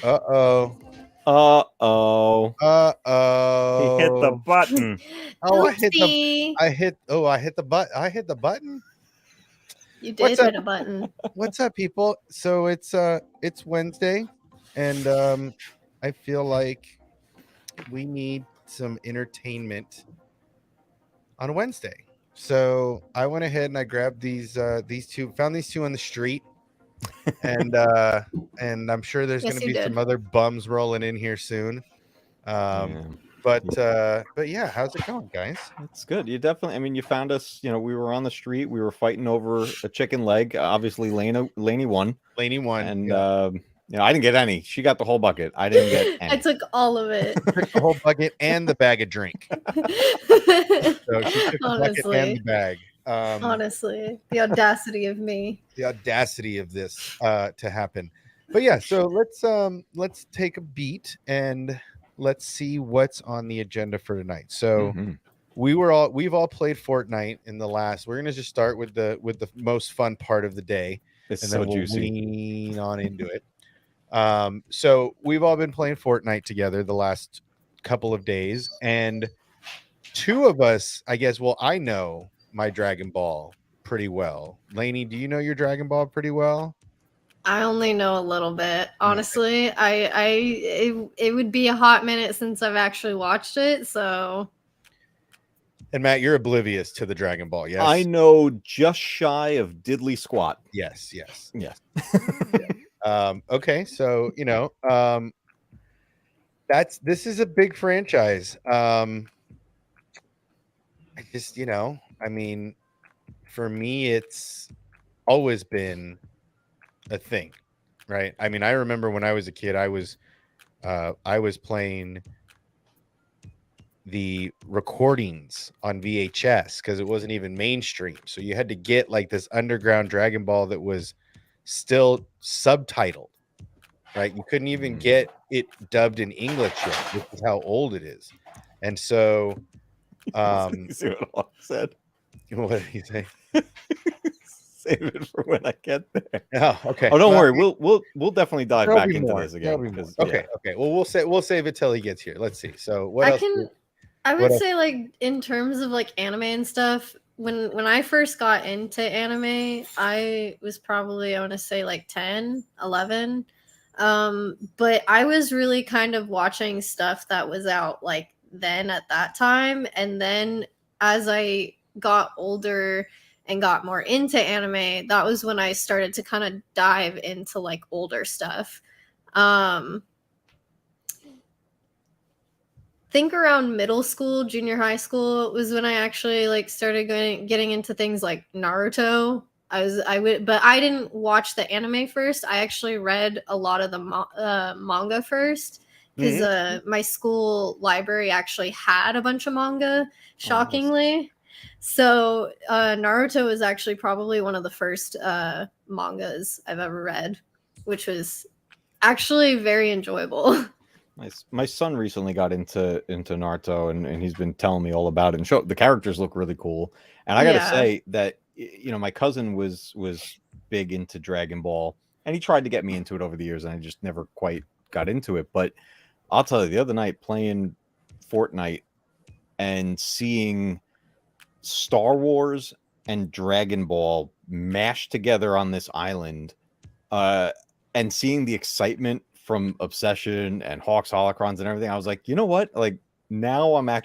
Uh-oh. Uh-oh. He hit the Uh-oh. button. Oh, Oopsie. I hit the button. You What's did up? hit a button. What's up, people? So it's Wednesday, and I feel like we need some entertainment on Wednesday. So I went ahead and I grabbed these two, found these two on the street, and I'm sure there's Yes, gonna you be did. some other bums rolling in here soon. Yeah, But yeah, how's it going, guys? it's good. You definitely, I mean, you found us, we were on the street, we were fighting over a chicken leg. Obviously, Laney won. Laney won. And, Yeah. I didn't get any. She got the whole bucket. I didn't get I any. took all of it. Took the whole bucket and the bag of drink. So she took the bucket and the Honestly. bag. Honestly. The audacity of me. The audacity of this to happen. But yeah, so let's take a beat and let's see what's on the agenda for tonight. So Mhm. we've all played Fortnite in the last. We're gonna just start with the most fun part of the day, It's and so then we'll juicy. wean on into it. So we've all been playing Fortnite together the last couple of days, and two of us, I guess. Well, I know my Dragon Ball pretty well. Lainey, do you know your Dragon Ball pretty well? I only know a little bit. Honestly, it would be a hot minute since I've actually watched it, so And Matt, you're oblivious to the Dragon Ball, yes? I know just shy of diddly squat. Yes. Yes. Okay, so this is a big franchise. I just, I mean, for me, it's always been a thing, right? I mean, I remember when I was a kid, I was playing the recordings on VHS because it wasn't even mainstream. So you had to get like this underground Dragon Ball that was still subtitled, right? You couldn't even get it dubbed in English yet. This is how old it is. And so, You see what Hawk said? what did he say? Save it for when I get there. Oh, okay. Oh, don't Well, worry. We'll definitely dive there'll back be into more. this There'll again. be more. 'cause, Okay. yeah. Okay. Well, we'll save it till he gets here. Let's see. So what I else? can I what would else? say like in terms of like anime and stuff, when I first got into anime, I was probably I want to say like 10, 11. But I was really kind of watching stuff that was out like then at that time, and then as I got older and got more into anime, that was when I started to kind of dive into like older stuff. Think around middle school, junior high school was when I actually like started getting into things like Naruto. But I didn't watch the anime first. I actually read a lot of the manga first because my school library actually had a bunch of manga. Shockingly, so Naruto was actually probably one of the first mangas I've ever read, which was actually very enjoyable. My son recently got into Naruto, and he's been telling me all about it. And the characters look really cool. And I got to say that my cousin was big into Dragon Ball, and he tried to get me into it over the years, and I just never quite got into it. But I'll tell you, the other night playing Fortnite and seeing Star Wars and Dragon Ball mashed together on this island, and seeing the excitement from Obsession and Hawks Holocrons and everything, I was like, you know what? Like now I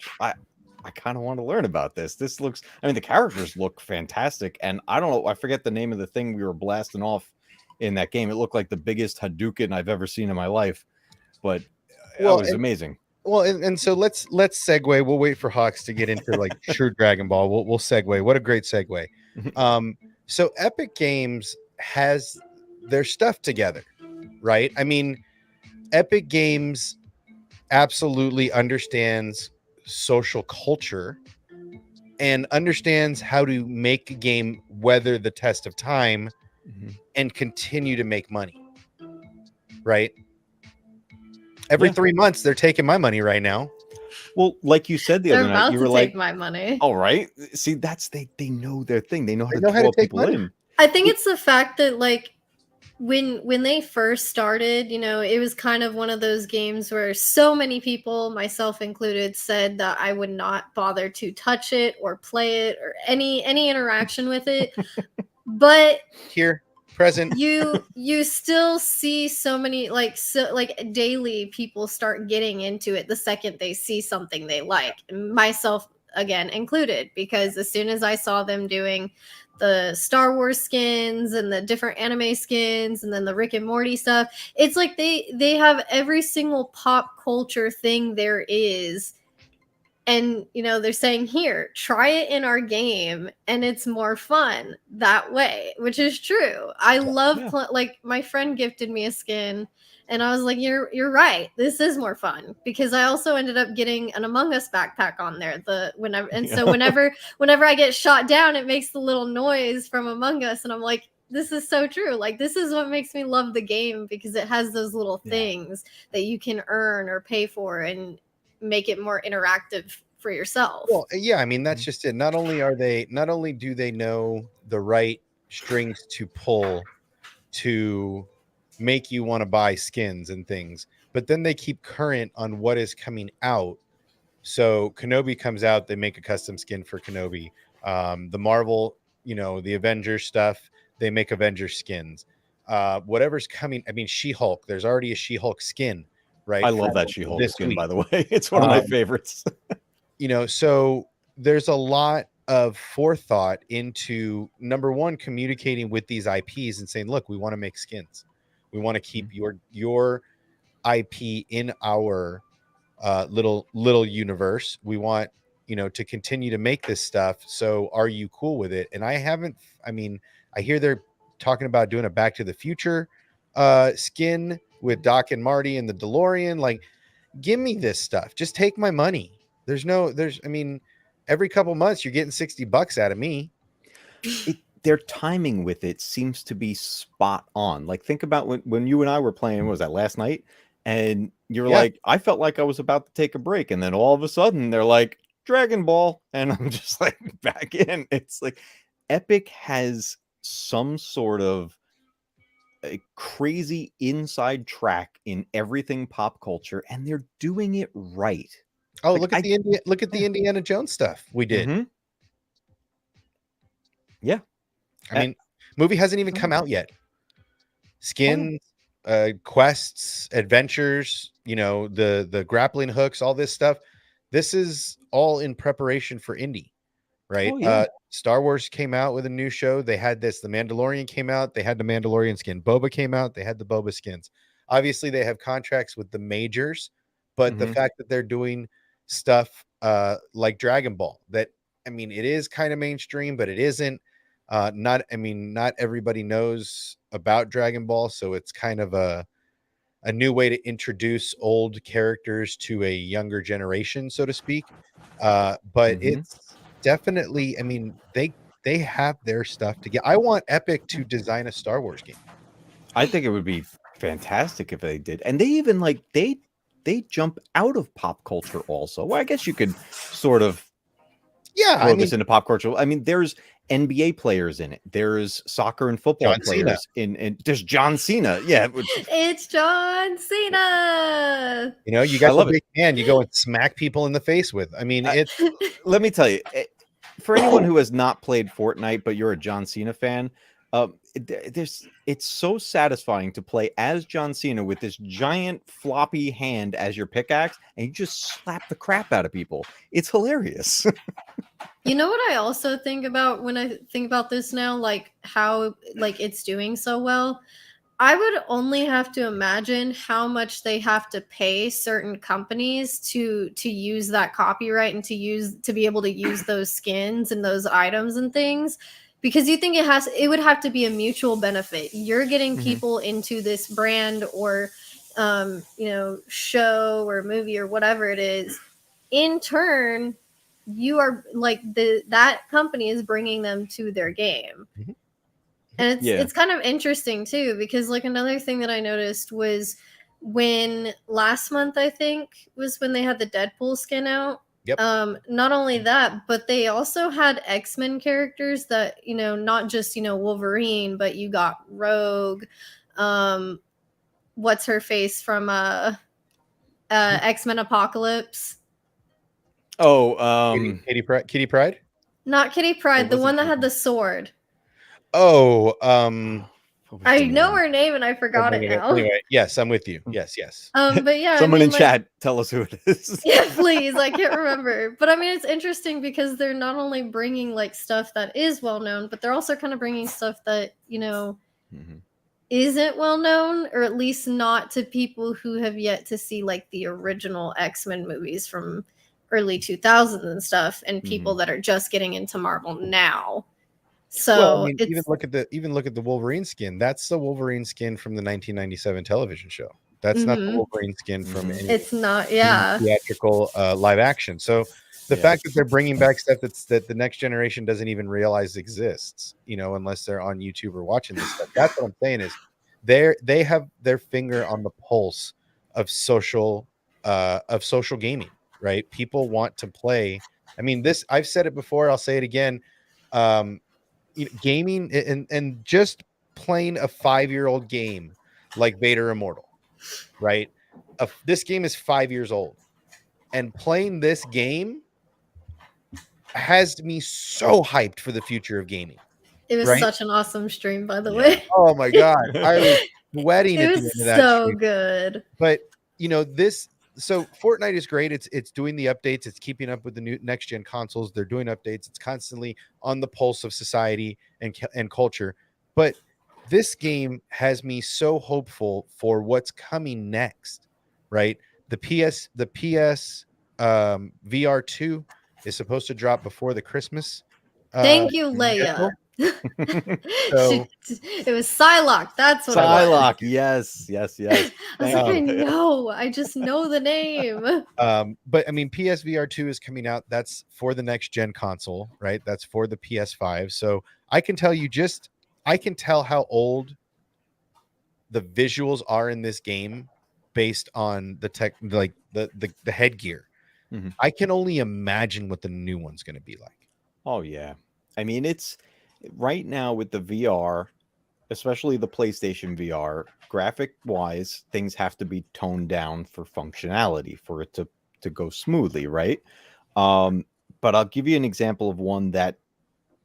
kind of want to learn about this. This looks, I mean, the characters look fantastic. And I don't know, I forget the name of the thing we were blasting off in that game. It looked like the biggest Hadouken I've ever seen in my life, but it was amazing. Well, and so let's segue. We'll wait for Hawks to get into like true Dragon Ball. We'll segue. What a great segue. So Epic Games has their stuff together, right? I mean, Epic Games absolutely understands social culture and understands how to make a game weather the test of time and continue to make money, right? Every 3 months they're taking my money right now. Well, like you said the other night, you were like, my money. All right. See, that's they know their thing. They know how to draw take people money. I think it's the fact that like when they first started, you know, it was kind of one of those games where so many people, myself included, said that I would not bother to touch it or play it or any interaction with it. But Here, present. you still see so many, like, so like daily people start getting into it the second they see something they like, myself again included, because as soon as I saw them doing the Star Wars skins and the different anime skins and then the Rick and Morty stuff, it's like they have every single pop culture thing there is. And you know, they're saying, here, try it in our game and it's more fun that way, which is true. I love like, my friend gifted me a skin and I was like, you're right, this is more fun, because I also ended up getting an Among Us backpack on there, so whenever I get shot down, it makes the little noise from Among Us, and I'm like, this is so true. Like, this is what makes me love the game, because it has those little things that you can earn or pay for and make it more interactive for yourself. Well, yeah, I mean, that's just it. Not only do they know the right strings to pull to make you want to buy skins and things, but then they keep current on what is coming out. So Kenobi comes out, they make a custom skin for Kenobi. The Marvel, you know, the Avengers stuff, they make Avengers skins. Whatever's coming, I mean, She-Hulk, there's already a She-Hulk skin, right? I love that She-Hulk skin, by the way. It's one of my favorites. You know, so there's a lot of forethought into, number one, communicating with these IPs and saying, look, we want to make skins. We want to keep your IP in our little universe. We want, you know, to continue to make this stuff. So are you cool with it? And I hear they're talking about doing a Back to the Future skin with Doc and Marty and the DeLorean. Like, give me this stuff. Just take my money. I mean, every couple months you're getting $60 out of me. Their timing with it seems to be spot on. Like, think about when you and I were playing, what was that, last night? And you're like, I felt like I was about to take a break. And then all of a sudden they're like, Dragon Ball. And I'm just like, back in. It's like Epic has some sort of a crazy inside track in everything pop culture, and they're doing it right. Oh, like, look at the Indiana Jones stuff we did. Mm-hmm. Yeah. I mean, movie hasn't even come out yet. Skins, quests, adventures, you know, the grappling hooks, all this stuff. This is all in preparation for indie, right? Oh, yeah. Star Wars came out with a new show. They had this. The Mandalorian came out. They had the Mandalorian skin. Boba came out. They had the Boba skins. Obviously, they have contracts with the majors, but the fact that they're doing stuff like Dragon Ball, that, I mean, it is kind of mainstream, but it isn't. Not everybody knows about Dragon Ball, so it's kind of a new way to introduce old characters to a younger generation, so to speak. But it's definitely, I mean, they have their stuff to get. I want Epic to design a Star Wars game. I think it would be fantastic if they did. And they even, like, they jump out of pop culture also. Well, I guess you could sort of throw this into pop culture. I mean, there's NBA players in it. There's soccer and football players in there's John Cena. Yeah. It's John Cena. You know, you got the big man you go and smack people in the face with. I mean, it's let me tell you, for anyone who has not played Fortnite, but you're a John Cena fan, it's so satisfying to play as John Cena with this giant floppy hand as your pickaxe, and you just slap the crap out of people. It's hilarious. You know what I also think about when I think about this now, like how, like, it's doing so well? I would only have to imagine how much they have to pay certain companies to use that copyright and to be able to use those skins and those items and things. Because you think it would have to be a mutual benefit. You're getting people into this brand or, you know, show or movie or whatever it is. In turn, you are like that company is bringing them to their game. And it's kind of interesting too, because like another thing that I noticed was when last month, I think, was when they had the Deadpool skin out. Yep. Not only that, but they also had X-Men characters that, not just, Wolverine, but you got Rogue, what's her face from X-Men Apocalypse. Oh, Kitty Pryde? Not Kitty Pryde, the one that had the sword. Oh, I know her name and I forgot it now. Anyway, yes, I'm with you. Yes. But yeah, someone in chat, tell us who it is. Yeah, please. I can't remember. But I mean, it's interesting because they're not only bringing like stuff that is well known, but they're also kind of bringing stuff that, isn't well known, or at least not to people who have yet to see like the original X-Men movies from early 2000s and stuff, and people that are just getting into Marvel now. So well, I mean, even look at the Wolverine skin. That's the Wolverine skin from the 1997 television show. That's not the Wolverine skin from any it's not theatrical live action. So the fact that they're bringing back stuff that the next generation doesn't even realize exists, unless they're on YouTube or watching this stuff. That's what I'm saying is they have their finger on the pulse of social gaming, right? People want to play. I mean, I've said it before, I'll say it again. Gaming and just playing a 5-year-old game like Vader Immortal, right? This game is 5 years old, and playing this game has me so hyped for the future of gaming. It was such an awesome stream, by the way. Oh my god, I was sweating at the end of that. So good. But so Fortnite is great. It's doing the updates. It's keeping up with the new next gen consoles. They're doing updates. It's constantly on the pulse of society and culture. But this game has me so hopeful for what's coming next, right? The PS VR 2 is supposed to drop before the Christmas. Thank you, Leia. So it was Psylocke. That's what Psylocke. Yes. I was like, I know. I just know the name. But I mean, PSVR 2 is coming out. That's for the next gen console, right? That's for the PS5. So I can tell you I can tell how old the visuals are in this game based on the tech, like the headgear. I can only imagine what the new one's going to be like. Oh yeah. I mean, it's right now with the VR, especially the PlayStation VR, graphic wise, things have to be toned down for functionality for it to go smoothly, right? But I'll give you an example of one that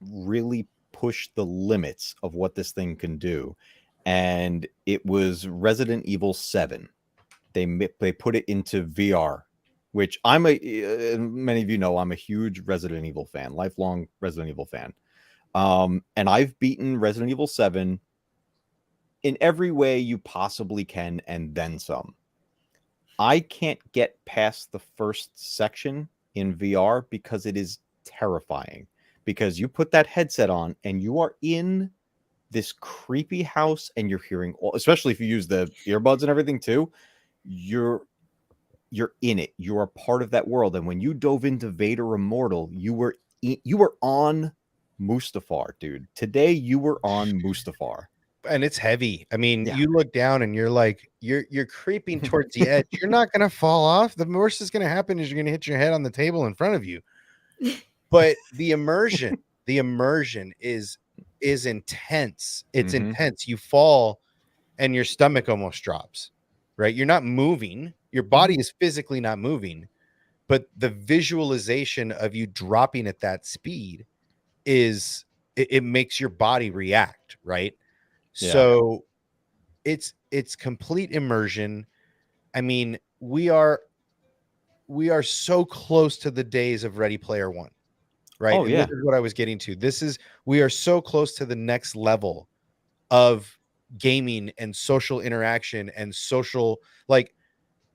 really pushed the limits of what this thing can do, and it was Resident Evil 7. They put it into VR, which many of you know, I'm a huge Resident Evil fan, lifelong Resident Evil fan. And I've beaten Resident Evil 7 in every way you possibly can, and then some. I can't get past the first section in VR because it is terrifying. Because you put that headset on and you are in this creepy house, and you're hearing, especially if you use the earbuds and everything too, you're in it. You are part of that world. And when you dove into Vader Immortal, you were on Mustafar, dude. Today you were on Mustafar. And it's heavy. I mean, you look down and you're like, you're creeping towards the edge. You're not going to fall off. The worst that's going to happen is you're going to hit your head on the table in front of you. But the immersion is intense. It's intense. You fall and your stomach almost drops, right? You're not moving. Your body is physically not moving, but the visualization of you dropping at that speed it makes your body react, right? Yeah. So it's complete immersion. I mean, we are so close to the days of Ready Player One, right? Oh, yeah. This is what I was getting to. We are so close to the next level of gaming and social interaction and social, like,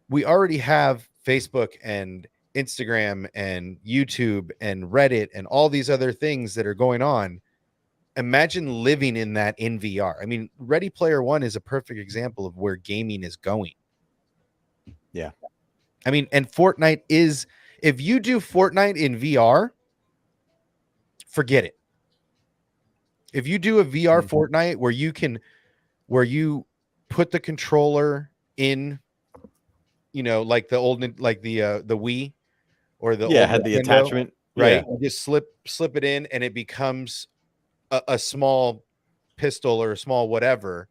we already have Facebook and Instagram and YouTube and Reddit and all these other things that are going on. Imagine living in that in VR. I mean, Ready Player One is a perfect example of where gaming is going. Yeah. I mean, and Fortnite is, if you do Fortnite in VR, forget it. If you do a VR Fortnite where you put the controller in, like the old, like the Wii, or the had the window, attachment, right? You just slip it in, and it becomes a small pistol or a small whatever,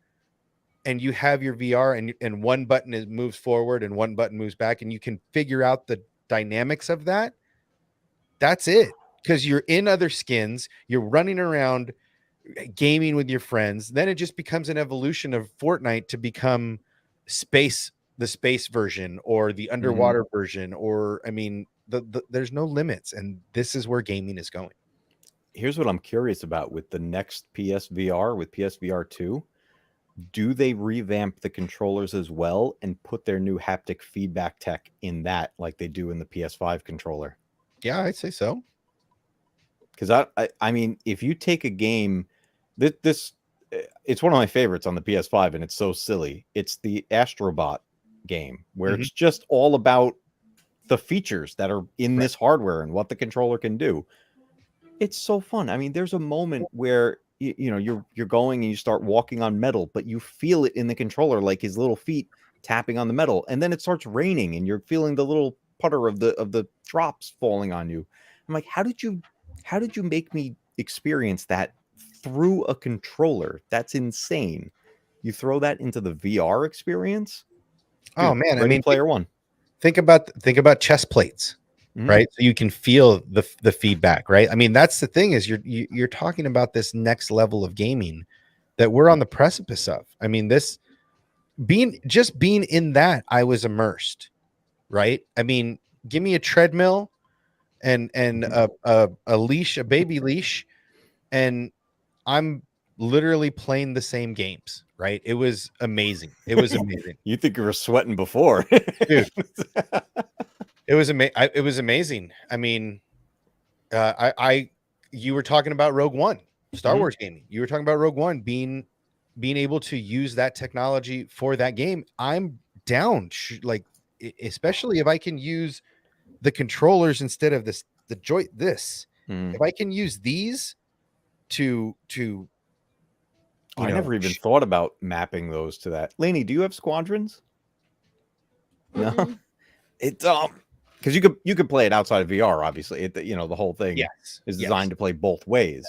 and you have your VR, and one button moves forward and one button moves back, and you can figure out the dynamics of that. That's it, because you're in other skins, you're running around gaming with your friends. Then it just becomes an evolution of Fortnite to become the space version, or the underwater version, or I mean, there's no limits, and this is where gaming is going. Here's what I'm curious about with the next PSVR, with PSVR 2. Do they revamp the controllers as well and put their new haptic feedback tech in that, like they do in the PS5 controller? Yeah, I'd say so. Because I mean, if you take a game, this it's one of my favorites on the PS5, and it's so silly. It's the Astrobot game, where it's just all about the features that are in this hardware and what the controller can do. It's so fun. I mean, there's a moment where you know you're going and you start walking on metal, but you feel it in the controller, like his little feet tapping on the metal, and then it starts raining, and you're feeling the little putter of the drops falling on you. I'm like, how did you make me experience that through a controller? That's insane. You throw that into the VR experience. Dude, oh man, Ready I mean, Player One. Think about chest plates, right? So you can feel the feedback, right? I mean, that's the thing, is you're talking about this next level of gaming that we're on the precipice of. I mean, this being in that, I was immersed, right? I mean, give me a treadmill and a leash, a baby leash, and I'm literally playing the same games, right? It was amazing. It was amazing. You think you were sweating before, dude? It was amazing. I mean, you were talking about Rogue One, Star Wars gaming. You were talking about Rogue One being able to use that technology for that game. I'm down, like, especially if I can use the controllers instead of the joy. If I can use these to I never even thought about mapping those to that. Lainey, do you have Squadrons? No, it's because you could play it outside of VR. Obviously, the whole thing is designed to play both ways.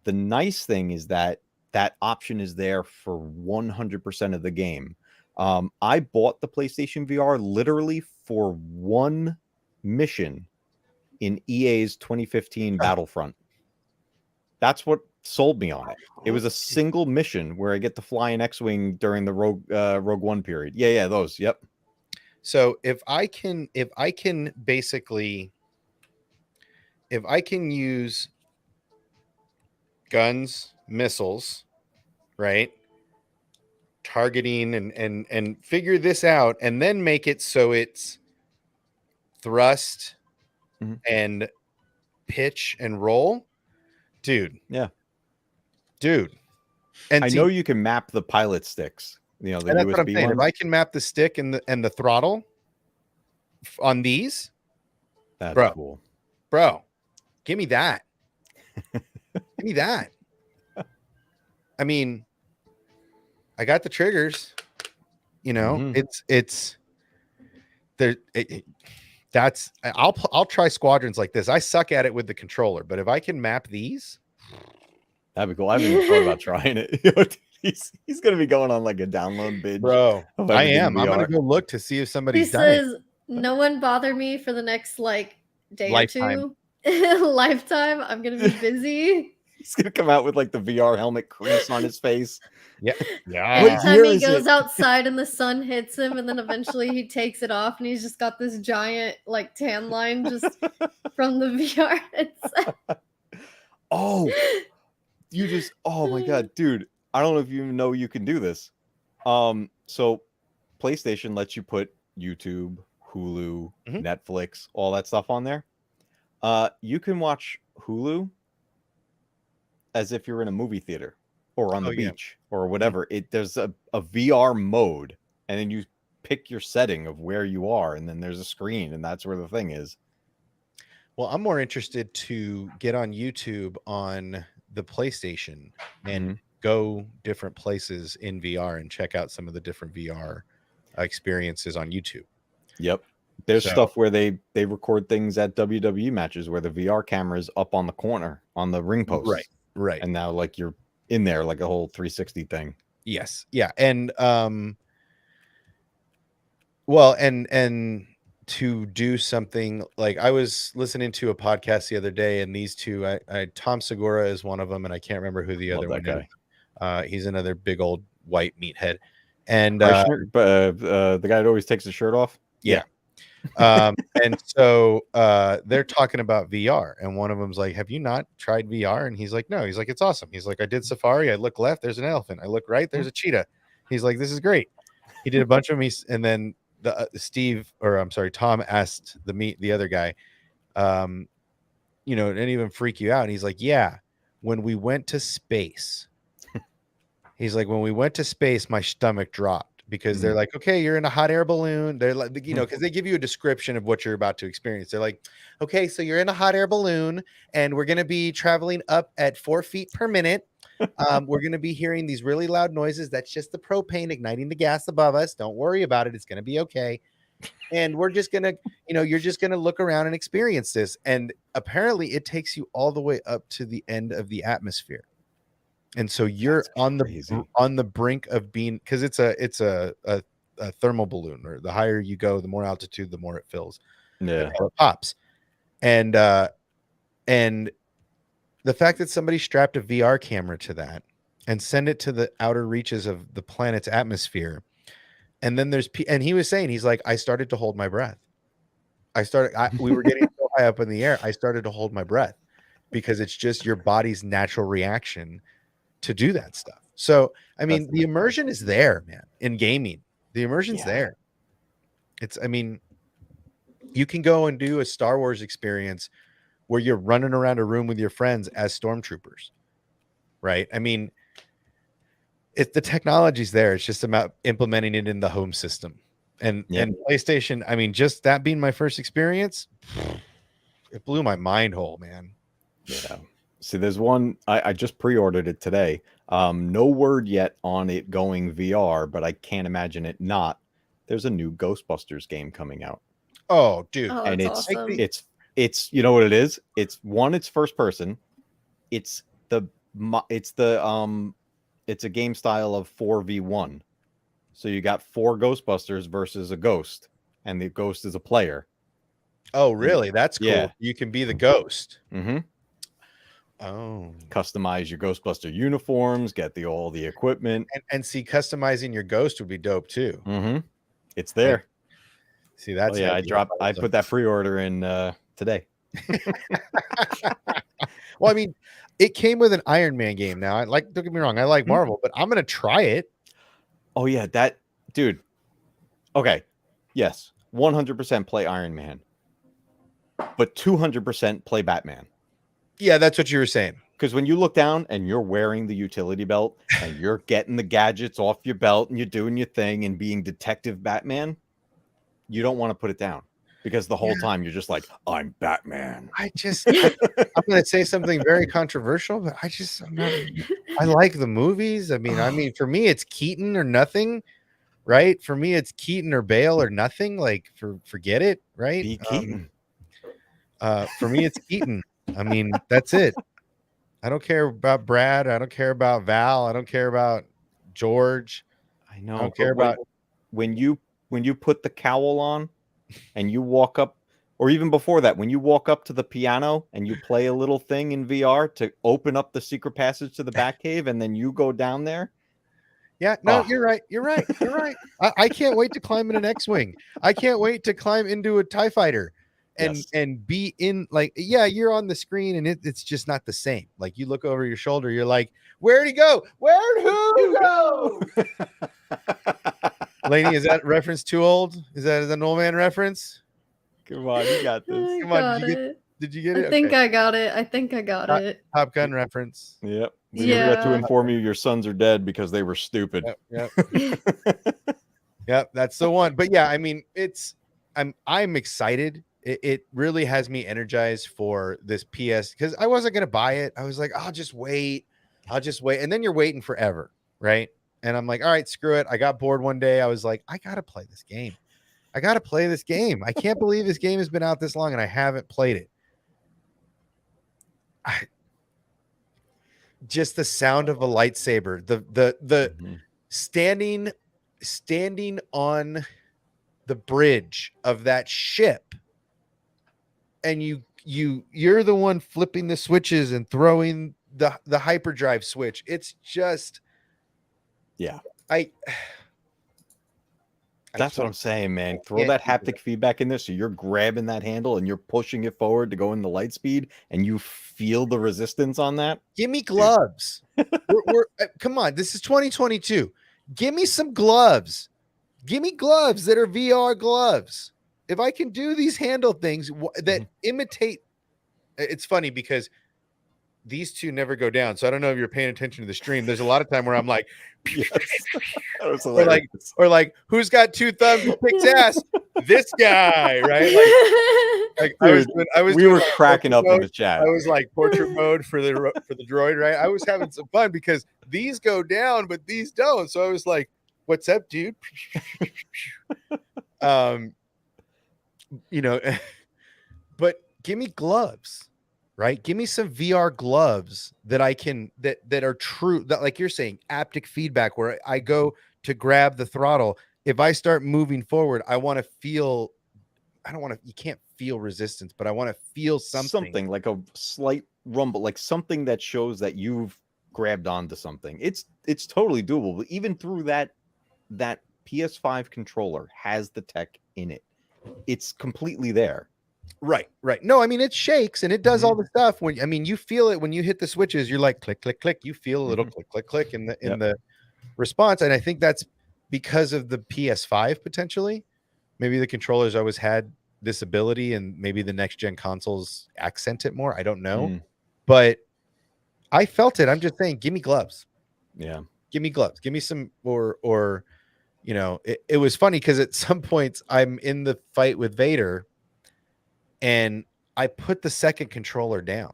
The nice thing is that option is there for 100% of the game. I bought the PlayStation VR literally for one mission in EA's 2015 Battlefront. That's what sold me on it. It was a single mission where I get to fly an X-Wing during the Rogue One period. Yeah, those. Yep. So if I can use guns, missiles, right? Targeting and figure this out, and then make it so it's thrust and pitch and roll, dude. Yeah. Dude. And I know you can map the pilot sticks, the and that's USB what I'm saying. ones. If I can map the stick and the throttle on these, that's cool. Bro, give me that. Give me that. I mean, I got the triggers, it's there. I'll try Squadrons like this. I suck at it with the controller, but if I can map these, that'd be cool. I haven't even thought about trying it. He's gonna be going on like a download binge, bro. I am. I'm gonna go look to see if somebody's done it. He says, "No one bother me for the next day lifetime. or two. Lifetime. I'm gonna be busy." He's gonna come out with like the VR helmet crease on his face. Yeah. Anytime he goes outside and the sun hits him, and then eventually he takes it off, and he's just got this giant tan line just from the VR headset. Oh my god, dude! I don't know if you even know you can do this. So PlayStation lets you put YouTube, Hulu, Netflix, all that stuff on there. You can watch Hulu as if you're in a movie theater or on the beach or whatever. There's a VR mode, and then you pick your setting of where you are, and then there's a screen, and that's where the thing is. Well, I'm more interested to get on YouTube on the PlayStation and go different places in VR and check out some of the different VR experiences on YouTube. Yep. There's stuff where they record things at WWE matches where the VR camera is up on the corner on the ring post. Right. And now like you're in there like a whole 360 thing. Yes. Yeah. And well, and to do something like I was listening to a podcast the other day, and these two, I Tom Segura is one of them, and I can't remember who the other one is. He's another big old white meathead. And the guy that always takes his shirt off. Yeah. And so they're talking about VR, and one of them's like, have you not tried VR? And he's like, no. He's like, it's awesome. He's like, I did Safari. I look left, there's an elephant. I look right, there's a cheetah. He's like, this is great. He did a bunch of them. And then Tom asked the other guy, it didn't even freak you out. And he's like, yeah, when we went to space, he's like, when we went to space, my stomach dropped. Because they're like, okay, you're in a hot air balloon. They're like, because they give you a description of what you're about to experience. They're like, okay, so you're in a hot air balloon and we're going to be traveling up at 4 feet per minute. We're going to be hearing these really loud noises. That's just the propane igniting the gas above us. Don't worry about it. It's going to be okay. And we're just going to, you're just going to look around and experience this. And apparently it takes you all the way up to the end of the atmosphere. And so you're on the brink of being, because it's a thermal balloon, or the higher you go, the more altitude, the more it fills. Yeah, it pops. And the fact that somebody strapped a VR camera to that and send it to the outer reaches of the planet's atmosphere, and then and he was saying, he's like, I started to hold my breath. We were getting so high up in the air, I started to hold my breath, because it's just your body's natural reaction to do that stuff. So, I mean, the immersion is there, man, in gaming. The immersion's there. You can go and do a Star Wars experience where you're running around a room with your friends as stormtroopers, right? I mean, the technology's there. It's just about implementing it in the home system. And PlayStation, I mean, just that being my first experience, it blew my mind whole, man. Yeah. See, there's one, I just pre-ordered it today. No word yet on it going VR, but I can't imagine it not. There's a new Ghostbusters game coming out. Oh, dude. And it's awesome. It's you know what it is? It's first person. It's a game style of 4v1. So you got 4 Ghostbusters versus a ghost, and the ghost is a player. Oh, really? That's cool. Yeah. You can be the ghost. Mm-hmm. Oh, customize your Ghostbuster uniforms, get all the equipment, and see, customizing your ghost would be dope too. Mm-hmm. It's there. See, that's I put that pre-order in today. Well, I mean, it came with an Iron Man game. Now, don't get me wrong, I like Marvel, but I'm gonna try it. Oh yeah, that dude. Okay, yes, 100% play Iron Man, but 200% play Batman. Yeah, that's what you were saying. Because when you look down and you're wearing the utility belt and you're getting the gadgets off your belt and you're doing your thing and being Detective Batman, you don't want to put it down, because the whole time you're just like, I'm Batman. I'm going to say something very controversial, but I like the movies. I mean, for me, it's Keaton or nothing, right? For me, it's Keaton or Bale or nothing. Like, forget it, right? Be Keaton. For me, it's Keaton. I mean, that's it. I don't care about Brad. I don't care about Val. I don't care about George. I know. I don't care about when you put the cowl on and you walk up, or even before that, when you walk up to the piano and you play a little thing in VR to open up the secret passage to the Batcave, and then you go down there. Yeah, no, you're right. You're right. I can't wait to climb in an X-Wing. I can't wait to climb into a TIE fighter. And be in, like, you're on the screen and it's just not the same. Like, you look over your shoulder, you're like, where'd he go? Where'd who go? Laney, is that reference too old? Is that an old man reference? Come on, you got this. Come on, did you get it? I think I got it. Top Gun reference. Yep. We got to inform you your sons are dead because they were stupid. Yep. Yep, that's the one. But yeah, I mean, I'm excited. It really has me energized for this PS, because I wasn't going to buy it. I was like, I'll just wait. And then you're waiting forever, right? And I'm like, all right, screw it. I got bored one day. I was like, I got to play this game. I got to play this game. I can't believe this game has been out this long and I haven't played it. Just the sound of a lightsaber, the standing on the bridge of that ship, and you're the one flipping the switches and throwing the hyperdrive switch. It's just, yeah. That's what I'm saying, man. Throw that haptic feedback in there, so you're grabbing that handle and you're pushing it forward to go into light speed, and you feel the resistance on that. Give me gloves. we're come on, this is 2022. Give me some gloves. Give me gloves that are VR gloves. If I can do these handle things that imitate, it's funny because these two never go down. So I don't know if you're paying attention to the stream. There's a lot of time where I'm like, or like, who's got two thumbs and kicks ass? This guy, right? Like Dude, we were cracking up in the chat. I was like portrait mode for the droid, right? I was having some fun because these go down, but these don't. So I was like, "What's up, dude?" But give me gloves. Right? Give me some VR gloves that I can that are true, that, like you're saying, haptic feedback, where I go to grab the throttle. If I start moving forward, I want to feel, you can't feel resistance, but I want to feel something like a slight rumble, like something that shows that you've grabbed onto something. It's totally doable. But even through that PS5 controller has the tech in it. It's completely there. Right. No, I mean, it shakes and it does all the stuff you feel it when you hit the switches. You're like, click, click, click. You feel a little click, click, click in the response. And I think that's because of the PS5 potentially. Maybe the controllers always had this ability, and maybe the next gen consoles accent it more. I don't know, but I felt it. I'm just saying, give me gloves. Yeah. Give me gloves. Give me some, or it was funny because at some points I'm in the fight with Vader, and I put the second controller down.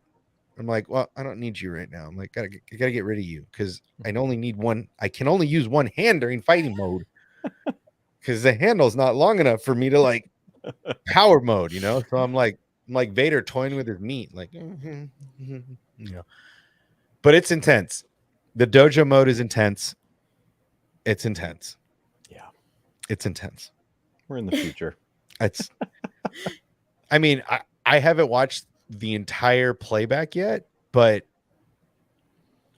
I'm like, well, I don't need you right now. I'm like, I gotta get rid of you because I only need one. I can only use one hand during fighting mode because the handle's not long enough for me to like power mode, So I'm like Vader toying with his meat, like, But it's intense. The dojo mode is intense. It's intense. Yeah, it's intense. We're in the future. It's. I mean, I haven't watched the entire playback yet, but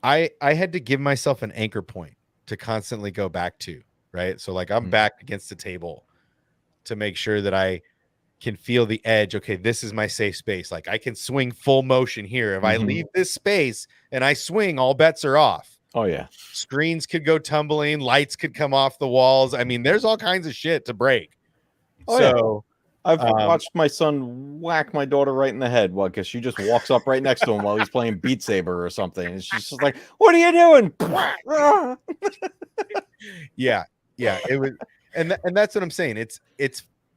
I had to give myself an anchor point to constantly go back to, right? So like I'm back against the table to make sure that I can feel the edge. Okay, this is my safe space. Like I can swing full motion here. If I leave this space and I swing, all bets are off. Oh yeah. Screens could go tumbling, lights could come off the walls. I mean, there's all kinds of shit to break. Oh, so yeah. I've watched my son whack my daughter right in the head. Well, because she just walks up right next to him while he's playing Beat Saber or something. And she's just like, "What are you doing?" yeah. It was, and that's what I'm saying. It's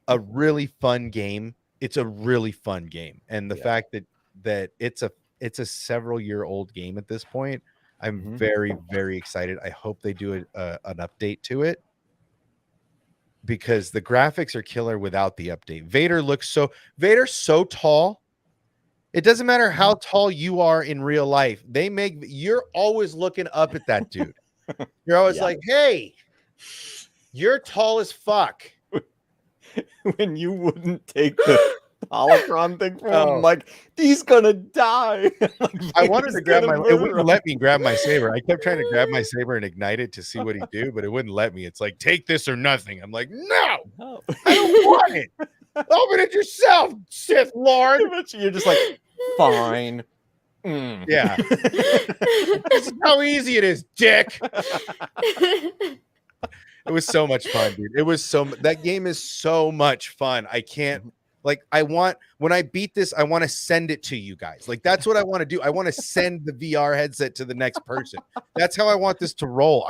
a really fun game. It's a really fun game, and the fact that it's a several-year-old game at this point, I'm very, very excited. I hope they do an update to it, because the graphics are killer without the update. Vader's so tall. It doesn't matter how tall you are in real life. You're always looking up at that dude. You're always like, hey, you're tall as fuck. When you wouldn't take the holocron thing from him, I'm like, he's gonna die. Like, I wanted to grab it wouldn't let me grab my saber. I kept trying to grab my saber and ignite it to see what he'd do, but it wouldn't let me. It's like, take this or nothing. I'm like, no. I don't want it. Open it yourself, Sith Lord. You're just like, fine. Yeah. This is how easy it is, dick. It was so much fun, dude. That game is so much fun. I can't, when I beat this, I want to send it to you guys. Like, that's what I want to do. I want to send the VR headset to the next person. That's how I want this to roll.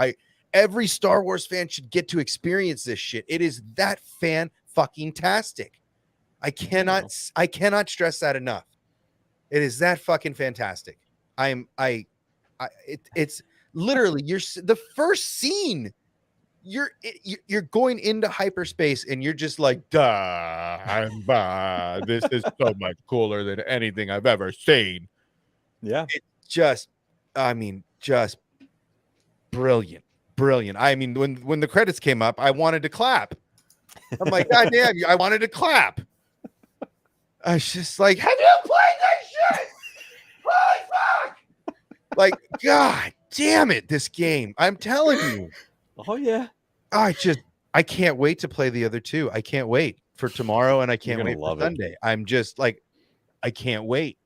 Every Star Wars fan should get to experience this shit. It is that fan-fucking-tastic. I cannot stress that enough. It is that fucking fantastic. It's literally the first scene. you're going into hyperspace and you're just like, duh, this is so much cooler than anything I've ever seen. Yeah. It's just, I mean, just brilliant. I mean, when the credits came up, I wanted to clap. I'm like, God damn, I wanted to clap. I was just like, have you played this shit? Holy fuck! Like, God damn it, this game. I'm telling you. Oh yeah. I can't wait to play the other two. I can't wait for tomorrow, and I can't wait for love Sunday. I'm just like, I can't wait.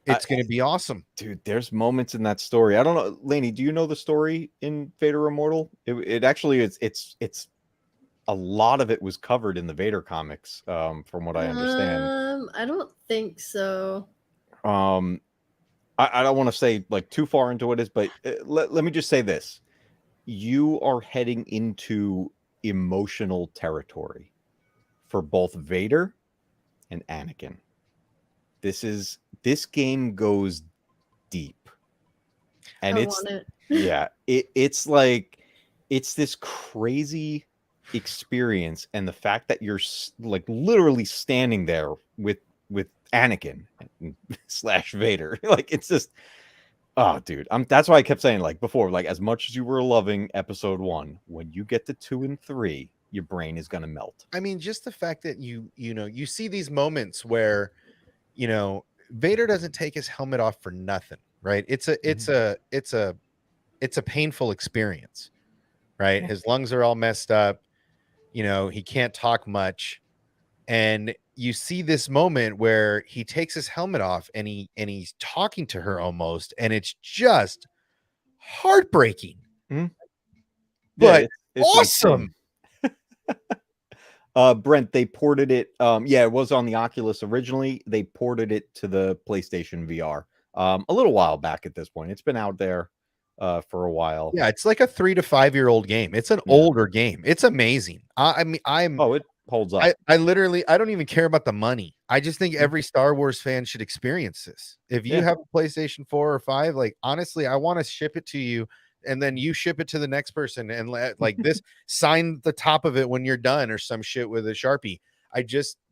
It's going to be awesome. Dude, there's moments in that story. I don't know, Lainey, do you know the story in Vader Immortal? It actually is. It's a lot of it was covered in the Vader comics, from what I understand. I don't think so. I don't want to say like too far into it, but let me just say this: you are heading into emotional territory for both Vader and Anakin. This game goes deep, and it's like it's this crazy experience, and the fact that you're like literally standing there with Anakin / Vader, like it's just, oh dude, that's why I kept saying, like before, like as much as you were loving episode 1, when you get to 2 and 3, your brain is gonna melt. I mean, just the fact that you see these moments where Vader doesn't take his helmet off for nothing, right? It's a painful experience, right? His lungs are all messed up. He can't talk much. And you see this moment where he takes his helmet off and he's talking to her almost, and it's just heartbreaking. Mm-hmm. But it's awesome. Brent, they ported it. It was on the Oculus originally. They ported it to the PlayStation VR a little while back at this point. It's been out there for a while. Yeah, it's like a 3 to 5 year old game. It's an older game. It's amazing. It holds up. I don't even care about the money. I just think every Star Wars fan should experience this. If you have a PlayStation 4 or 5, like honestly, I want to ship it to you, and then you ship it to the next person, and like this, sign the top of it when you're done or some shit with a Sharpie.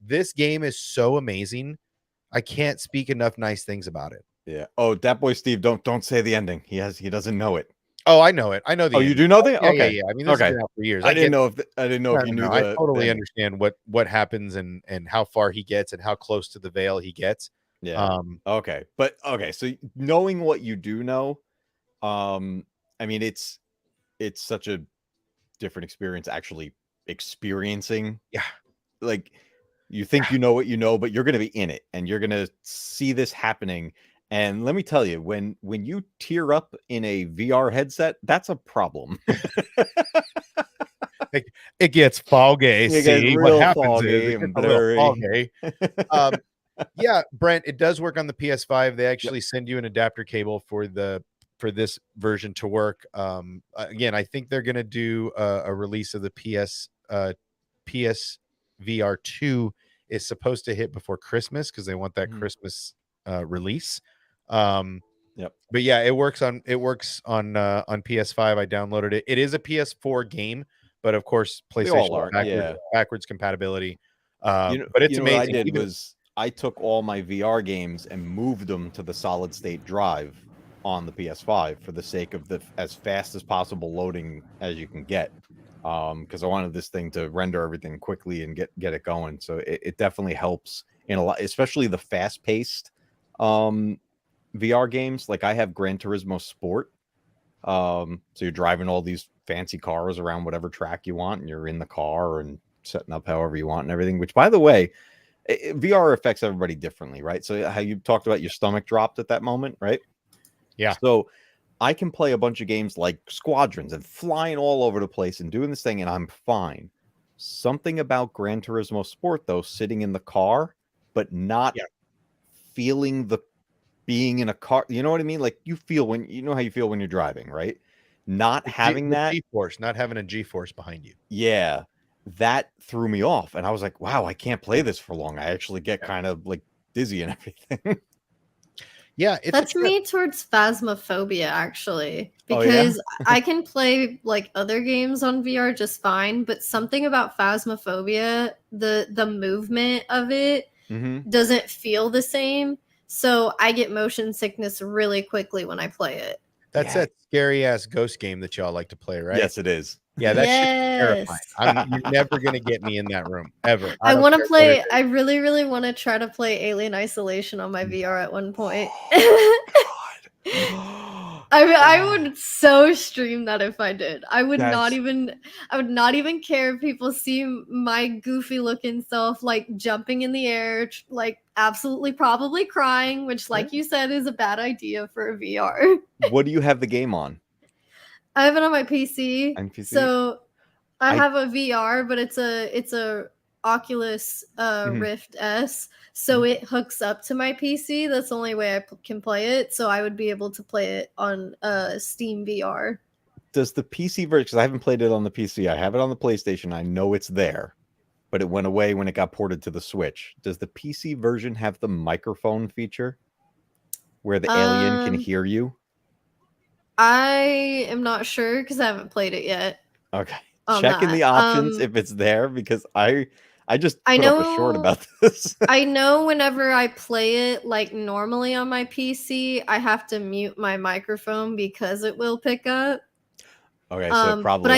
This game is so amazing. I can't speak enough nice things about it. Yeah. Oh, that boy Steve, don't say the ending. He doesn't know it. Oh, I know it. I know the ending. You do know the okay. Yeah. I mean, this has been out for years. I didn't know if you knew. I totally understand what happens and how far he gets and how close to the veil he gets. Yeah. Okay. So knowing what you do know, I mean, it's such a different experience actually experiencing. Yeah. Like you think you know what you know, but you're going to be in it and you're going to see this happening. And let me tell you, when you tear up in a VR headset, that's a problem. It gets foggy. It gets real foggy and blurry. Yeah, Brent, it does work on the PS5. They actually send you an adapter cable for this version to work. Again, I think they're going to do a release of the PS VR 2 is supposed to hit before Christmas because they want that Christmas release. But yeah, it works on PS5. I downloaded it. It is a PS4 game, but of course PlayStation backwards compatibility. But it's amazing. What I did was I took all my VR games and moved them to the solid state drive on the PS5 for the sake of the as fast as possible loading as you can get, because I wanted this thing to render everything quickly and get it going. So it definitely helps in a lot, especially the fast paced VR games. Like I have Gran Turismo Sport, so you're driving all these fancy cars around whatever track you want, and you're in the car and setting up however you want and everything. Which, by the way, VR affects everybody differently, right? So how you talked about your stomach dropped at that moment, right? Yeah. So I can play a bunch of games like Squadrons and flying all over the place and doing this thing, and I'm fine. Something about Gran Turismo Sport, though, sitting in the car, but not feeling the being in a car. You know what I mean? Like you feel how you feel when you're driving, right? Not having that G-force, not having a G-force behind you. Yeah. That threw me off. And I was like, wow, I can't play this for long. I actually get kind of like dizzy and everything. Yeah, it's That's me towards Phasmophobia, actually, Oh, yeah? because I can play like other games on VR just fine, but something about Phasmophobia, the movement of it doesn't feel the same. So I get motion sickness really quickly when I play it. That's that scary ass ghost game that y'all like to play, right? Yes, it is. Yeah, that shit's Yes. terrifying. You're never gonna get me in that room ever. I don't want to care what it play. is. I really, really want to try to play Alien Isolation on my VR at one point. I would so stream that if I did. I would not even care if people see my goofy looking self like jumping in the air, like absolutely probably crying, which like you said is a bad idea for a VR. What do you have the game on? I have it on my PC. On PC? So I have a VR, but it's a Oculus Rift S. So it hooks up to my PC. That's the only way I can play it. So I would be able to play it on Steam VR. Does the PC version, because I haven't played it on the PC, I have it on the PlayStation. I know it's there, but it went away when it got ported to the Switch. Does the PC version have the microphone feature where the alien can hear you? I am not sure because I haven't played it yet. Okay. Check in the options if it's there, because I just put up a short about this. I know whenever I play it like normally on my PC, I have to mute my microphone because it will pick up. Okay, so it probably but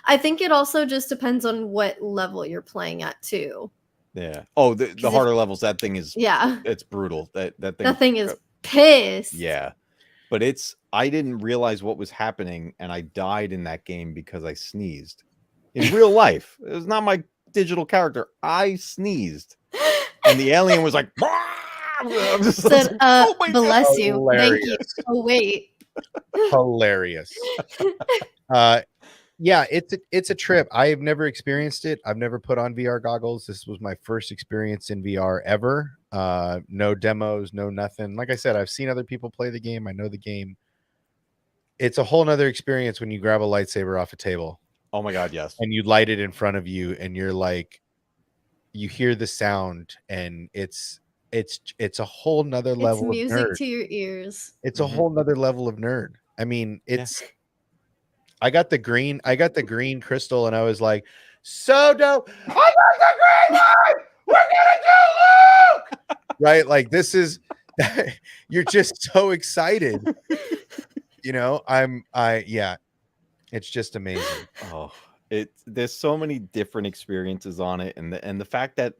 I think it also just depends on what level you're playing at too. Yeah. Oh, the harder levels, that thing is it's brutal. That thing is pissed. Yeah. But I didn't realize what was happening, and I died in that game because I sneezed. In real life. It was not my digital character. I sneezed. And the alien was like, I'm just said, oh my bless God. you. Hilarious. Thank you. Oh, wait. Hilarious. Yeah, it's a trip. I have never experienced it. I've never put on VR goggles. This was my first experience in VR ever. No demos, no nothing. Like I said, I've seen other people play the game. I know the game. It's a whole nother experience when you grab a lightsaber off a table. Oh my God, yes. And you light it in front of you, and you're like, you hear the sound, and it's a whole nother level of nerd. It's music to your ears. It's a whole nother level of nerd. I mean, I got the green crystal, and I was like, so dope. I got the green one. We're gonna do Luke. Right? Like, this is you're just so excited. You know, it's just amazing. Oh, there's so many different experiences on it, and the fact that,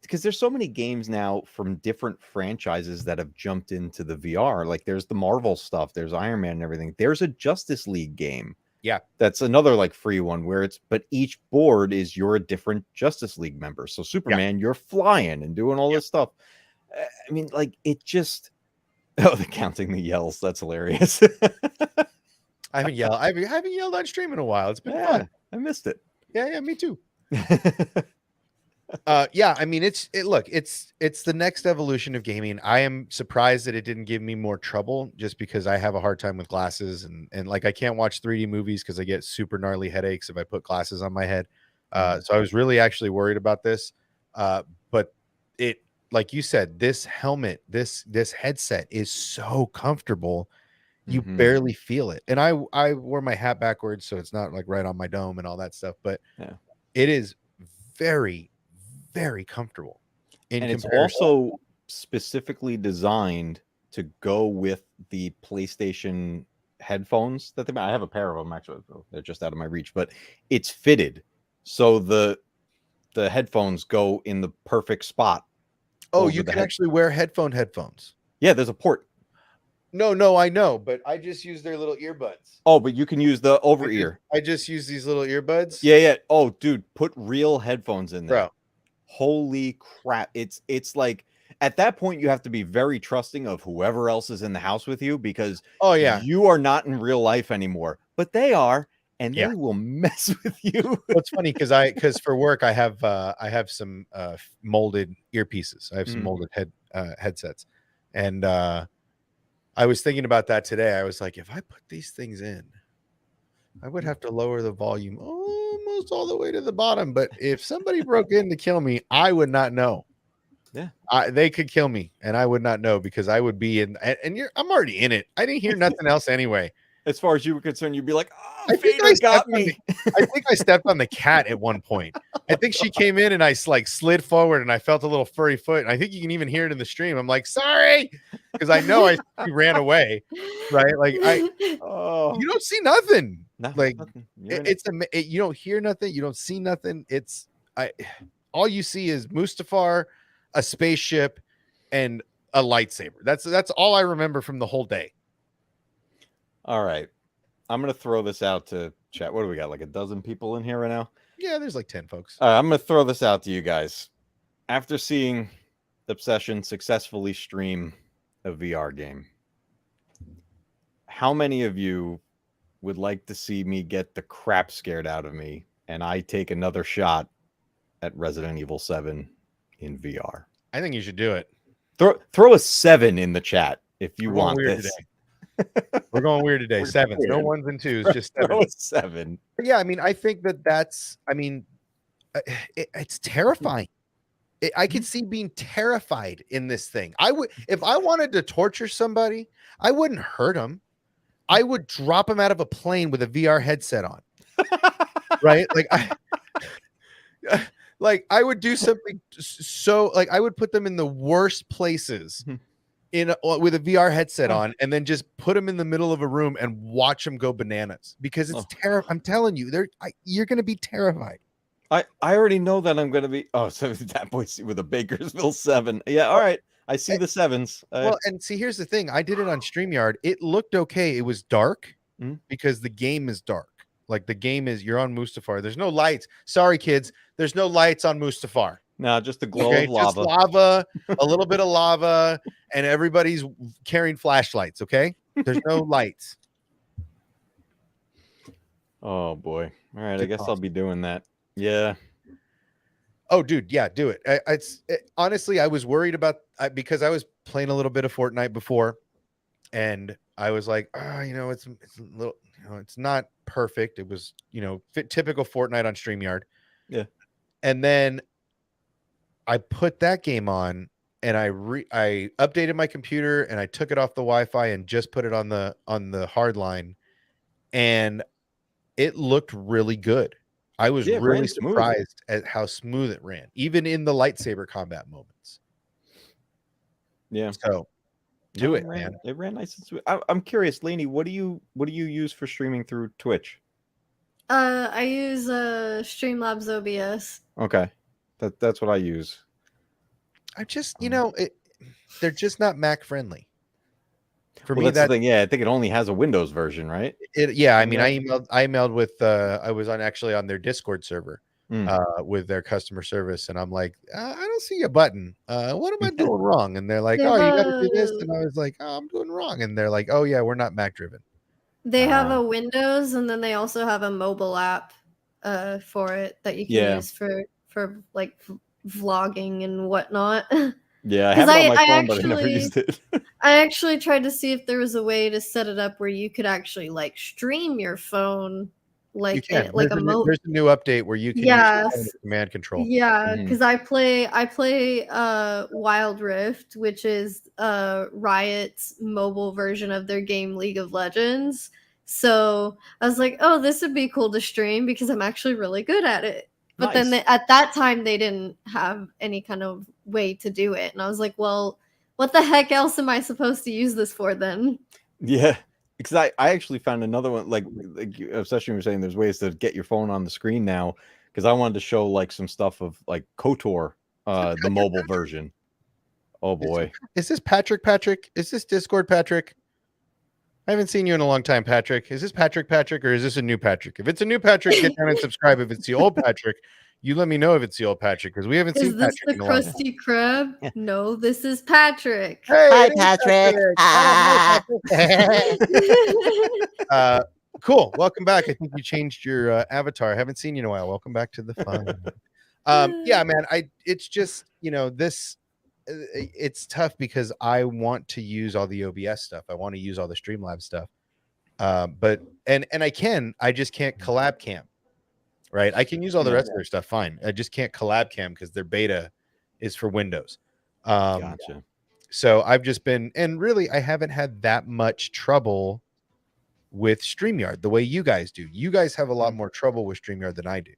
because there's so many games now from different franchises that have jumped into the VR. Like, there's the Marvel stuff, there's Iron Man and everything. There's a Justice League game. Yeah, that's another like free one where but each board is you're a different Justice League member. So Superman, you're flying and doing all this stuff. I mean, like, it just the counting the yells, that's hilarious. I haven't yelled on stream in a while. It's been fun. I missed it. Yeah, me too. Yeah, I mean, it's the next evolution of gaming. I am surprised that it didn't give me more trouble, just because I have a hard time with glasses, and like, I can't watch 3D movies because I get super gnarly headaches if I put glasses on my head. So I was really actually worried about this. But it, like you said, this helmet, this headset is so comfortable. You barely feel it. And I wore my hat backwards, so it's not like right on my dome and all that stuff, but it is very, very comfortable. And it's also specifically designed to go with the PlayStation headphones that I have a pair of them, actually. They're just out of my reach, but it's fitted. So the headphones go in the perfect spot. Oh, you can actually wear headphones. Yeah, there's a port. No, I know, but I just use their little earbuds. Oh, but you can use the over ear. I just use these little earbuds. Yeah. Oh, dude, put real headphones in there. Bro. Holy crap. It's like, at that point you have to be very trusting of whoever else is in the house with you, because you are not in real life anymore, but they are, and they will mess with you. Well, it's funny because for work I have some molded earpieces. I have some molded headsets, and I was thinking about that today. I was like, if I put these things in, I would have to lower the volume almost all the way to the bottom. But if somebody broke in to kill me, I would not know. Yeah. They could kill me and I would not know because I would be in, and I'm already in it. I didn't hear nothing else anyway. As far as you were concerned, you'd be like, oh, I think Vader got me. I think I stepped on the cat at one point. I think she came in and I like slid forward and I felt a little furry foot. And I think you can even hear it in the stream. I'm like, sorry, because I know she ran away, right? Like you don't see nothing. Like nothing. You don't hear nothing. You don't see nothing. All you see is Mustafar, a spaceship, and a lightsaber. That's all I remember from the whole day. All right. I'm going to throw this out to chat. What do we got? Like a dozen people in here right now? Yeah, there's like 10 folks. I'm going to throw this out to you guys. After seeing Obsession successfully stream a VR game, how many of you would like to see me get the crap scared out of me and I take another shot at Resident Evil 7 in VR? I think you should do it. Throw a 7 in the chat if you want this. Today. We're going weird today. Sevens, no ones and twos, just sevens. 7. But yeah, I mean, I think that's. I mean, it's terrifying. I could see being terrified in this thing. I would, if I wanted to torture somebody, I wouldn't hurt them. I would drop them out of a plane with a VR headset on. Right? Like I would do something so like I would put them in the worst places with a VR headset on and then just put them in the middle of a room and watch them go bananas because it's terrible. I'm telling you, you're going to be terrified. I already know that I'm going to be. Oh, so that boy with a Bakersville 7. Yeah. All right. I see the 7s. Well, and see, here's the thing. I did it on StreamYard. It looked okay. It was dark because the game is dark. Like the game is, you're on Mustafar. There's no lights. Sorry, kids. There's no lights on Mustafar. No, just the glow of lava. Just lava, a little bit of lava, and everybody's carrying flashlights. Okay, there's no lights. Oh boy! All right, I guess I'll be doing that. Yeah. Oh, dude, yeah, do it. Honestly, I was worried about because I was playing a little bit of Fortnite before, and I was like, it's a little, it's not perfect. It was, typical Fortnite on StreamYard. Yeah, and then I put that game on and I updated my computer and I took it off the Wi-Fi and just put it on the hard line, and it looked really good. I was really surprised at how smooth it ran, even in the lightsaber combat moments. Yeah. So do it, man. It ran nice and smooth. I'm curious, Lainey, what do you use for streaming through Twitch? I use Streamlabs OBS. Okay. That's what I use. I just, they're just not Mac friendly. For me, that's the thing. Yeah, I think it only has a Windows version, right? I mean, I emailed with I was actually on their Discord server with their customer service, and I'm like, I don't see a button. What am I doing wrong? And they're like, oh, you got to do this, and I was like, oh, I'm doing wrong, and they're like, oh yeah, we're not Mac driven. They have a Windows, and then they also have a mobile app for it that you can use for like vlogging and whatnot. Yeah, I have it on my phone, but I never used it. I actually tried to see if there was a way to set it up where you could actually like stream your phone, like there's a new update where you can use command control. Yeah, because I play Wild Rift, which is Riot's mobile version of their game League of Legends. So I was like, oh, this would be cool to stream because I'm actually really good at it. But then at that time, they didn't have any kind of way to do it. And I was like, well, what the heck else am I supposed to use this for then? Yeah, because I actually found another one, like Obsession, you were saying there's ways to get your phone on the screen now, because I wanted to show like some stuff of like KOTOR, the mobile version. Oh, boy. Is this Patrick? Is this Discord Patrick? I haven't seen you in a long time, Patrick. Is this Patrick, or is this a new Patrick? If it's a new Patrick, get down and subscribe. If it's the old Patrick, you let me know if it's the old Patrick, because we haven't seen Patrick in a long time. Is this the Krusty Krab? Yeah. No, this is Patrick. Hey, hi, Patrick. Cool. Welcome back. I think you changed your avatar. I haven't seen you in a while. Welcome back to the fun. Yeah, man. It's just, this. It's tough because I want to use all the OBS stuff. I want to use all the Streamlabs stuff. But I just can't collab cam, right? I can use all the rest of their stuff fine. I just can't collab cam because their beta is for Windows. Gotcha. So I've just been, and really, I haven't had that much trouble with StreamYard the way you guys do. You guys have a lot more trouble with StreamYard than I do.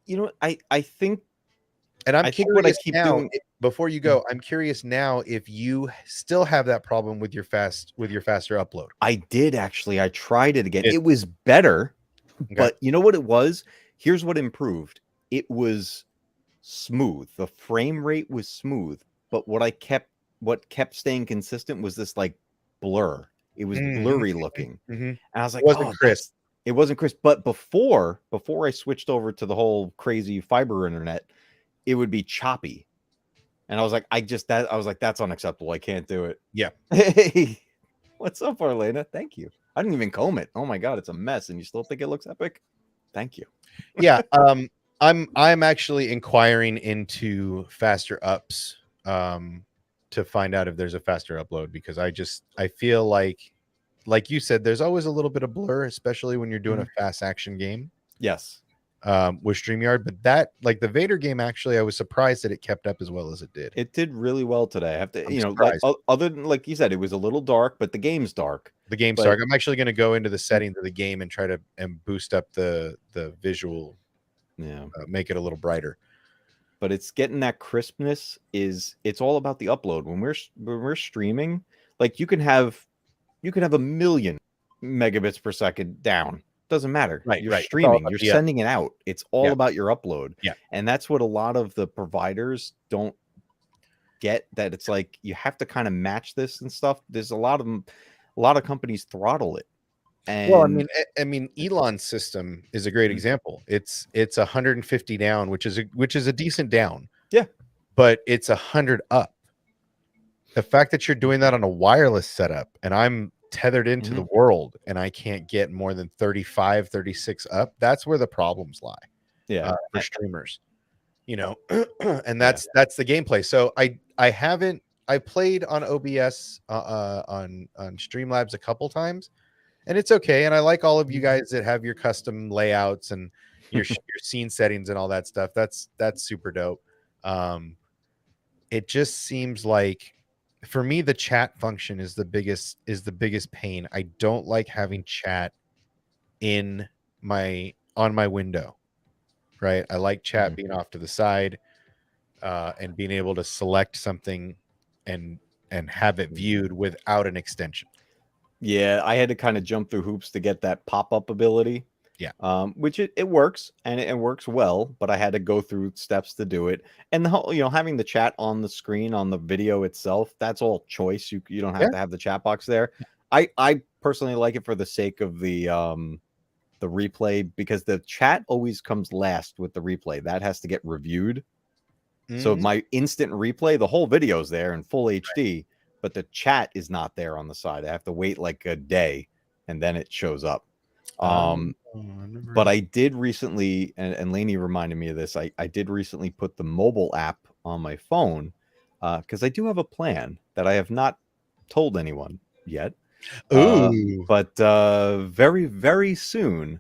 You know, I think, and I'm I think what I curious keep now. doing Before you go, I'm curious now if you still have that problem with your faster upload. I did actually. I tried it again. It- It was better, Okay. but you know what it was? Here's what improved. It was smooth. The frame rate was smooth, but what kept staying consistent was this like blur. It was blurry looking. And I was like, It wasn't crisp. It wasn't crisp. But before I switched over to the whole crazy fiber internet, it would be choppy. And I was like, I was like, that's unacceptable. I can't do it. Yeah. Hey, what's up, Arlena? Thank you. I didn't even comb it. Oh my god, it's a mess, and you still think it looks epic? Thank you. Yeah. I'm actually inquiring into faster ups to find out if there's a faster upload, because I feel like you said, there's always a little bit of blur, especially when you're doing a fast action game. Yes. With StreamYard, but that, like the Vader game, actually, I was surprised that it kept up as well as it did. It did really well today. I have to, I'm like, surprised. other than, like you said, it was a little dark, but the game's dark. The game's dark. I'm actually going to go into the settings of the game and try to boost up the visual, make it a little brighter. But it's getting that crispness. It's all about the upload. When we're streaming, like you can have a million megabits per second down. Doesn't matter. Right, you're right. streaming. You're sending it out. It's all about your upload. Yeah. And that's what a lot of the providers don't get. That it's like you have to kind of match this and stuff. There's a lot of companies throttle it. And well, I mean, Elon's system is a great example. It's 150 down, which is a decent down. Yeah. But it's 100 up. The fact that you're doing that on a wireless setup, and I'm tethered into the world, and I can't get more than 35, 36 up, that's where the problems lie. Yeah. For streamers, and that's the gameplay. So I played on OBS on Streamlabs a couple times, and it's okay. And I like all of you guys that have your custom layouts and your scene settings and all that stuff. That's super dope. It just seems like, for me, the chat function is the biggest pain. I don't like having chat on my window, right? I like chat being off to the side, and being able to select something and have it viewed without an extension. Yeah, I had to kind of jump through hoops to get that pop-up ability. Yeah. Which it works, and it works well, but I had to go through steps to do it. And the whole, having the chat on the screen on the video itself, that's all choice. You don't have to have the chat box there. I personally like it for the sake of the replay, because the chat always comes last with the replay. That has to get reviewed. So my instant replay, the whole video's there in full HD, but the chat is not there on the side. I have to wait like a day, and then it shows up. But I did recently, and Lainey reminded me of this, I did recently put the mobile app on my phone, because I do have a plan that I have not told anyone yet. But very, very soon,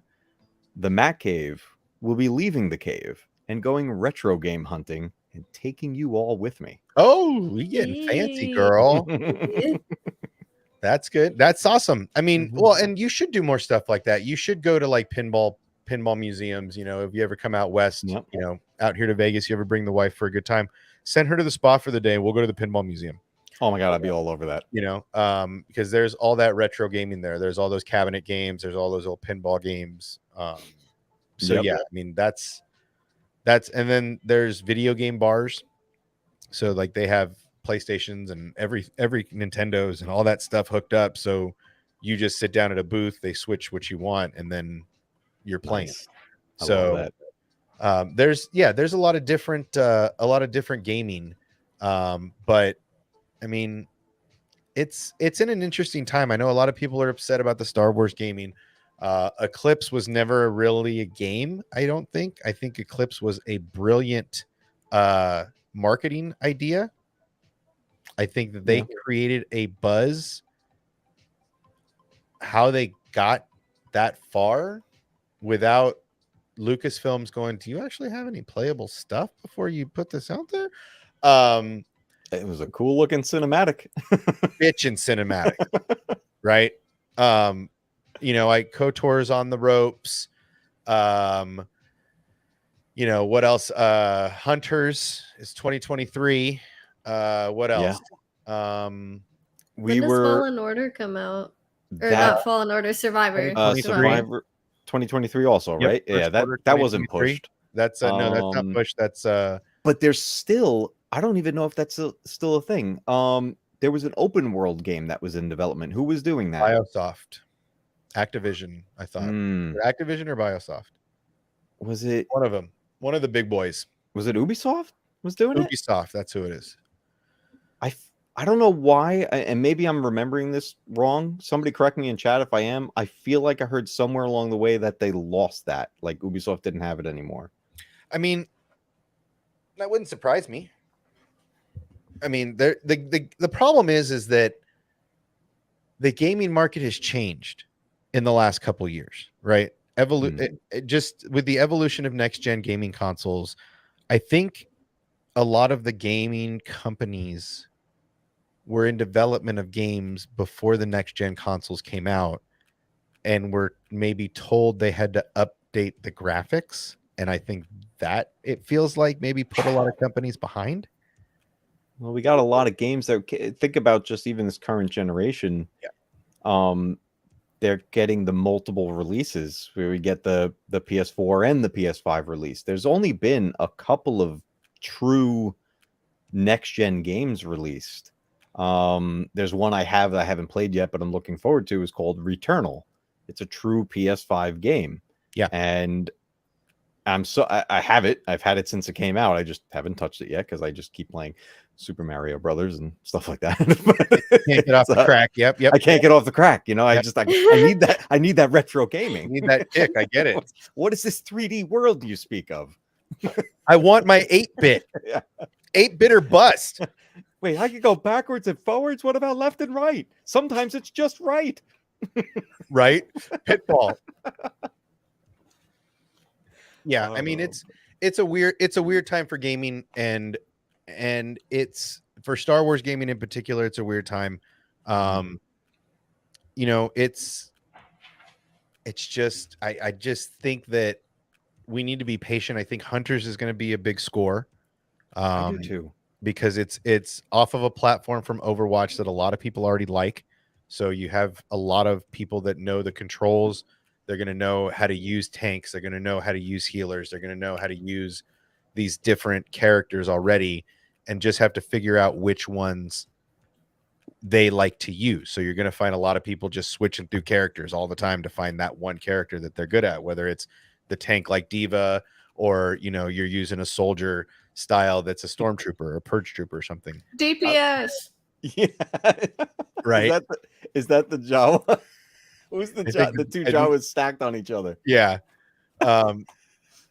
the Mac Cave will be leaving the cave and going retro game hunting and taking you all with me. Oh, we getting fancy, girl. That's good. That's awesome. I mean, well, and you should do more stuff like that. You should go to like pinball museums. If you ever come out west, out here to Vegas, you ever bring the wife for a good time, send her to the spa for the day. We'll go to the pinball museum. Oh my god, I'd be all over that. Because there's all that retro gaming there. There's all those cabinet games. There's all those old pinball games. Yeah, I mean that's, and then there's video game bars. So like they have PlayStations and every Nintendo's and all that stuff hooked up. So you just sit down at a booth, they switch what you want, and then you're playing. Nice. So there's a lot of different gaming. But I mean, it's in an interesting time. I know a lot of people are upset about the Star Wars gaming. Eclipse was never really a game, I don't think. I think Eclipse was a brilliant marketing idea. I think that they created a buzz. How they got that far without Lucasfilms going, do you actually have any playable stuff before you put this out there? It was a cool looking cinematic. Bitchin' cinematic, right? Like KOTOR's on the ropes. What else? Hunters is 2023. What else? When does Fallen Order come out? Or not Fallen Order, Survivor. Survivor 2023 also, yep, right? Yeah, that wasn't pushed. That's no, that's not pushed. That's but there's still, I don't even know if that's still a thing. There was an open world game that was in development. Who was doing that? BioSoft. Activision, I thought. Activision or BioSoft? Was it one of them? One of the big boys. Was it Ubisoft was doing it? Ubisoft, that's who it is. I don't know why, and maybe I'm remembering this wrong. Somebody correct me in chat if I am. I feel like I heard somewhere along the way that they lost that. Like Ubisoft didn't have it anymore. I mean, that wouldn't surprise me. I mean, the problem is that the gaming market has changed in the last couple of years, right? Just with the evolution of next gen gaming consoles, I think a lot of the gaming companies were in development of games before the next gen consoles came out and were maybe told they had to update the graphics. And I think that it feels like maybe put a lot of companies behind. Well, we got a lot of games that think about just even this current generation. Yeah. They're getting the multiple releases where we get the PS4 and the PS5 release. There's only been a couple of true next gen games released. There's one I haven't played yet, but I'm looking forward to. Is called Returnal. It's a true PS5 game. Yeah, and I have it. I've had it since it came out. I just haven't touched it yet because I just keep playing Super Mario Brothers and stuff like that. Can't get off the crack. Yep. I can't get off the crack. I need that. I need that retro gaming. I need that kick. I get it. What is this 3D world you speak of? I want my 8-bit. 8-bit or bust. Wait, I can go backwards and forwards. What about left and right? Sometimes it's just right. Right? Pitfall. Yeah, I mean it's a weird time for gaming, and it's for Star Wars gaming in particular. It's a weird time. It's just I just think that we need to be patient. I think Hunters is going to be a big score. I do too, because it's off of a platform from Overwatch that a lot of people already like. So you have a lot of people that know the controls. They're going to know how to use tanks. They're going to know how to use healers. They're going to know how to use these different characters already, and just have to figure out which ones they like to use. So you're going to find a lot of people just switching through characters all the time to find that one character that they're good at, whether it's the tank like Diva, or you're using a soldier style that's a stormtrooper or a purge trooper or something. DPS. Yeah. Right. Is that the Jawa? Who's the two Jawas stacked on each other? Yeah.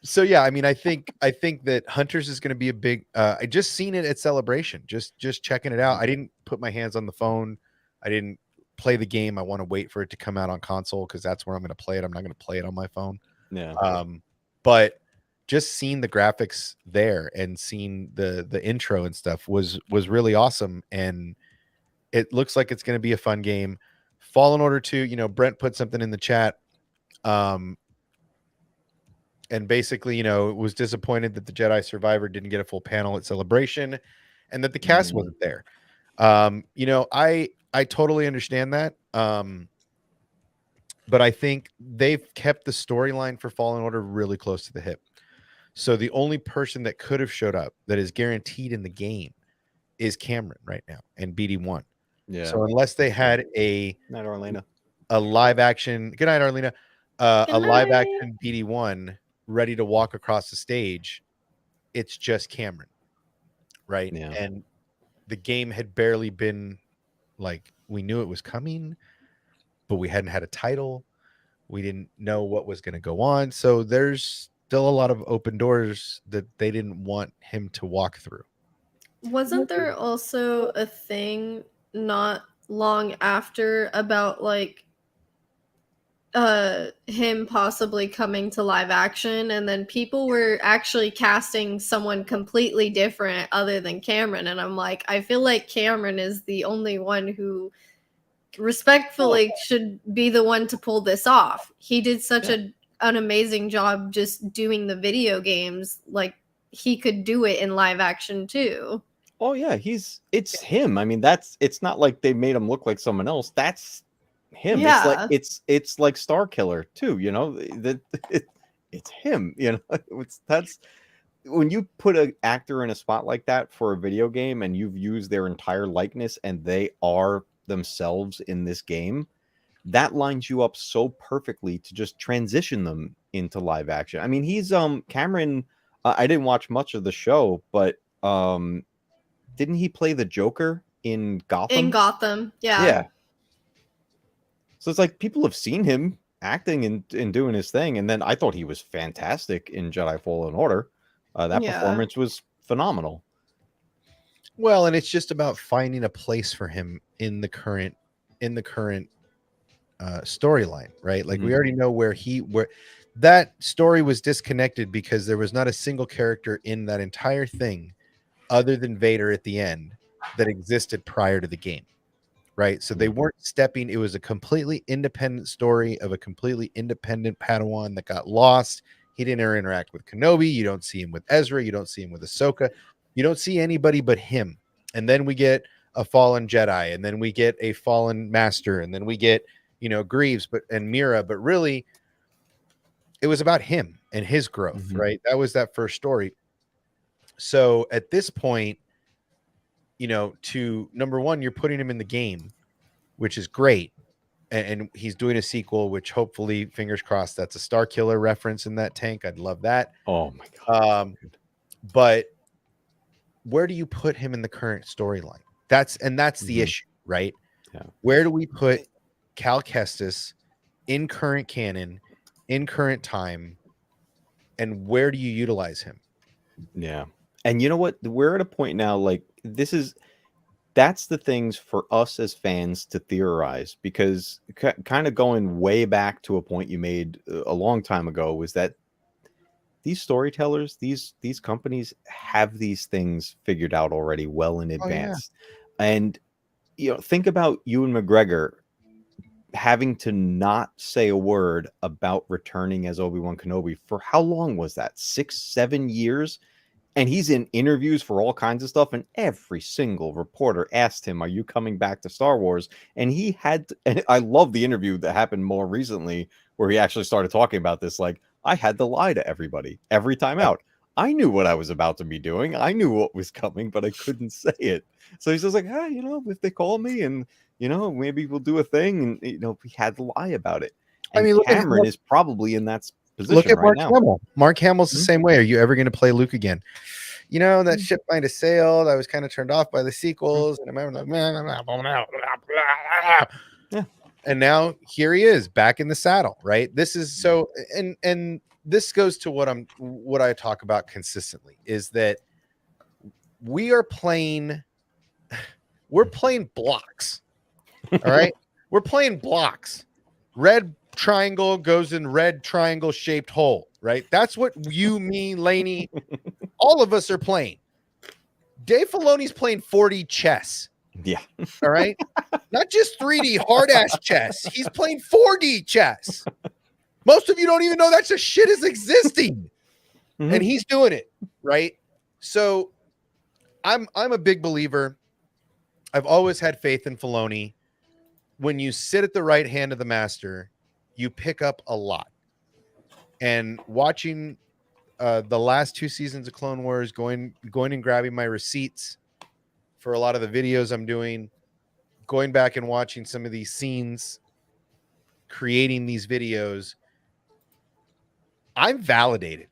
So yeah, I mean, I think that Hunters is going to be a big. I just seen it at Celebration. Just checking it out. I didn't put my hands on the phone. I didn't play the game. I want to wait for it to come out on console because that's where I'm going to play it. I'm not going to play it on my phone. Yeah. But just seeing the graphics there and seeing the intro and stuff was really awesome, and it looks like it's going to be a fun game. Fallen Order 2, Brent put something in the chat, and basically, was disappointed that the Jedi Survivor didn't get a full panel at Celebration, and that the cast wasn't there. I totally understand that, but I think they've kept the storyline for Fallen Order really close to the hip. So the only person that could have showed up that is guaranteed in the game is Cameron right now and BD1. Yeah. So unless they had a live action, good night, Arlena, a live action BD1 ready to walk across the stage, it's just Cameron, right? Yeah. And the game had barely been like, we knew it was coming, but we hadn't had a title. We didn't know what was going to go on. So there's still a lot of open doors that they didn't want him to walk through. Wasn't there also a thing not long after about like him possibly coming to live action, and then people were actually casting someone completely different other than Cameron, and I'm like, I feel like Cameron is the only one who respectfully should be the one to pull this off. He did such an amazing job just doing the video games, like he could do it in live action too. Oh yeah, it's him. I mean, it's not like they made him look like someone else. That's him. Yeah. It's like Star Killer too, you know. It's him, you know. That's when you put an actor in a spot like that for a video game and you've used their entire likeness and they are themselves in this game, that lines you up so perfectly to just transition them into live action. I mean, he's Cameron, I didn't watch much of the show, but didn't he play the Joker in Gotham? In Gotham, yeah. Yeah. So it's like people have seen him acting and doing his thing, and then I thought he was fantastic in Jedi Fallen Order. That performance was phenomenal. Well, and it's just about finding a place for him in the current storyline, right? Like we already know where that story was disconnected because there was not a single character in that entire thing other than Vader at the end that existed prior to the game, right? So they weren't stepping. It was a completely independent story of a completely independent Padawan that got lost. He didn't interact with Kenobi. You don't see him with Ezra. You don't see him with Ahsoka. You don't see anybody but him. And then we get a fallen Jedi, and then we get a fallen master, and then we get, Greaves and Mira. But really, it was about him and his growth, right? That was that first story. So at this point, to number one, you're putting him in the game, which is great. And he's doing a sequel, which hopefully, fingers crossed, that's a Star Killer reference in that tank. I'd love that. Oh my God. But where do you put him in the current storyline? That's the issue, right? Yeah. Where do we put Cal Kestis in current canon, in current time, and where do you utilize him? Yeah. And you know what? We're at a point now, like that's the things for us as fans to theorize, because kind of going way back to a point you made a long time ago was that these storytellers, these companies have these things figured out already well in advance. Oh, yeah. And think about Ewan McGregor having to not say a word about returning as Obi-Wan Kenobi for how long was that? 6-7 years? And he's in interviews for all kinds of stuff, and every single reporter asked him, "Are you coming back to Star Wars?" And he had to, and I love the interview that happened more recently where he actually started talking about this, like, I had to lie to everybody every time out. I knew what I was about to be doing. I knew what was coming, but I couldn't say it. So he's just like, if they call me and, maybe we'll do a thing. And, we had to lie about it. And I mean, Cameron is probably in that position. Look at right Mark now. Hamill. Mark Hamill's the same way. Are you ever going to play Luke again? That ship might have sailed. I was kind of turned off by the sequels. And I remember yeah. And now here he is back in the saddle, right? This is so, and this goes to what I talk about consistently is that we're playing blocks. All right. We're playing blocks. Red triangle goes in red triangle shaped hole, right? That's what you, me, Lainey, all of us are playing. Dave Filoni's playing 4D chess. Yeah. All right. Not just 3D hard ass chess. He's playing 4D chess. Most of you don't even know that shit is existing. And he's doing it. Right. So I'm a big believer. I've always had faith in Filoni. When you sit at the right hand of the master, you pick up a lot. And watching the last 2 seasons of Clone Wars, going and grabbing my receipts for a lot of the videos I'm doing, going back and watching some of these scenes, creating these videos, I'm validated.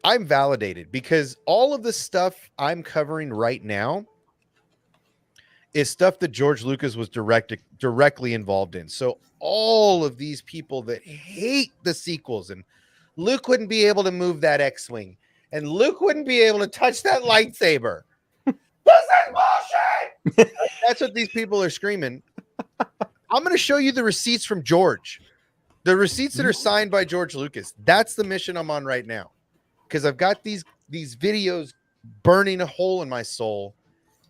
I'm validated because all of the stuff I'm covering right now is stuff that George Lucas was directly involved in. So all of these people that hate the sequels, and Luke wouldn't be able to move that X-Wing, and Luke wouldn't be able to touch that lightsaber. This is bullshit! That's what these people are screaming. I'm going to show you the receipts from George. The receipts that are signed by George Lucas. That's the mission I'm on right now. Because I've got these videos burning a hole in my soul.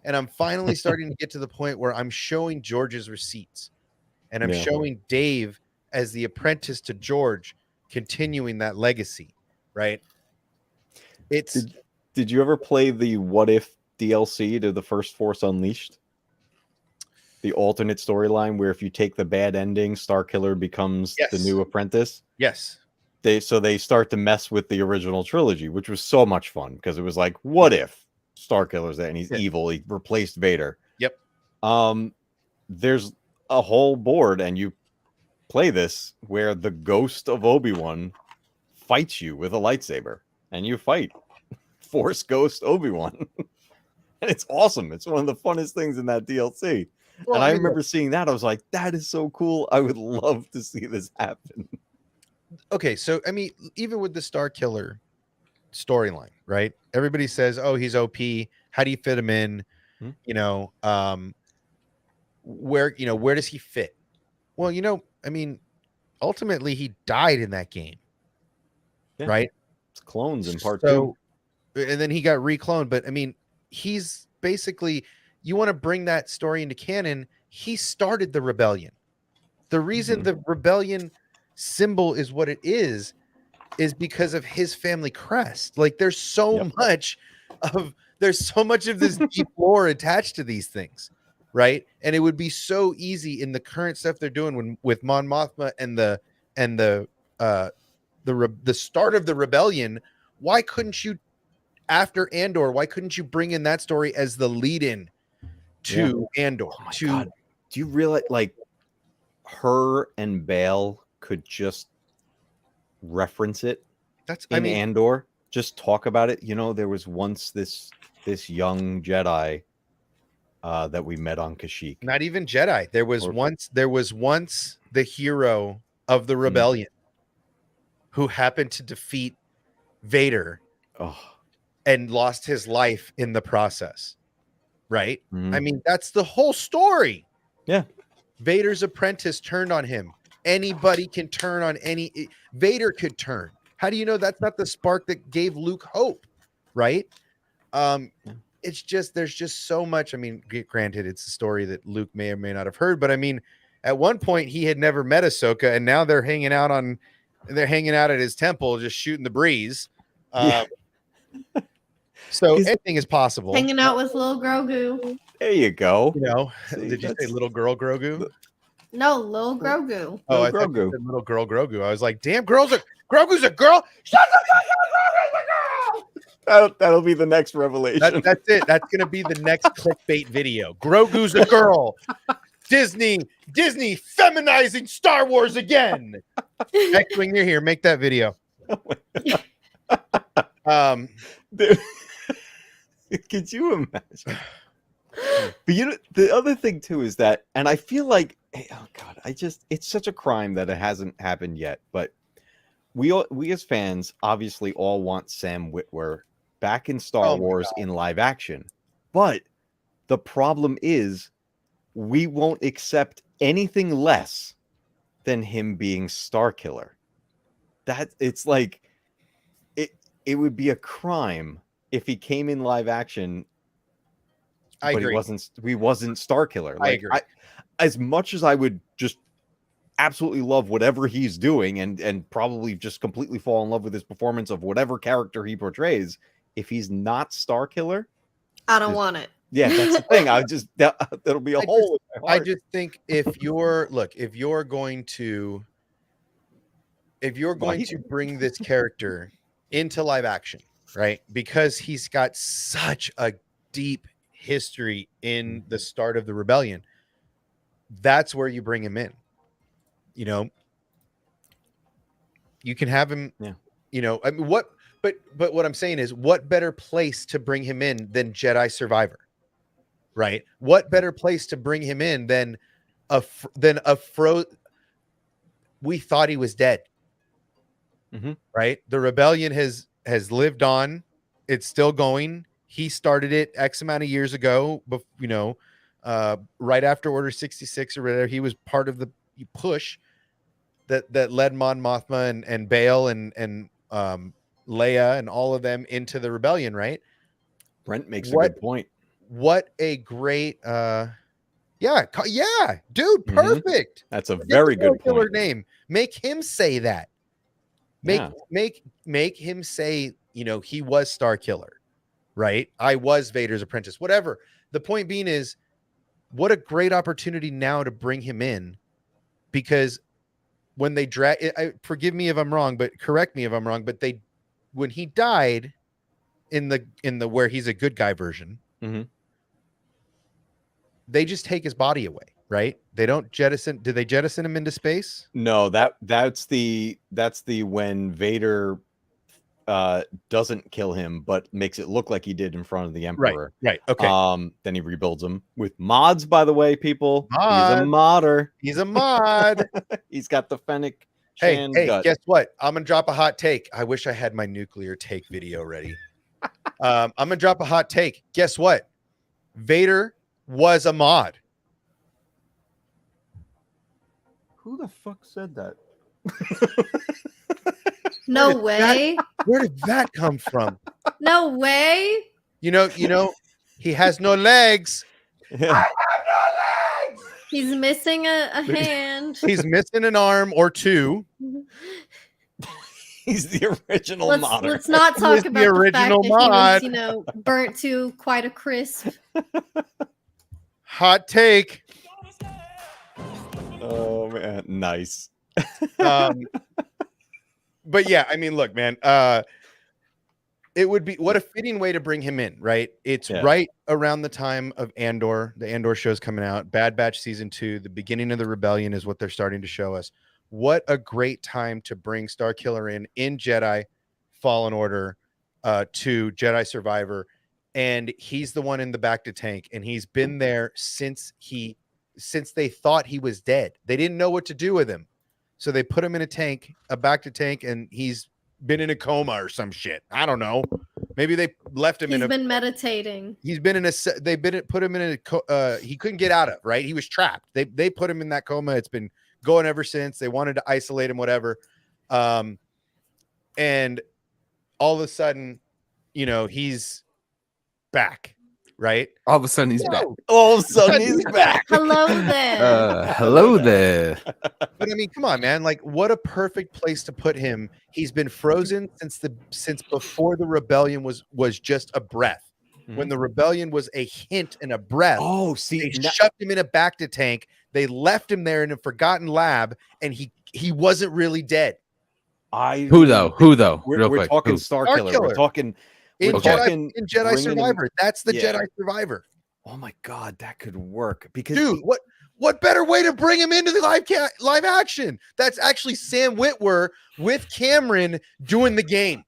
And I'm finally starting to get to the point where I'm showing George's receipts. And I'm showing Dave as the apprentice to George, continuing that legacy. Right? Did you ever play the What If DLC to the first Force Unleashed? The alternate storyline where if you take the bad ending, Starkiller becomes the new apprentice. Yes. They start to mess with the original trilogy, which was so much fun because it was like, what if Starkiller's there and he's evil? He replaced Vader. Yep. There's a whole board, and you play this where the ghost of Obi-Wan fights you with a lightsaber, and you fight Force Ghost Obi-Wan. And it's awesome. It's one of the funnest things in that DLC. Well, and I remember seeing that. I was like, that is so cool. I would love to see this happen. Okay, so, I mean, even with the Starkiller storyline, right? Everybody says, oh, he's OP. How do you fit him in? You know, where does he fit? Well, I mean, ultimately, he died in that game, right? It's clones in part 2. And then he got recloned. But, I mean, he's basically... You want to bring that story into canon. He started the rebellion. The reason the rebellion symbol is what it is because of his family crest. Like there's so much of this deep lore attached to these things, right? And it would be so easy in the current stuff they're doing with Mon Mothma and the start of the rebellion. Why couldn't you, after Andor, why couldn't you bring in that story as the lead-in to Andor? Oh my God. Do you realize like her and Bale could just reference it Andor? Just talk about it. There was once this young Jedi that we met on Kashyyyk. Not even Jedi. There was once the hero of the rebellion who happened to defeat Vader and lost his life in the process. Right? I mean, that's the whole story. Yeah. Vader's apprentice turned on him. Anybody can turn on Vader could turn. How do you know that's not the spark that gave Luke hope? Right? It's just, there's just so much. I mean, granted, it's a story that Luke may or may not have heard, but I mean, at one point he had never met Ahsoka, and now they're hanging out at his temple, just shooting the breeze. So anything is possible. Hanging out with little Grogu. There you go. Did you say little girl Grogu? No, little Grogu. Oh, I thought you said little girl Grogu. I was like, damn, Grogu's a girl. Shut the girl. That'll be the next revelation. That's it. That's gonna be the next clickbait video. Grogu's a girl. Disney feminizing Star Wars again. X-Wing, you're here. Make that video. Dude. Could you imagine? But the other thing too is that, and I feel like, oh God, it's such a crime that it hasn't happened yet. But we as fans obviously all want Sam Witwer back in Star Wars in live action. But the problem is we won't accept anything less than him being Starkiller. That it's like it would be a crime if he came in live action, but he wasn't Starkiller. Like, I agree. As much as I would just absolutely love whatever he's doing and probably just completely fall in love with his performance of whatever character he portrays, if he's not Starkiller, I don't want it. Yeah, that's the thing. That'll be a hole in my heart. I just think if you're going to bring this character into live action, right? Because he's got such a deep history in the start of the rebellion. That's where you bring him in. You can have him, I mean, but what I'm saying is, what better place to bring him in than Jedi Survivor, right? What better place to bring him in than we thought he was dead, right? The rebellion has lived on. It's still going. He started it X amount of years ago, right after Order 66 or whatever. He was part of the push that led Mon Mothma and Bail and Leia and all of them into the rebellion, right? Brent makes a good point. What a great yeah, dude, perfect. That's a very good point. Name. Make him say that. Make him say, you know, he was Star Killer, right? I was Vader's apprentice, whatever. The point being is, what a great opportunity now to bring him in, because when they forgive me if I'm wrong, but correct me if I'm wrong, but when he died in the where he's a good guy version, they just take his body away, right? They don't jettison. Do they jettison him into space? No, that's the when Vader doesn't kill him, but makes it look like he did in front of the Emperor. Right. Okay. Then he rebuilds him with mods, by the way, people. Mod. He's a modder. He's a mod. He's got the Fennec. Hey, guess what? I'm gonna drop a hot take. I wish I had my nuclear take video ready. I'm gonna drop a hot take. Guess what? Vader was a mod. Who the fuck said that? No way. Where did that come from? No way. You know, he has no legs. Yeah. I have no legs. He's missing a hand. He's missing an arm or two. He's the original modder. Let's not talk about the original fact that mod. he was, burnt to quite a crisp. Hot take. Oh man, nice. But yeah, I mean, look, man, it would be what a fitting way to bring him in, right? It's right around the time of Andor. The Andor show's coming out. Bad Batch season 2, the beginning of the rebellion is what they're starting to show us. What a great time to bring Starkiller in Jedi Fallen Order to Jedi Survivor. And he's the one in the back to tank, and he's been there since they thought he was dead. They didn't know what to do with him. So they put him in a back to tank, and he's been in a coma or some shit. I don't know. Maybe they left him He's been meditating. He's been in put him in a he couldn't get out of, right? He was trapped. They put him in that coma. It's been going ever since. They wanted to isolate him, whatever. And all of a sudden, he's back. Right? All of a sudden he's back. All of a sudden he's back. Hello there. Hello there. But I mean, come on, man. Like, what a perfect place to put him. He's been frozen since before the rebellion was just a breath. When the rebellion was a hint and a breath. Oh, see, they shoved him in a back to tank. They left him there in a forgotten lab, and he wasn't really dead. Who though? We're talking Starkiller. We're talking. In Jedi Survivor. That's the Jedi Survivor. Oh my God, that could work. Because dude, what better way to bring him into the live action? That's actually Sam Witwer with Cameron doing the game.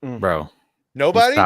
Bro. Nobody?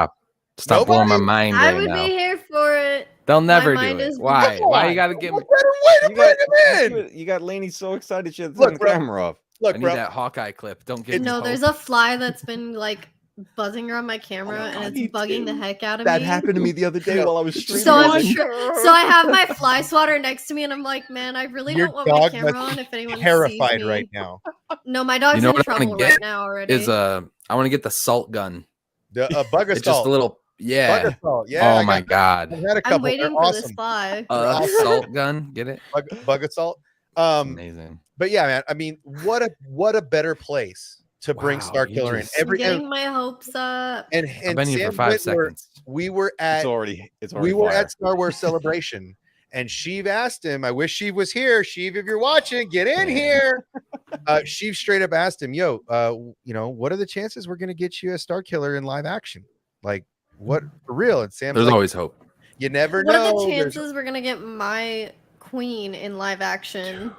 Stop blowing my mind I right would now. be here for it. They'll never do it. Why? Why you gotta get me? What better way to bring him in? You got Lainey so excited she had to turn the camera off. Look, I need that Hawkeye clip. Don't get no. There's a fly that's been like buzzing around my camera, and it's bugging the heck out of me. That happened to me the other day while I was streaming. So I have my fly swatter next to me, and I'm like, man, I really don't want my camera on. If anyone terrified sees me. right now. No, my dog's in trouble right now already. I want to get the salt gun. The bug assault. It's just a little. Yeah. Bug assault. Yeah. Oh my God. I'm waiting for this fly. Salt gun. Get it? Bug assault. Amazing. But yeah, man. I mean, what a better place to bring Starkiller in. I'm getting my hopes up. And I've been here for 5 seconds. We were at at Star Wars Celebration, and Sheev asked him. I wish Sheev was here. Sheev, if you're watching, get in here. Sheev straight up asked him, "Yo, what are the chances we're gonna get you a Starkiller in live action? Like, what for real?" And Sam's There's always hope. You never know. What are the chances we're gonna get my queen in live action?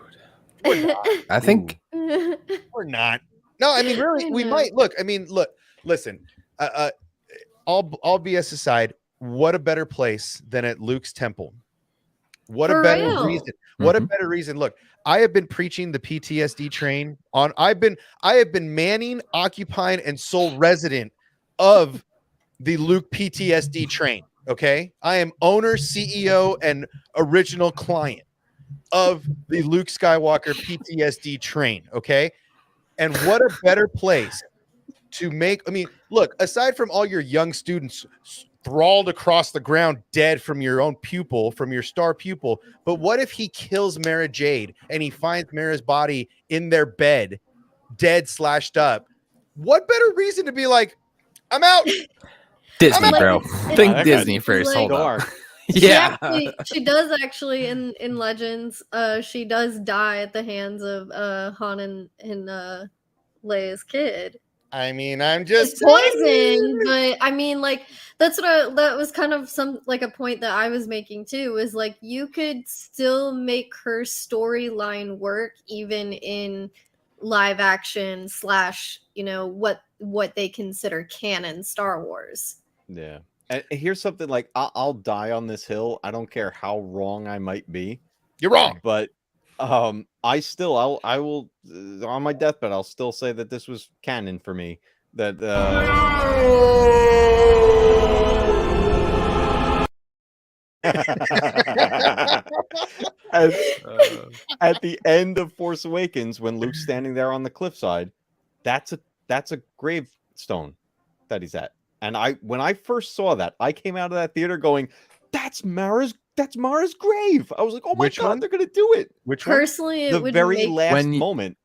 I think we're not. No, I mean, really, we might. Look, listen. All BS aside, what a better place than at Luke's temple? What a better reason? What a better reason? Look, I have been preaching the PTSD train on. I have been manning, occupying, and sole resident of the Luke PTSD train. Okay, I am owner, CEO, and original client of the Luke Skywalker PTSD train. Okay, and what a better place to make. I mean, look, aside from all your young students thralled across the ground, dead from your own pupil, from your star pupil, but what if he kills Mara Jade and he finds Mara's body in their bed, dead, slashed up? What better reason to be like, I'm out. Disney, Like, bro. it's Think that Disney like- first. Hold up. Dark. Yeah. She does actually in Legends. She does die at the hands of Han and Leia's kid. I mean, I'm just It's poison, but I mean, like that was kind of a point that I was making too. Was like you could still make her storyline work even in live action / what they consider canon Star Wars. Yeah. And here's something like I'll die on this hill. I don't care how wrong I might be. You're wrong. But I will on my deathbed I'll still say that this was canon for me. That at the end of Force Awakens, when Luke's standing there on the cliffside, that's a gravestone that he's at. And when I first saw that, I came out of that theater going, that's Mara's grave. I was like, oh my God, one? they're gonna do it. Which one? Personally, it The would very make last When you- moment.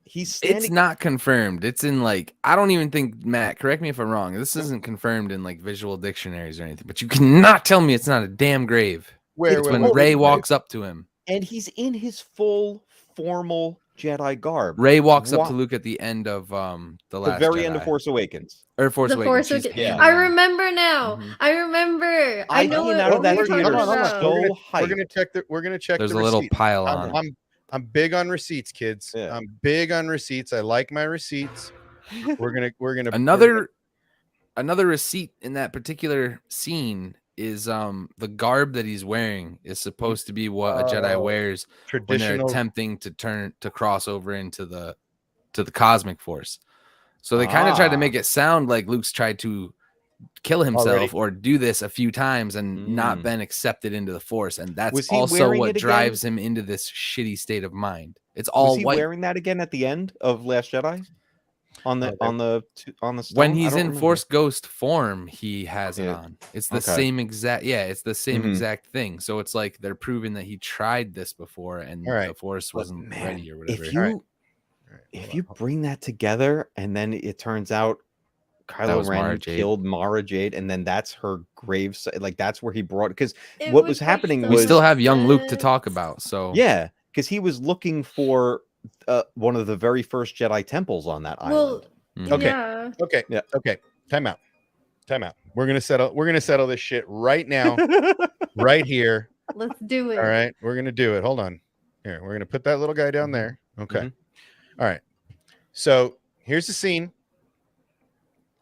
He's standing. It's not confirmed. It's in like, I don't even think, Matt, correct me if I'm wrong. This isn't confirmed in like visual dictionaries or anything, but you cannot tell me it's not a damn grave. It's when Rey walks up to him. And he's in his full formal Jedi garb. Rey walks up Wha- to Luke at the end of the the last very end of Jedi. Force Awakens. Or Force the Awakens. Force She's Awakens. handing I him- remember now. Mhm. I remember. I know came what out of that you're talking theater about. so hyped. We're gonna check. There's the a little receipts. pile on. I'm big on receipts, kids. Yeah. I'm big on receipts. I like my receipts. We're gonna Another receipt in that particular scene is the garb that he's wearing is supposed to be what a Jedi wears when they're traditional. attempting to cross over into the cosmic force. So they kind of tried to make it sound like Luke's tried to kill himself or do this a few times and not been accepted into the force, and that's Was he also wearing what it again? drives him into this shitty state of mind. It's all Was he white. wearing that again at the end of Last Jedi? On the stone? When I he's don't in remember. Force Ghost form, he has it Yeah. on. It's the Okay. same exact, it's the same Mhm. exact thing. So it's like they're proving that he tried this before and All right. the Force wasn't ready or whatever. If you All right, if hold you on. bring that together and then it turns out Kylo was Mara Ren Jade. killed Mara Jade and then that's her grave like that's where he brought because It what would was make happening so we was still have young Luke to sense. talk about. So yeah because he was looking for one of the very first Jedi temples on that Well, island. Okay. yeah. Okay. Yeah. Okay. Time out. We're gonna settle this shit right now, right here. Let's do it. All right. We're gonna do it. Hold on. Here. We're gonna put that little guy down there. Okay. Mhm. All right. So here's the scene.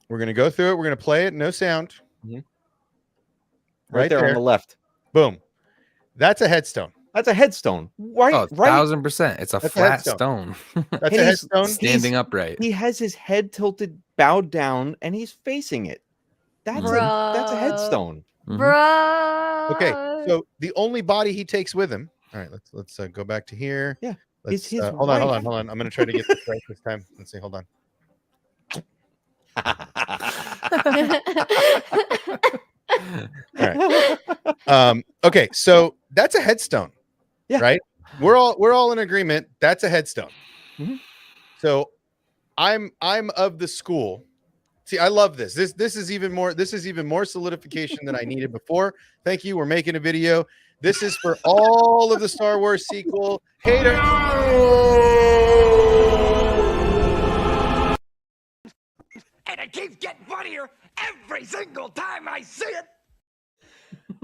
We're gonna go through it. We're gonna play it. No sound. Mhm. Right there on there. the left. Boom. That's a headstone. That's a headstone. Right. 1,000%. It's a That's a flat headstone. stone. That's And a he's headstone. Standing upright. He has his head tilted, bowed down, and he's facing it. That's a headstone. Mhm. Bruh. Okay. So the only body he takes with him. All right. Let's go back to here. Yeah. Let's his hold on. wife. I'm gonna try to get this right this time. Let's see. Hold on. Okay, so that's a headstone. Yeah. Right? We're all in agreement. That's a headstone. Mhm. So I'm of the school. See, I love this. This is even more solidification than I needed before. Thank you. We're making a video. This is for all of the Star Wars sequel haters. And it keeps getting funnier every single time I see it.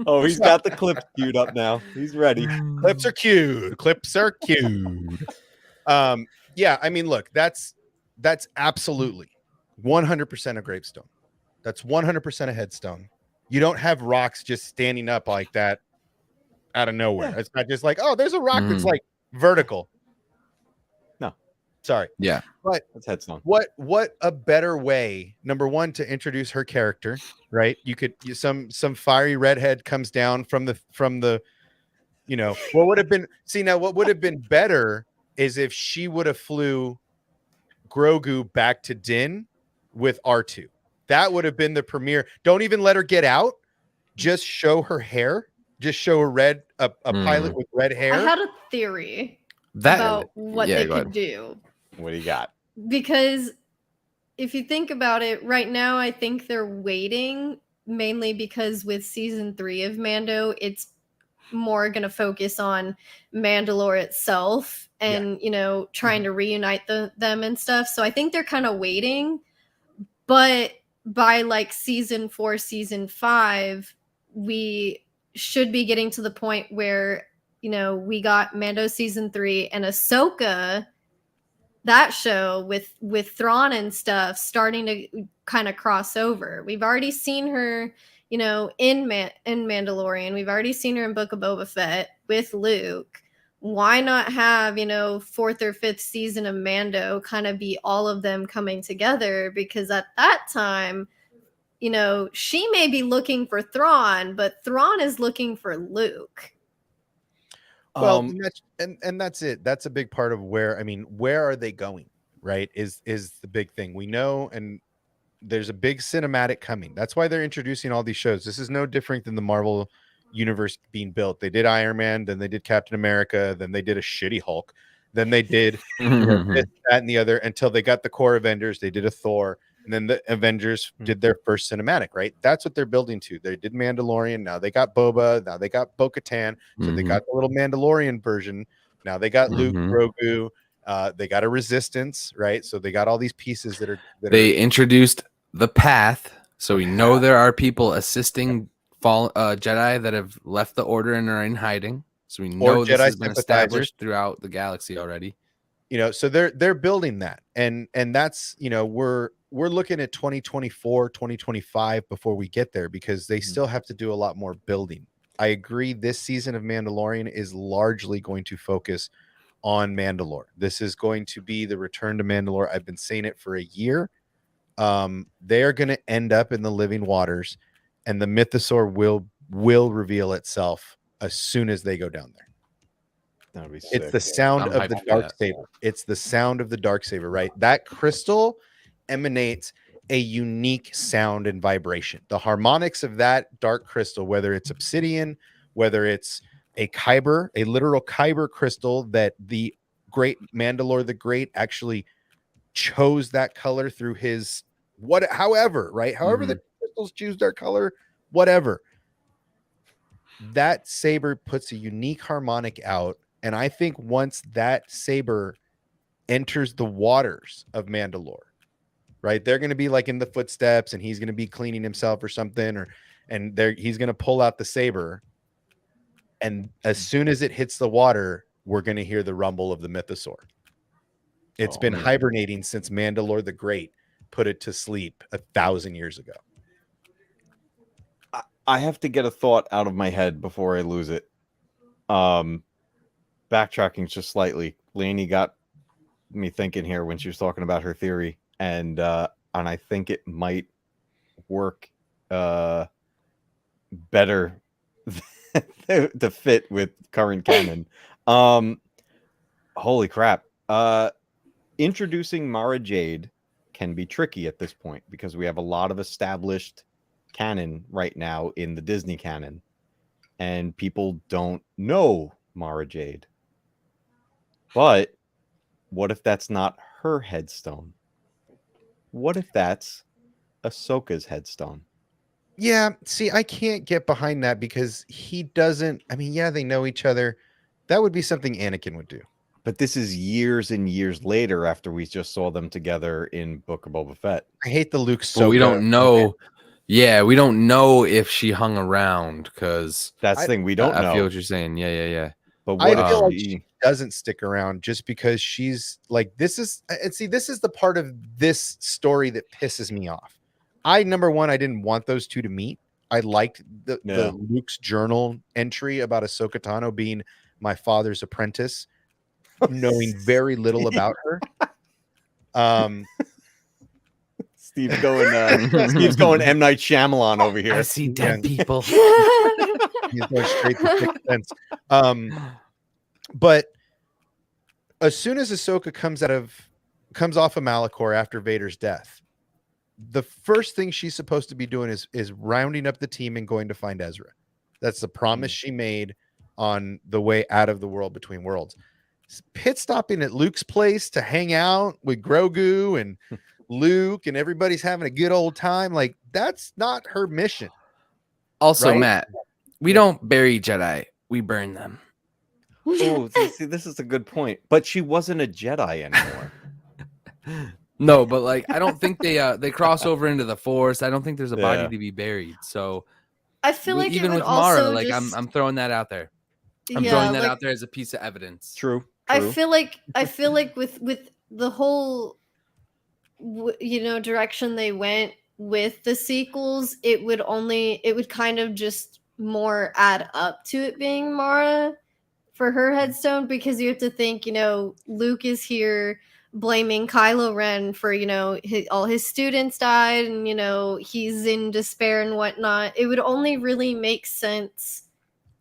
Oh, he's got the clip queued up now. He's ready. Clips are cute. Yeah, I mean, look, that's absolutely 100% a gravestone. That's 100% a headstone. You don't have rocks just standing up like that out of nowhere. Yeah. It's not just like, oh, there's a rock that's Mhm. like vertical. No. Sorry. Yeah. But That's headstone. What a better way, number one, to introduce her character, right? Some fiery redhead comes down from the what would have been what would have been better is if she would have flew Grogu back to Din with R2. That would have been the premiere. Don't even let her get out. Just show her hair. Just show a pilot with red hair. I had a theory about what they could do. What do you got? Because if you think about it, right now, I think they're waiting mainly because with season 3 of Mando, it's more going to focus on Mandalore itself and, trying to reunite them and stuff. So I think they're kind of waiting. But by like season 4, season 5, we should be getting to the point where, we got Mando season 3 and Ahsoka, that show with Thrawn and stuff starting to kind of cross over. We've already seen her, in Mandalorian. We've already seen her in Book of Boba Fett with Luke. Why not have, 4th or 5th season of Mando kind of be all of them coming together? Because at that time, she may be looking for Thrawn, but Thrawn is looking for Luke. Well, and that's it. That's a big part of where are they going? Right? Is the big thing. We know, and there's a big cinematic coming. That's why they're introducing all these shows. This is no different than the Marvel universe being built. They did Iron Man, then they did Captain America, then they did a shitty Hulk, then they did this, that, and the other until they got the core Avengers. They did a Thor, and then the Avengers did their first cinematic, right? That's what they're building to. They did Mandalorian. Now they got Boba. Now they got Bo-Katan. So they got the little Mandalorian version. Now they got Luke, Grogu. They got a Resistance, right? So they got all these pieces that are. Introduced the path, so we know there are people assisting Jedi that have left the Order and are in hiding. So we know this has been established throughout the galaxy already. So they're building that, and that's we're looking at 2024, 2025 before we get there because they still have to do a lot more building. I agree. This season of Mandalorian is largely going to focus on Mandalore. This is going to be the return to Mandalore. I've been saying it for a year. They are going to end up in the living waters, and the mythosaur will reveal itself as soon as they go down there. That'd be sick. It's the sound of the dark saber. It's the sound of the dark saber, right? That crystal emanates a unique sound and vibration. The harmonics of that dark crystal, whether it's obsidian, whether it's a kyber, a literal kyber crystal that the great Mandalore the Great actually chose that color through his however the crystals choose their color, whatever. That saber puts a unique harmonic out. And I think once that saber enters the waters of Mandalore, right, they're going to be like in the footsteps and he's going to be cleaning himself or something, he's going to pull out the saber. And as soon as it hits the water, we're going to hear the rumble of the mythosaur. It's been hibernating since Mandalore the Great put it to sleep 1,000 years ago. I have to get a thought out of my head before I lose it. Backtracking just slightly, Lainey got me thinking here when she was talking about her theory, and I think it might work better to fit with current canon. Holy crap! Introducing Mara Jade can be tricky at this point because we have a lot of established canon right now in the Disney canon, and people don't know Mara Jade. But what if that's not her headstone? What if that's Ahsoka's headstone? Yeah, see, I can't get behind that because he doesn't. I mean, yeah, they know each other. That would be something Anakin would do. But this is years and years later after we just saw them together in Book of Boba Fett. I hate the Luke. But we don't know. Yeah, we don't know if she hung around because that's the thing. We don't know. I feel what you're saying. Yeah. But what I feel like she doesn't stick around just because she's like, this is the part of this story that pisses me off. Number one, I didn't want those two to meet. I liked the Luke's journal entry about Ahsoka Tano being my father's apprentice, knowing very little about her. Steve's going M. Night Shyamalan over here. I see dead people. He's going straight to Sixth Sense. But as soon as Ahsoka comes off of Malachor after Vader's death, the first thing she's supposed to be doing is rounding up the team and going to find Ezra. That's the promise she made on the way out of the world between worlds. Pit stopping at Luke's place to hang out with Grogu and Luke and everybody's having a good old time. Like, that's not her mission. Also, right? Matt, we don't bury Jedi, we burn them. Oh, see, this is a good point. But she wasn't a Jedi anymore. No, but like I don't think they cross over into the Force. I don't think there's a body to be buried. So I feel like even it would with Mara, also like just... I'm throwing that out there. I'm throwing that out there as a piece of evidence. True. I feel like with the whole direction they went with the sequels, it would kind of just more add up to it being Mara for her headstone, because you have to think, Luke is here blaming Kylo Ren for, all his students died and, he's in despair and whatnot. It would only really make sense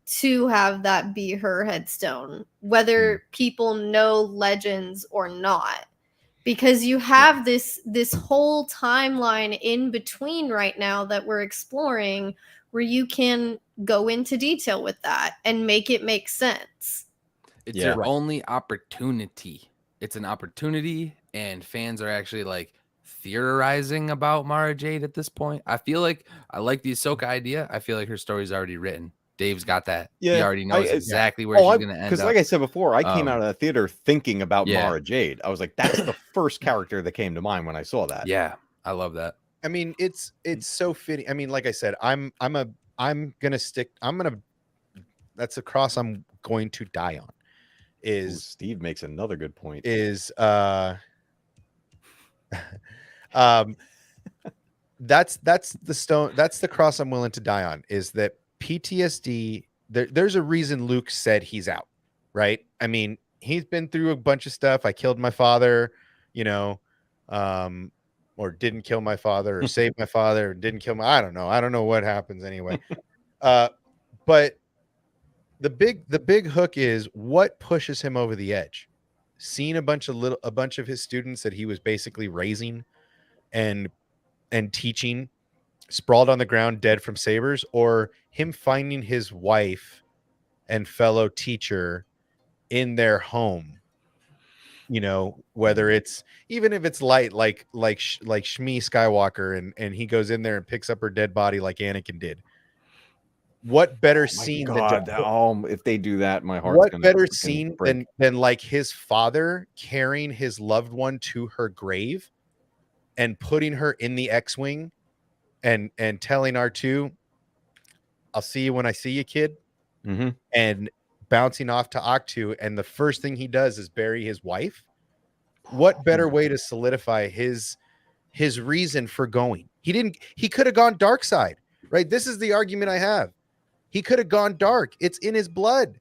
to have that be her headstone, whether people know Legends or not, because you have this whole timeline in between right now that we're exploring, where you can go into detail with that and make it make sense. It's your only opportunity. It's an opportunity, and fans are actually like theorizing about Mara Jade at this point. I feel like I like the Ahsoka idea. I feel like her story's already written. Dave's got that. Yeah, he already knows exactly where she's going to end up. Because like I said before, I came out of the theater thinking about Mara Jade. I was like, that's the first character that came to mind when I saw that. Yeah, I love that. I mean, it's so fitting. I mean, like I said, that's a cross I'm going to die on. Steve makes another good point. That's the stone. That's the cross I'm willing to die on. Is that PTSD? There's a reason Luke said he's out, right? I mean, he's been through a bunch of stuff. I killed my father, or didn't kill my father, or saved my father, or didn't kill my. I don't know what happens anyway. But the big hook is what pushes him over the edge. Seeing a bunch of his students that he was basically raising and teaching sprawled on the ground dead from sabers, or him finding his wife and fellow teacher in their home, whether it's, even if it's light, like Shmi Skywalker, and he goes in there and picks up her dead body like Anakin did. What better scene if they do that, my heart. What better scene than like his father carrying his loved one to her grave and putting her in the X-Wing and telling R2, I'll see you when I see you, kid. Mm-hmm. And bouncing off to Octu, and the first thing he does is bury his wife. What better way to solidify his reason for going? He could have gone dark side, right? This is the argument I have. He could have gone dark. It's in his blood.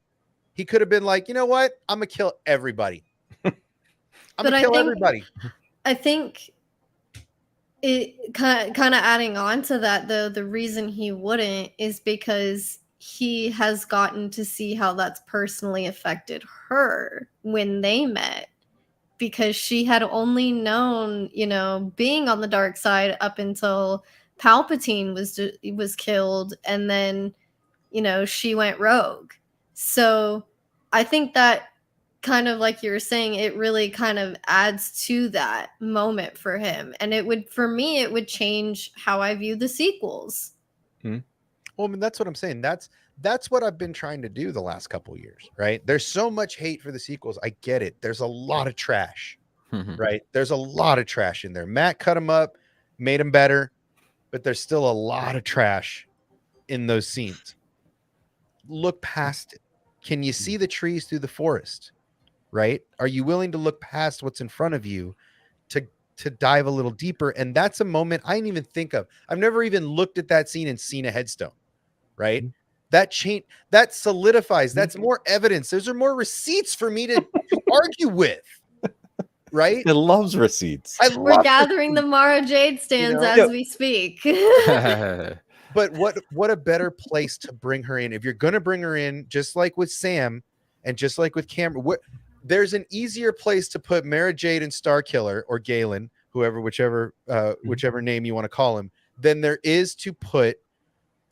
He could have been like, you know what? I'm going to kill everybody. Everybody. I think it kind of adding on to that, though, the reason he wouldn't is because he has gotten to see how that's personally affected her when they met, because she had only known, being on the dark side up until Palpatine was killed, and then she went rogue. So I think that, kind of like you were saying, it really kind of adds to that moment for him. And it would change how I view the sequels. Well, I mean, that's what I'm saying. That's what I've been trying to do the last couple of years, right? There's so much hate for the sequels. I get it. There's a lot of trash, right? There's a lot of trash in there. Matt cut them up, made them better, but there's still a lot of trash in those scenes. Look past it. Can you see the trees through the forest? Right? Are you willing to look past what's in front of you to dive a little deeper? And that's a moment I didn't even think of. I've never even looked at that scene and seen a headstone. Right? That solidifies. That's more evidence. Those are more receipts for me to argue with. right? It loves receipts. We're gathering the Mara Jade stands as we speak. But what a better place to bring her in. If you're going to bring her in, just like with Sam and just like with Cameron, there's an easier place to put Mara Jade and Starkiller or Galen, whichever name you want to call him, than there is to put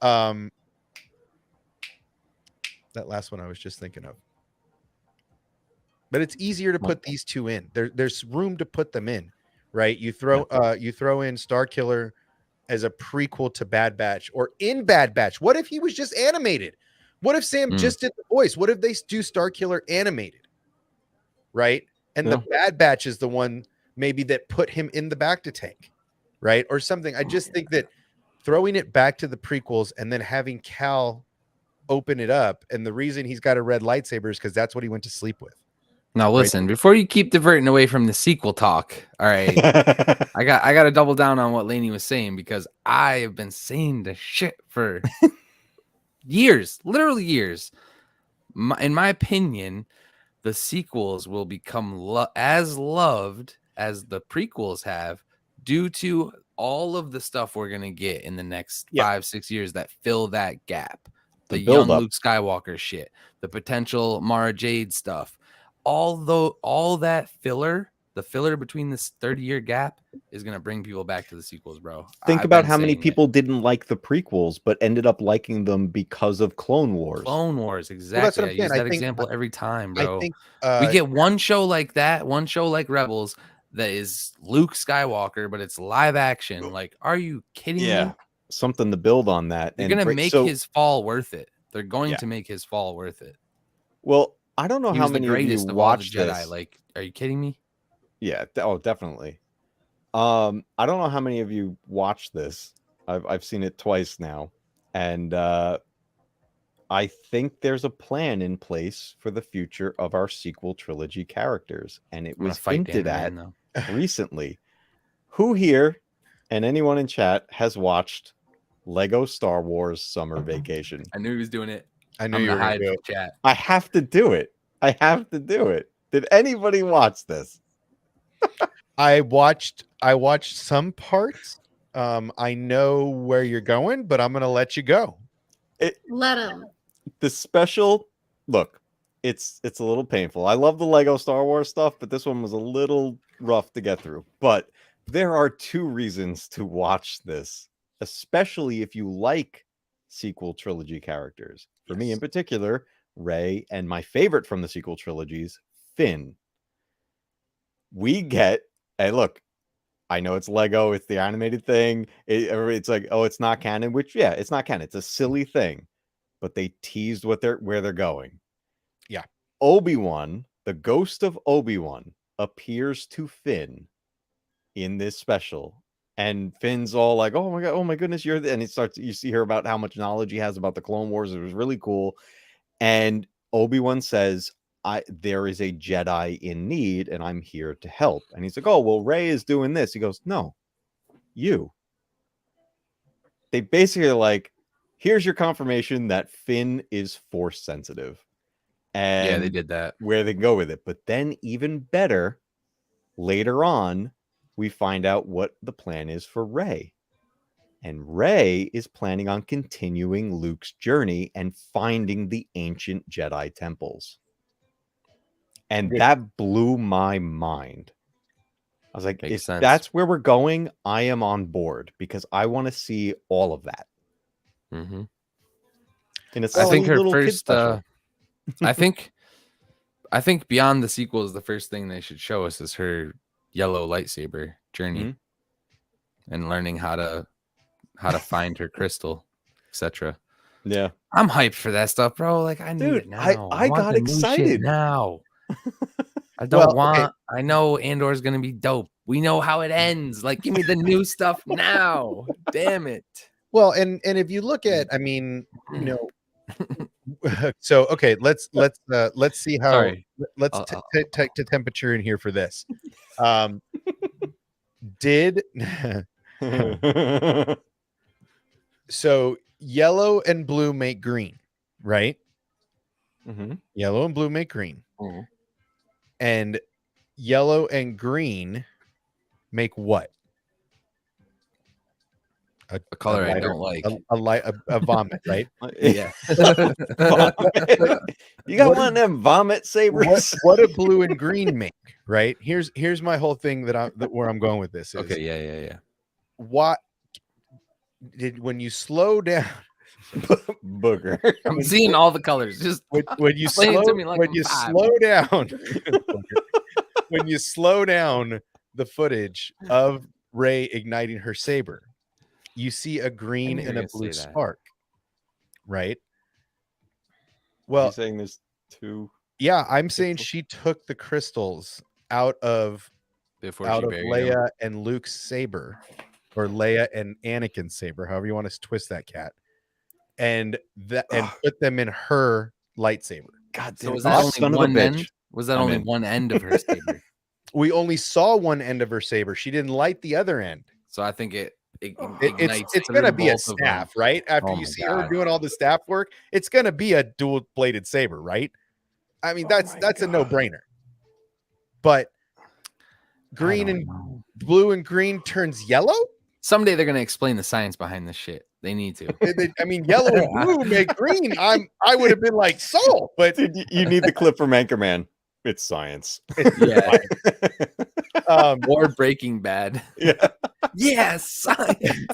that last one I was just thinking of. But it's easier to put these two in. There's room to put them in, right? You throw in Starkiller as a prequel to Bad Batch, or in Bad Batch. What if he was just animated? What if Sam just did the voice? What if they do Starkiller animated, right? And the Bad Batch is the one maybe that put him in the back to tank, right? Or something. I just think that throwing it back to the prequels and then having Cal open it up, and the reason he's got a red lightsaber is because that's what he went to sleep with. Now listen, before you keep diverting away from the sequel talk, all right, I got to double down on what Lainey was saying, because I have been saying this shit for years, literally years. In my opinion, the sequels will become as loved as the prequels have, due to all of the stuff we're gonna get in the next 5-6 years that fill that gap. The young Luke Skywalker shit, the potential Mara Jade stuff. All that filler, the filler between this 30-year gap is going to bring people back to the sequels, bro. Think about how many people didn't like the prequels, but ended up liking them because of Clone Wars. Clone Wars, exactly. Well, I use that example every time, bro. I think, we get one show like that, one show like Rebels, that is Luke Skywalker, but it's live action. Like, are you kidding me? Something to build on that. They're going to make his fall worth it. They're going to make his fall worth it. Well, I don't know how many of you watched Jedi. this. Like, are you kidding me? Yeah. Oh, definitely. I don't know how many of you watched this. I've seen it twice now, and I think there's a plan in place for the future of our sequel trilogy characters, and it was hinted at recently. Who here and anyone in chat has watched Lego Star Wars Summer Vacation? I knew he was doing it. I knew you were going to do it. Chat. I have to do it. I have to do it. Did anybody watch this? I watched some parts. I know where you're going, but I'm going to let you go. Let him. The special look, it's a little painful. I love the Lego Star Wars stuff, but this one was a little rough to get through. But there are 2 reasons to watch this, especially if you like sequel trilogy characters. For me in particular, Rey, and my favorite from the sequel trilogies, Finn. We get, hey, look, I know it's Lego, it's the animated thing. It's like, oh, it's not canon, which, yeah, it's not canon. It's a silly thing, but they teased where they're going. Yeah. Obi-Wan, the ghost of Obi-Wan, appears to Finn in this special. And Finn's all like, oh my goodness, you're and you see her about how much knowledge he has about the Clone Wars. It was really cool. And Obi-Wan says, there is a Jedi in need, and I'm here to help. And he's like, oh, well, Rey is doing this. He goes, no, you. They basically are like, here's your confirmation that Finn is Force sensitive. And yeah, they did that. Where they go with it. But then even better, later on, we find out what the plan is for Rey. And Rey is planning on continuing Luke's journey and finding the ancient Jedi temples. And that blew my mind. I was like, if that's where we're going, I am on board, because I want to see all of that. Mm-hmm. In a I think her little first, I think beyond the sequels, the first thing they should show us is her yellow lightsaber journey, and learning how to find her crystal, etc. Yeah, I'm hyped for that stuff, bro. Like, I need it now. I got excited now. I don't want. I know Andor's gonna be dope. We know how it ends. Like, give me the new stuff now. Damn it. Well, and if you look at, I mean, you know, so okay, let's see how. Sorry. Let's take the temperature in here for this. Did so yellow and blue make green, right? Mm-hmm. Yellow and blue make green. Mm-hmm. And yellow and green make what? A color I lighter- don't like. a vomit, right? Yeah. Vomit. You got one of them vomit sabers? What do blue and green make? Right? Here's my whole thing where I'm going with this is Okay. Yeah. what when you slow down Booger. I'm seeing all the colors. Just when you explain it to me like when I'm you 5. slow down when you slow down the footage of Rey igniting her saber, you see a green knew you and were a gonna blue say that. spark, right? You're Well, saying there's 2 yeah, I'm saying she took the crystals out of before she buried him. Leia and Luke's saber, or Leia and Anakin's saber, however you want to twist that cat, and put them in her lightsaber. God So damn, was that only son of a one bitch. end? Was that I'm only in. one end of her saber? We only saw one end of her saber. She didn't light the other end. So I think it ignites. It's gonna through be a both of them. staff, right? After Oh you my see her God. doing all the staff work, it's gonna be a dual-bladed saber, right? I mean, that's a no-brainer. But green and blue and green turns yellow. Someday they're gonna explain the science behind this shit. They need to. I mean, yellow and blue make green. I would have been like, so, but Dude, you need the clip from Anchorman. It's science. Yeah. Or Or Breaking Bad. Yeah. Yes, science.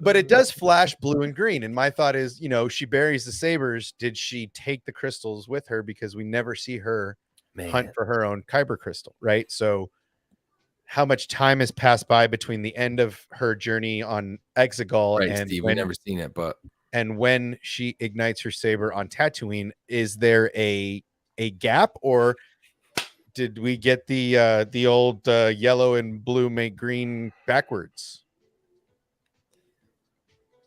But it does flash blue and green. And my thought is, she buries the sabers. Did she take the crystals with her? Because we never see her hunt for her own kyber crystal, right? So how much time has passed by between the end of her journey on Exegol Right, and Steve. We've never seen it, but when she ignites her saber on Tatooine? Is there a gap, or did we get the old yellow and blue make green backwards?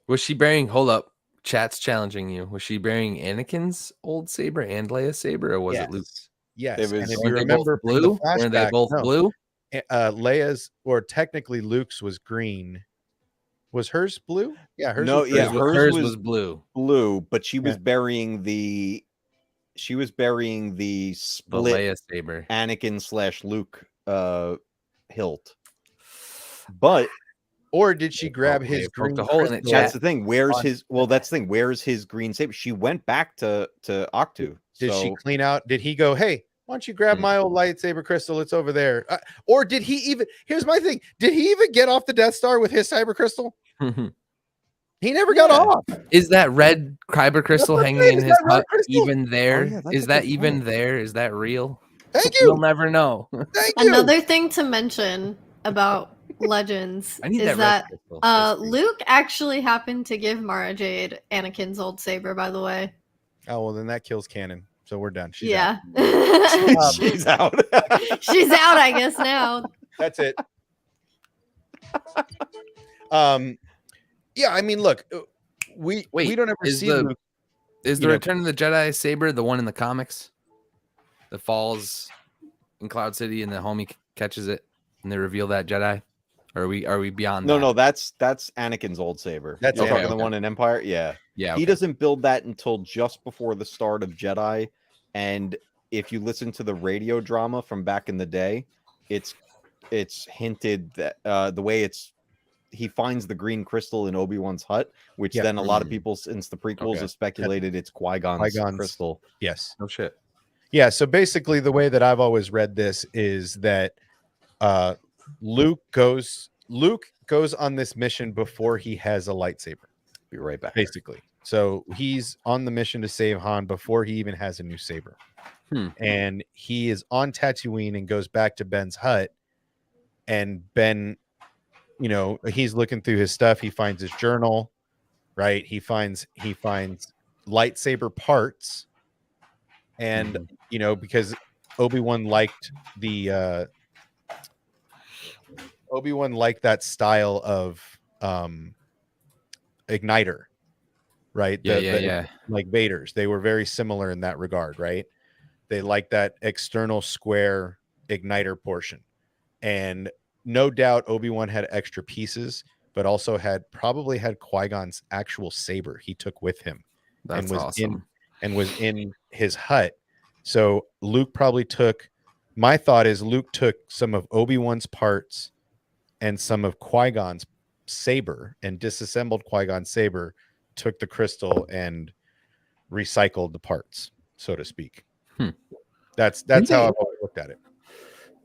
was she burying? Hold up, chat's challenging you. Was she burying Anakin's old saber and Leia's saber, or was it Luke? Yes. It was- And if Weren't you they remember both from the blue? Weren't they flashback, both no, blue? Leia's, or technically Luke's, was green. Was hers blue? Yeah, hers. No, was yeah, green. hers was was blue. blue, but she was Yeah. burying the The split Leia saber. Anakin / Luke hilt. But Or did she grab Okay, his poked green a hole in it, crystal? chat. that's the thing. Where's his? Well, that's the thing. Where's his green saber? She went back to Octu. Did she So clean out? Did he go, hey, why don't you grab my old lightsaber crystal? It's over there. Or did he even? Here's my thing. Did he even get off the Death Star with his cyber crystal? He never got off. Is that red kyber crystal what I'm hanging saying, in is his that red hut crystal? even there? yeah, that's Is a that good even point. there? Is that real? Thank We'll you. never know. Thank you. Another thing to mention about Legends I need is that red that crystal. That's great. Luke actually happened to give Mara Jade Anakin's old saber, by the way. Oh, well, then that kills canon. So we're done. She's Yeah. she's out. She's out, I guess, now. That's it. Yeah, I mean, look, we don't ever is see the- Luke. Is the Return of the Jedi saber the one in the comics that falls in Cloud City and the homie catches it and they reveal that Jedi? Or are we beyond that? No, that's Anakin's old saber. That's You're okay, talking the one in Empire. Yeah. Yeah, He okay. doesn't build that until just before the start of Jedi. And if you listen to the radio drama from back in the day, it's hinted that the way he finds the green crystal in Obi-Wan's hut, which Yeah. then a lot of people since the prequels Okay. have speculated it's Qui-Gon's crystal. Yes. No shit. Yeah. So basically, the way that I've always read this is that Luke goes on this mission before he has a lightsaber. Be right back. Basically. So he's on the mission to save Han before he even has a new saber. And he is on Tatooine and goes back to Ben's hut. And Ben, he's looking through his stuff. He finds his journal, right? He finds lightsaber parts. And, because Obi-Wan liked that style of igniter, right? Yeah. Like Vader's. They were very similar in that regard, right? They like that external square igniter portion. And no doubt Obi-Wan had extra pieces, but also probably had Qui-Gon's actual saber he took with him. That's and was awesome. was in his hut. So Luke probably took. My thought is Luke took some of Obi-Wan's parts and some of Qui-Gon's saber and disassembled Qui-Gon's saber, took the crystal and recycled the parts, so to speak. That's how I've always looked at it.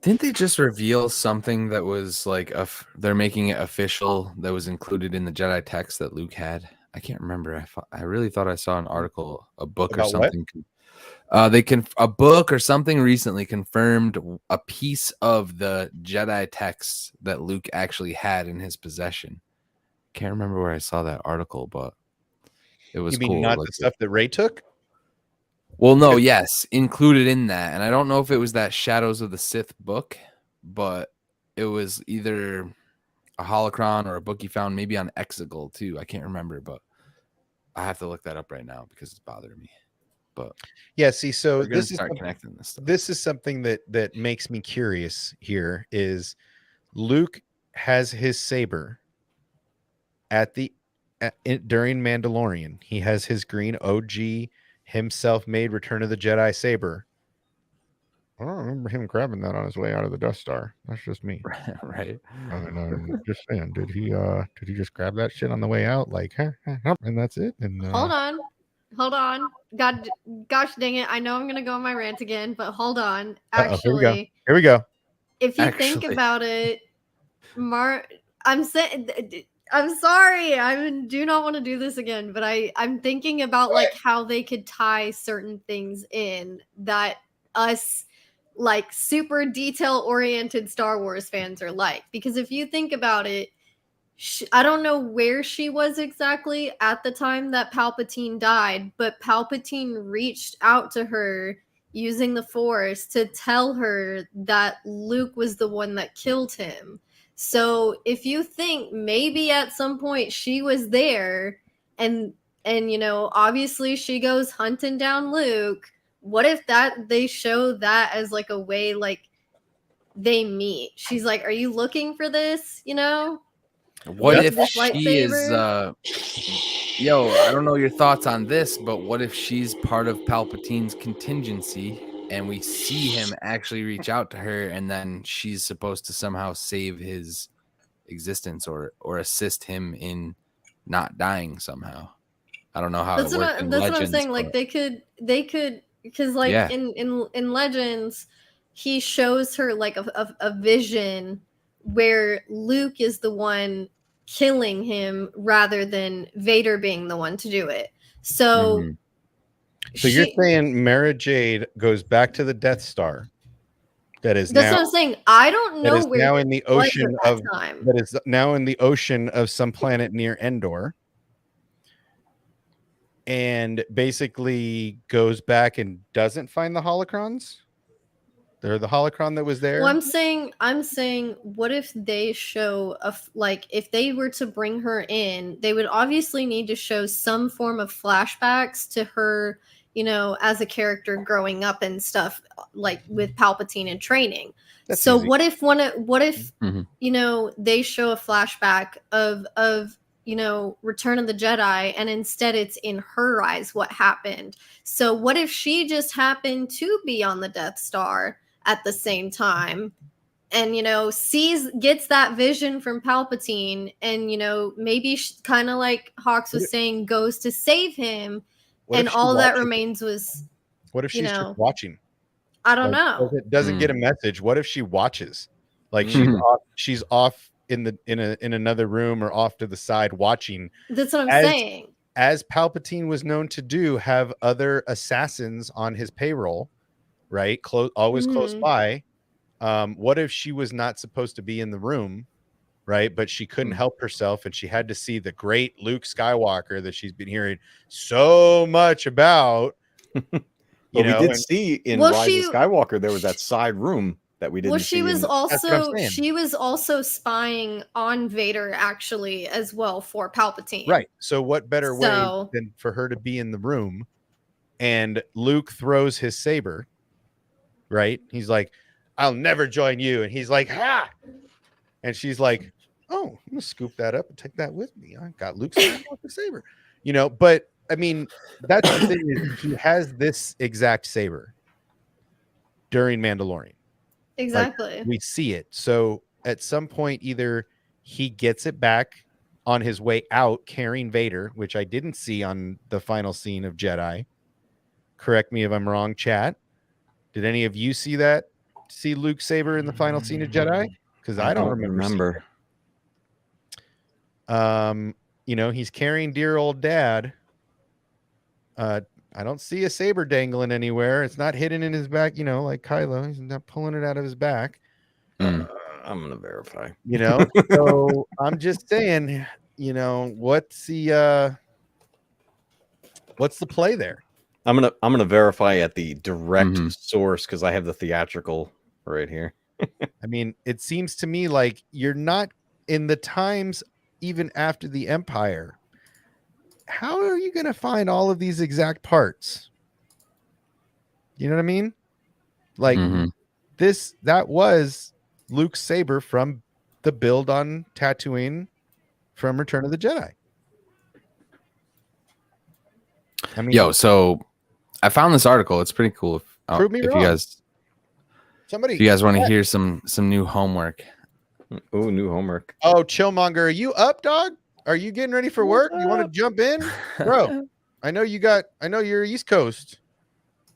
Didn't they just reveal something that was like they're making it official that was included in the Jedi text that Luke had? I can't remember. I really thought I saw an article, a book About or something. A book or something recently confirmed a piece of the Jedi text that Luke actually had in his possession. Can't remember where I saw that article, but it was You mean cool. not Like the stuff that Rey took? well, no, yes, included in that. And I don't know if it was that Shadows of the Sith book, but it was either a holocron or a book he found maybe on Exegol too. I can't remember, but I have to look that up right now because it's bothering me. But yeah, see, so this is connecting this stuff. This is something that makes me curious here is Luke has his saber during Mandalorian. He has his green OG himself made Return of the Jedi saber. I don't remember him grabbing that on his way out of the Death Star. That's just me. Right. I'm just saying, did he just grab that shit on the way out? Like, and that's it? And Hold on. Gosh dang it. I know I'm going to go on my rant again, but hold on. Actually, here we go. If you think about it, I'm sorry. I do not want to do this again, but I'm thinking about like how they could tie certain things in that us like super detail oriented Star Wars fans are like, because if you think about it, I don't know where she was exactly at the time that Palpatine died, but Palpatine reached out to her using the Force to tell her that Luke was the one that killed him. So if you think maybe at some point she was there and you know, obviously she goes hunting down Luke, what if they show that as like a way like they meet? She's like, "Are you looking for this?" You know? What if she is yo, I don't know your thoughts on this, but what if she's part of Palpatine's contingency and we see him actually reach out to her and then she's supposed to somehow save his existence or assist him in not dying somehow? I don't know how that's it works. That's what I'm saying. Like they could because like in Legends, he shows her like a vision where Luke is the one killing him rather than Vader being the one to do it. So so you're saying Mara Jade goes back to the Death Star that's what I'm saying. I don't know where now in the ocean that is now in the ocean of some planet near Endor, and basically goes back and doesn't find the holocrons. They're the holocron that was there. Well, I'm saying, what if they show if they were to bring her in, they would obviously need to show some form of flashbacks to her, you know, as a character growing up and stuff, like with Palpatine and training. That's so easy. What if you know, they show a flashback of you know, Return of the Jedi, and instead it's in her eyes what happened. So what if she just happened to be on the Death Star at the same time and, you know, gets that vision from Palpatine and, you know, maybe kind of like Hawks was saying, goes to save him, and all that remains was, what if she's just watching? I don't know. Doesn't get a message. What if she watches? Like she's off in another room or off to the side watching. That's what I'm saying. As Palpatine was known to do, have other assassins on his payroll, right? Always close by. What if she was not supposed to be in the room, right? But she couldn't help herself, and she had to see the great Luke Skywalker that she's been hearing so much about. We did see in Rise of Skywalker there was that side room that we didn't. Well, she was also spying on Vader actually as well for Palpatine. Right. So what better way than for her to be in the room, and Luke throws his saber, right? He's like, "I'll never join you." And he's like, "Ha!" And she's like, "Oh, I'm gonna scoop that up and take that with me. I got Luke's saber." You know, but I mean, that's the thing is he has this exact saber. during Mandalorian. Exactly. We see it. So at some point, either he gets it back on his way out carrying Vader, which I didn't see on the final scene of Jedi. Correct me if I'm wrong, chat. Did any of you see that? See Luke Saber in the final scene of Jedi? Because I don't remember. He's carrying dear old dad. I don't see a saber dangling anywhere. It's not hidden in his back, like Kylo. He's not pulling it out of his back. I'm gonna verify. So I'm just saying, what's the play there? I'm gonna verify at the direct source because I have the theatrical right here. I mean, it seems to me like you're not in the times even after the Empire. How are you going to find all of these exact parts? You know what I mean? Like that was Luke's saber from the build on Tatooine from Return of the Jedi. I mean, so I found this article. It's pretty cool. Prove me wrong. If you guys want to hear some new homework. Oh, new homework. Oh, Chillmonger, are you up, dog? Are you getting ready for work? You want to jump in? Bro, I know you're East Coast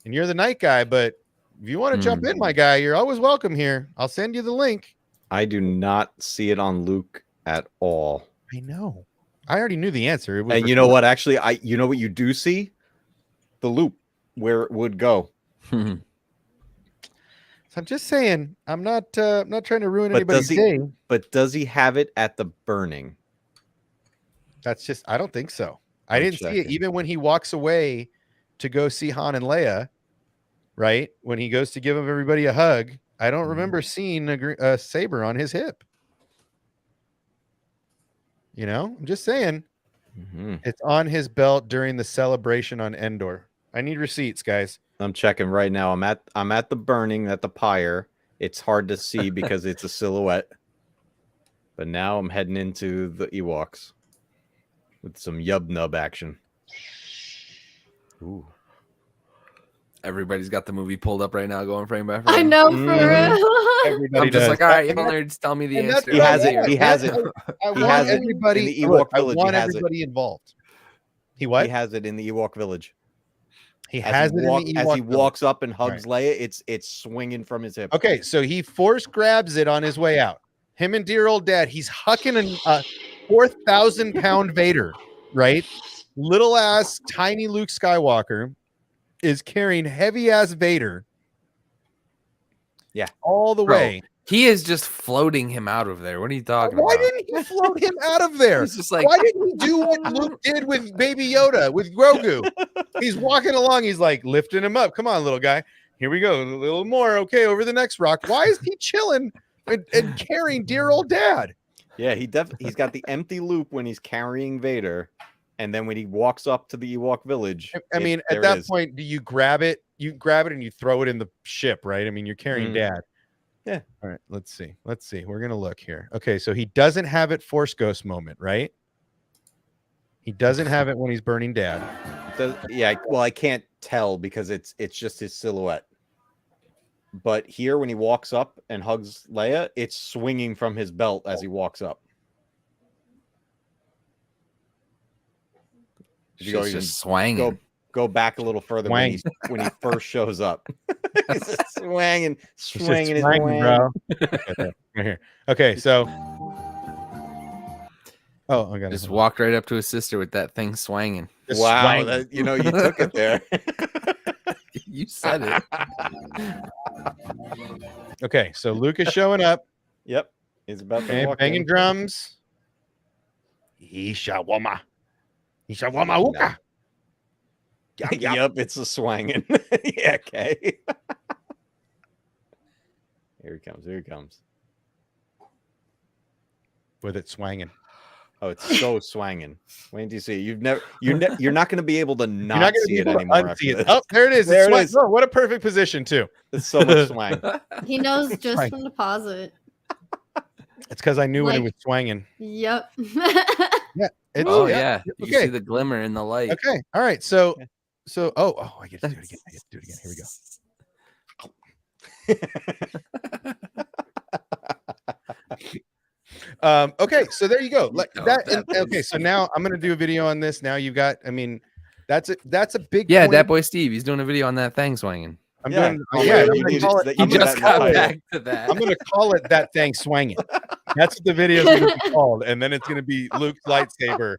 and you're the night guy, but if you want to jump in, my guy, you're always welcome here. I'll send you the link. I do not see it on Luke at all. I know. I already knew the answer. And you know what? Actually, you know what you do see? The loop where it would go. So I'm just saying, I'm not trying to ruin anybody's day. But does he have it at the burning? I don't think so. I didn't see it even when he walks away to go see Han and Leia, right? When he goes to give everybody a hug, I don't remember seeing a saber on his hip. I'm just saying it's on his belt during the celebration on Endor. I need receipts, guys. I'm checking right now. I'm at the burning at the pyre. It's hard to see because it's a silhouette. But now I'm heading into the Ewoks with some yub nub action. Ooh. Everybody's got the movie pulled up right now, going frame by frame. I know, for real. Everybody I'm just like, all right, you nerds, tell me the answer. He has it. He has it. I want everybody in the Ewok village. I want everybody involved. He what? He has it in the Ewok village. He has it in the Ewok as he village. Walks up and hugs Leia. It's swinging from his hip. Okay, so he force grabs it on his way out. Him and dear old dad. He's hucking a 4,000-pound Vader, right? Little ass, tiny Luke Skywalker is carrying heavy ass Vader. Yeah, all the way. He is just floating him out of there. What are you talking about? Why didn't he float him out of there? He's just like, why didn't he do what Luke did with Baby Yoda, with Grogu? He's walking along. He's like lifting him up. Come on, little guy. Here we go. A little more. Okay, over the next rock. Why is he chilling and carrying dear old dad? Yeah, he's got the empty loop when he's carrying Vader. And then when he walks up to the Ewok village, I mean, at that point, do you grab it? You grab it and you throw it in the ship, right? I mean, you're carrying dad. Yeah. All right. Let's see. We're going to look here. Okay. So he doesn't have it Force Ghost moment, right? He doesn't have it when he's burning dad. Yeah. Well, I can't tell because it's just his silhouette. But here, when he walks up and hugs Leia, it's swinging from his belt as he walks up. She's just swanging. Go back a little further when he first shows up. He's swanging his wang, bro. Right here. Okay, so I got just walked right up to his sister with that thing swanging. Wow, you took it there. You said it. Okay, so Luke is showing up. Yep, he's about to walk banging in. drums. Ishawama uka. Yep, it's a swanging. Yeah, okay. Here he comes. With it swanging. Oh, it's so swanging. Wait until you see it. You're not going to be able to not see it anymore. Oh, there it is. There it is. Oh, what a perfect position too. There's so much swang. He knows just from deposit. It's because I knew when it was swanging. Yep. Yeah. Yeah. You Okay. see the glimmer in the light. Okay. All right. So I get to do it again. Here we go. Okay, so there you go. Like No, that. that Okay, was- so now I'm gonna do a video on this. Now you've got. I mean, that's a big. Yeah, point. that boy Steve. He's doing a video on that thing swinging. I'm Yeah. doing. Oh, Yeah, man, I'm you gonna need call to- it. that He you I'm put gonna just that in the got title. back to that. I'm gonna call it that thing swinging. That's what the video is gonna be called, and then it's gonna be Luke's lightsaber.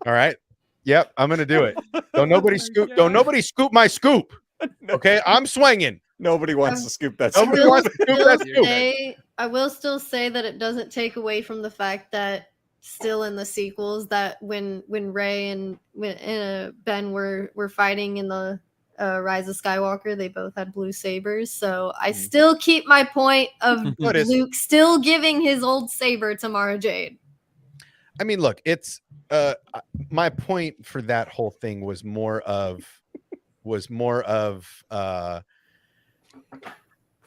All right. Yep, I'm gonna do it. Don't nobody scoop. Don't nobody scoop my scoop. Okay, I'm swinging. Nobody wants to scoop that. Nobody scoop. wants to scoop that scoop. I will still say that it doesn't take away from the fact that still in the sequels that when Rey and Ben were fighting in the Rise of Skywalker, they both had blue sabers. So I still keep my point of Luke still giving his old saber to Mara Jade. I mean, look, it's my point for that whole thing was more of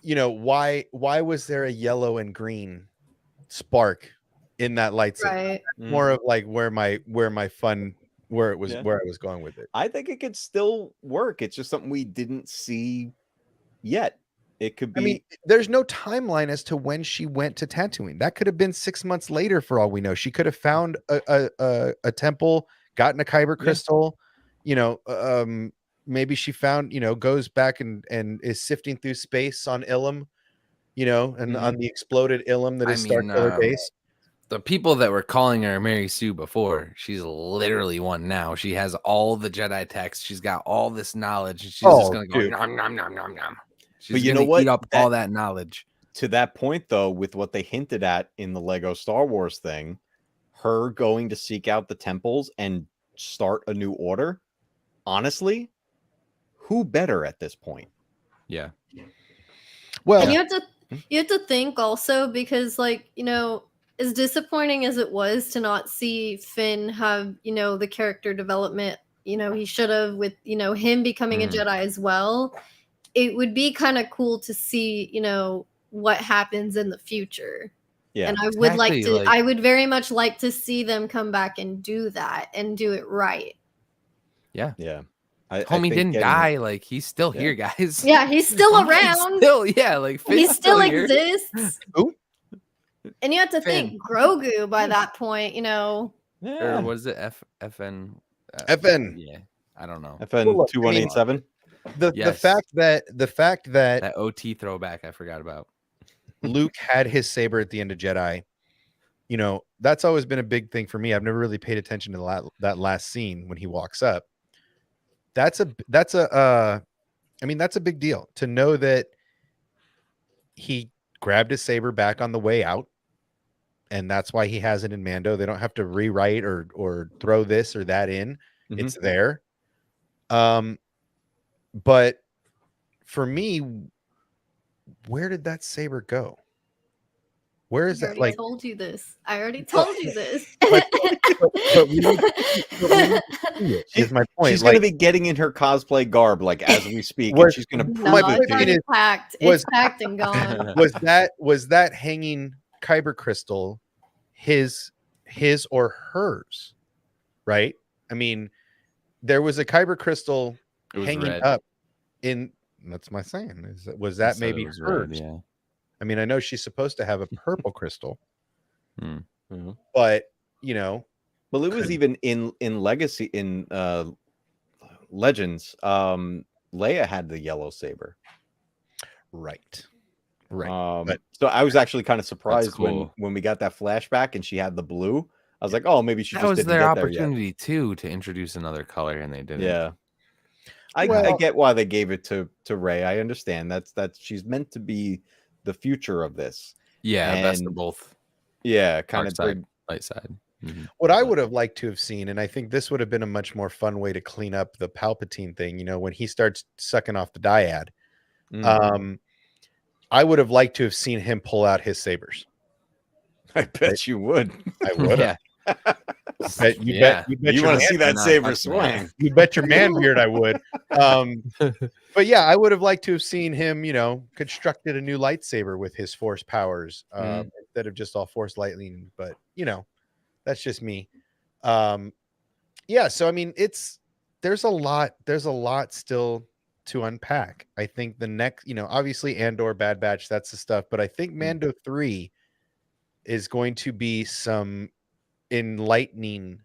you know, why was there a yellow and green spark in that lightsaber? Right. More of like where I was going with it. I think it could still work. It's just something we didn't see yet. It could be. I mean, there's no timeline as to when she went to Tatooine. That could have been 6 months later for all we know. She could have found a temple, gotten a kyber crystal, you know, maybe she found, you know, goes back and is sifting through space on Ilum, you know, and on the exploded Ilum that is Starkiller base. The people that were calling her Mary Sue before, she's literally one now. She has all the Jedi text. She's got all this knowledge. She's just gonna go nom nom nom nom nom. She's but you know what? Eat up all that knowledge. To that point, though, with what they hinted at in the Lego Star Wars thing, her going to seek out the temples and start a new order. Honestly, who better at this point? Yeah. Well, and you have to think also, because, like, you know, as disappointing as it was to not see Finn have, you know, the character development, you know, he should have, with, you know, him becoming a Jedi as well. It would be kind of cool to see, you know, what happens in the future. Yeah. And I would I would very much like to see them come back and do that and do it right. Yeah. Yeah. Homie didn't die. Like, he's still here, guys. Yeah, he's still around. Like he still here. exists. Who? And you have to think Grogu by that point, you know. Or was it FN? FN. Yeah, I don't know. FN 2187. The fact that that OT throwback I forgot about. Luke had his saber at the end of Jedi, you know, that's always been a big thing for me. I've never really paid attention to that last scene when he walks up. That's a big deal to know that he grabbed his saber back on the way out, and that's why he has it in Mando. They don't have to rewrite or throw this or that in. It's there. But for me, where did that saber go? Where is that? Like, told you this. I already told you this. Is my point. She's going to be getting in her cosplay garb, like, as we speak. And she's going to my point is packed. It's packed and gone. Was that hanging kyber crystal his or hers? Right? I mean, there was a kyber crystal hanging up in. That's my saying. Was that maybe hers? Red, yeah. I mean, I know she's supposed to have a purple crystal, but you know, well, it was even in Legacy, in Legends. Leia had the yellow saber, right. But so I was actually kind of surprised when we got that flashback and she had the blue. I was like, oh, maybe she. That just was didn't their get opportunity too to introduce another color, and they didn't. Yeah. I get why they gave it to Rey. I understand that's she's meant to be the future of this. Yeah, best of both. Yeah, kind of light side. What I would have liked to have seen, and I think this would have been a much more fun way to clean up the Palpatine thing, you know, when he starts sucking off the dyad. I would have liked to have seen him pull out his sabers. I bet you would. I would have. You want to see that saber swing. You bet your man beard I would. But yeah, I would have liked to have seen him, you know, constructed a new lightsaber with his force powers instead of just all force lightning. But you know, that's just me. Yeah, so I mean, there's a lot still to unpack. I think the next, obviously Andor, Bad Batch, that's the stuff, but I think Mando 3 is going to be some enlightening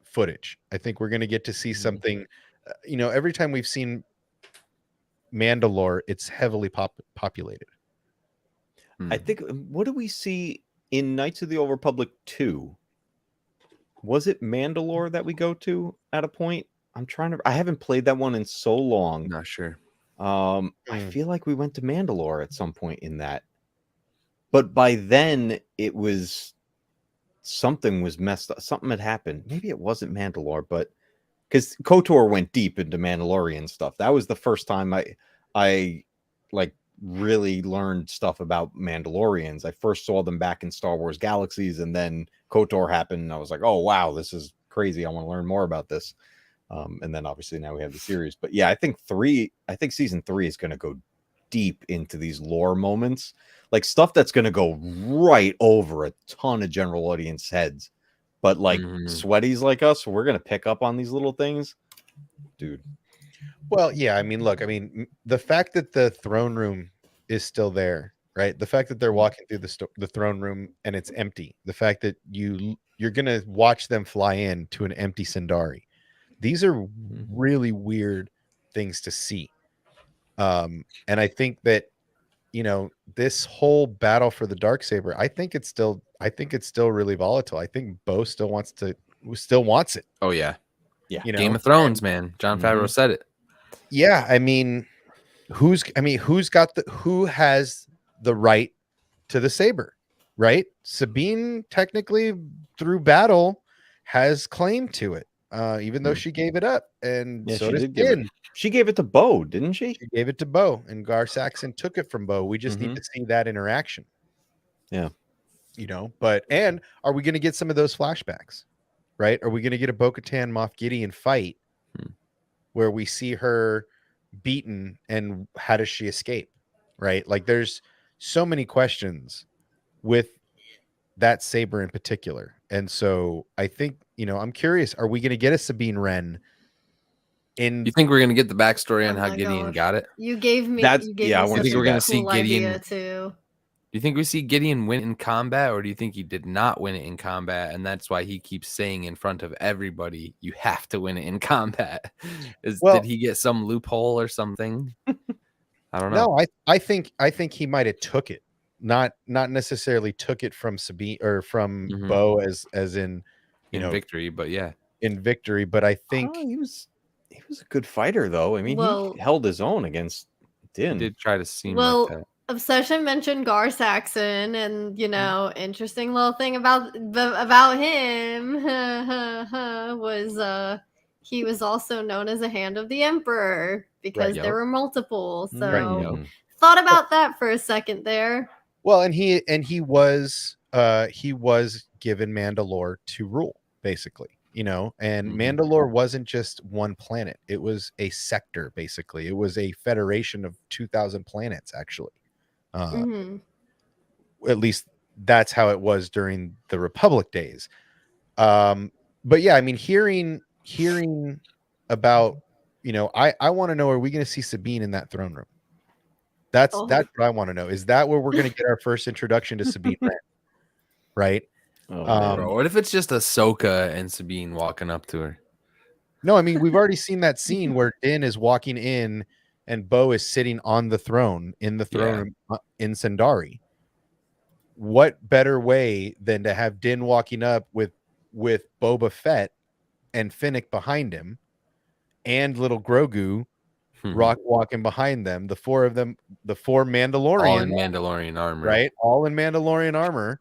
footage. I think we're going to get to see something. Every time we've seen Mandalore, it's heavily populated. I think, what do we see in Knights of the Old Republic 2? Was it Mandalore that we go to at a point? I haven't played that one in so long. Not sure. I feel like we went to Mandalore at some point in that. But by then it was something was messed up. Something had happened. Maybe it wasn't Mandalore, but because KOTOR went deep into Mandalorian stuff. That was the first time I like really learned stuff about Mandalorians. I first saw them back in Star Wars Galaxies, and then KOTOR happened, and I was like, oh wow, this is crazy. I want to learn more about this. And then obviously now we have the series. But yeah, I think season 3 is going to go deep into these lore moments, like stuff that's going to go right over a ton of general audience heads. But like sweaties like us, we're going to pick up on these little things, dude. Well, yeah, I mean, look, the fact that the throne room is still there, right? The fact that they're walking through the throne room and it's empty. The fact that you're going to watch them fly in to an empty Sindari. These are really weird things to see. And I think that, this whole battle for the Darksaber, I think it's still really volatile. I think Bo still wants it. Oh yeah. Yeah. Game of Thrones, man. Jon Favreau said it. Yeah. I mean, who has the right to the saber, right? Sabine technically through battle has claim to it. Even though she gave it up, and so did Din. She gave it to Bo, didn't she? She gave it to Bo, and Gar Saxon took it from Bo. We just need to see that interaction. Yeah, and are we going to get some of those flashbacks? Right? Are we going to get a Bo-Katan Moff Gideon fight where we see her beaten, and how does she escape? Right? Like, there's so many questions with that saber in particular, and so I think I'm curious. Are we going to get a Sabine Wren? You think we're going to get the backstory on how Gideon got it? You gave me. I think we're going to see Gideon too. Do you think we see Gideon win in combat, or do you think he did not win it in combat, and that's why he keeps saying in front of everybody, "You have to win it in combat"? Did he get some loophole or something? I don't know. No, I think he might have took it, not necessarily took it from Sabine or from Bo as in victory, but yeah, in victory. But I think he was a good fighter, though. I mean, he held his own against Din. He did try to seem like that. Obsession mentioned Gar Saxon, and interesting little thing about him was he was also known as a hand of the Emperor because there were multiple. So thought about that for a second there. Well, and he was given Mandalore to rule, basically, and Mandalore wasn't just one planet; it was a sector, basically. It was a federation of 2,000 planets, actually. At least that's how it was during the Republic days. But yeah, I mean, hearing about, I want to know, are we going to see Sabine in that throne room? That's what I want to know. Is that where we're going to get our first introduction to Sabine Wren? Right? What if it's just Ahsoka and Sabine walking up to her? No, I mean, we've already seen that scene where Din is walking in and Bo is sitting on the throne in the throne room in Sindari. What better way than to have Din walking up with Boba Fett and Finnick behind him, and little Grogu walking behind them, the four of them, the four Mandalorians, all in Mandalorian armor, right? All in Mandalorian armor.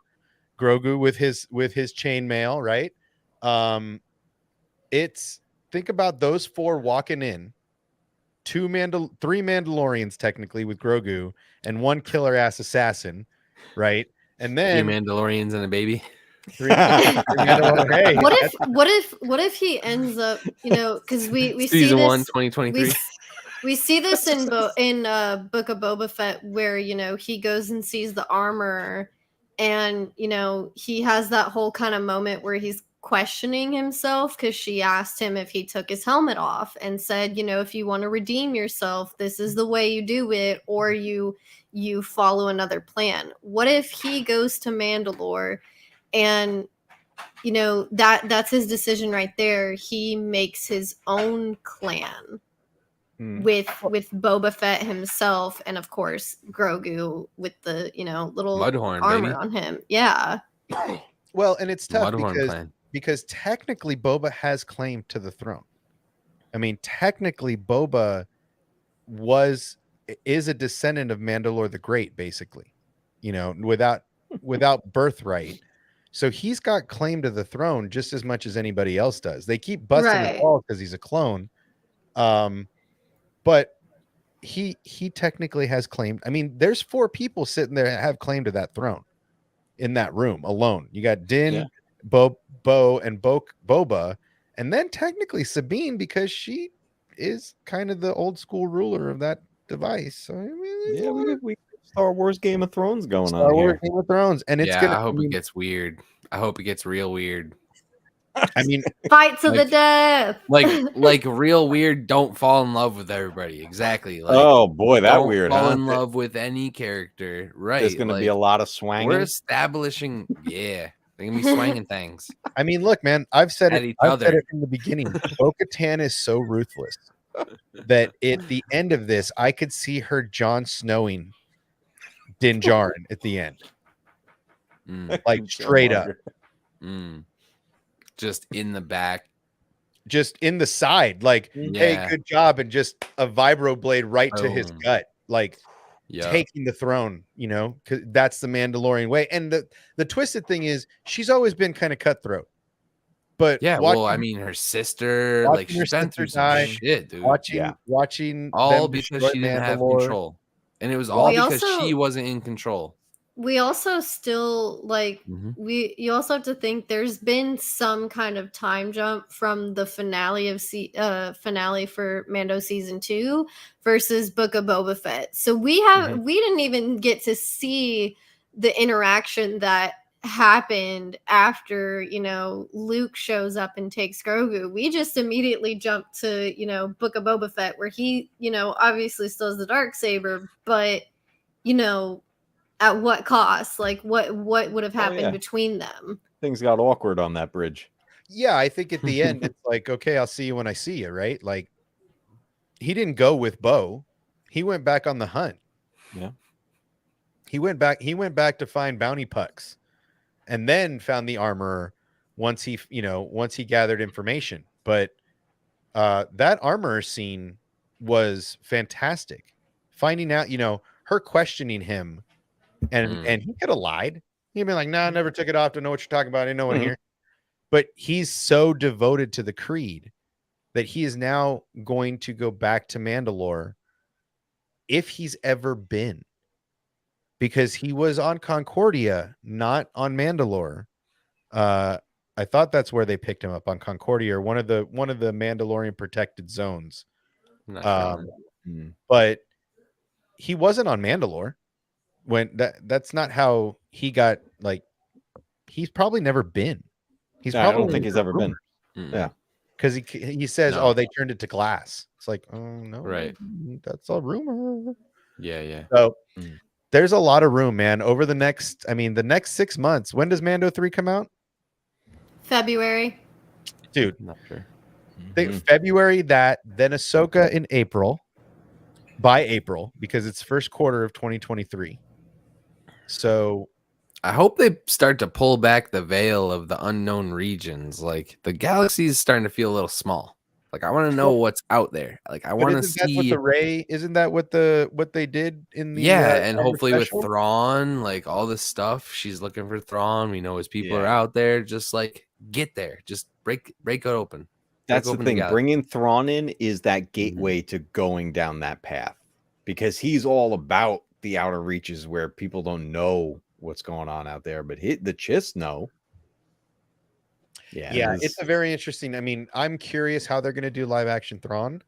Grogu with his chainmail, right? Think about those four walking in. Three Mandalorians technically with Grogu and one killer ass assassin, right? And then 3 Mandalorians and a baby. Three Mandalorians. What if he ends up, because we see Season this, 1, 2023. We see this in Book of Boba Fett, where he goes and sees the armor, and he has that whole kind of moment where he's questioning himself because she asked him if he took his helmet off and said, if you want to redeem yourself, this is the way you do it, or you follow another plan. What if he goes to Mandalore and that's his decision right there. He makes his own clan with Boba Fett himself, and of course Grogu with the little Mudhorn, armor baby. on him. Yeah. Well, and it's tough Mudhorn because technically Boba has claim to the throne. I mean, technically Boba is a descendant of Mandalore the Great, basically, without birthright. So he's got claim to the throne just as much as anybody else does. They keep busting his balls because he's a clone. But he technically has claimed. I mean, there's 4 people sitting there that have claim to that throne in that room alone. You got Din, Bo, and Boba, and then technically Sabine, because she is kind of the old school ruler of that device. So I mean, we Star Wars Game of Thrones going Star on Wars here. Game of Thrones, and it's gonna. I hope it gets weird. I hope it gets real weird. I mean, fight to the death. Like real weird. Don't fall in love with everybody. Exactly. Like, oh boy, that don't weird. Fall huh? in love with any character. Right. There's going to be a lot of swanging. We're establishing. Yeah, they're gonna be swanging things. I mean, look, man. I've said At it. each I've other. said it from the beginning. Bo-Katan is so ruthless that at the end of this, I could see her Jon Snowing Din Djarin at the end, like straight up. Just in the back, just in the side, like, hey, good job, and just a vibro blade right to his gut, like taking the throne, because that's the Mandalorian way. And the twisted thing is, she's always been kind of cutthroat. But I mean, her sister, like, she's been through some shit, dude. Watching all because she didn't have control, and it was all because she wasn't in control. We also still you also have to think there's been some kind of time jump from the finale for Mando season 2 versus Book of Boba Fett. So we didn't even get to see the interaction that happened after Luke shows up and takes Grogu. We just immediately jump to Book of Boba Fett, where he obviously still has the Darksaber, but at what cost? Like what would have happened between them? Things got awkward on that bridge. Yeah, I think at the end it's like, okay, I'll see you when I see you, right? Like, he didn't go with Bo. He went back on the hunt. Yeah. He went back to find bounty pucks, and then found the armorer once he gathered information. But that armorer scene was fantastic. Finding out, her questioning him. And he could have lied. He'd been like, "Nah, I never took it off. Don't know what you're talking about. Ain't no one here." But he's so devoted to the creed that he is now going to go back to Mandalore, if he's ever been, because he was on Concordia, not on Mandalore. I thought that's where they picked him up, on Concordia, or one of the Mandalorian protected zones. But he wasn't on Mandalore. When that's not how he got, like, he's probably never been. I don't think he's ever been. Yeah, because he says, "Oh, they turned it to glass." It's like, oh no, right? That's a rumor. Yeah. So there's a lot of room, man. Over the next 6 months. When does Mando 3 come out? February. Dude, not sure. Think February, then Ahsoka in April. By April, because it's first quarter of 2023. So I hope they start to pull back the veil of the unknown regions. Like, the galaxy is starting to feel a little small. Like, I want to know what's out there. Like, I want to see isn't that what they did in the and hopefully special? With Thrawn, like, all this stuff. She's looking for Thrawn. We know his people are out there. Just like, get there. Just break it open. That's the thing. Bringing Thrawn in is that gateway to going down that path, because he's all about the outer reaches where people don't know what's going on out there, but the Chiss know. Yeah, it's a very interesting. I mean, I'm curious how they're going to do live action Thrawn.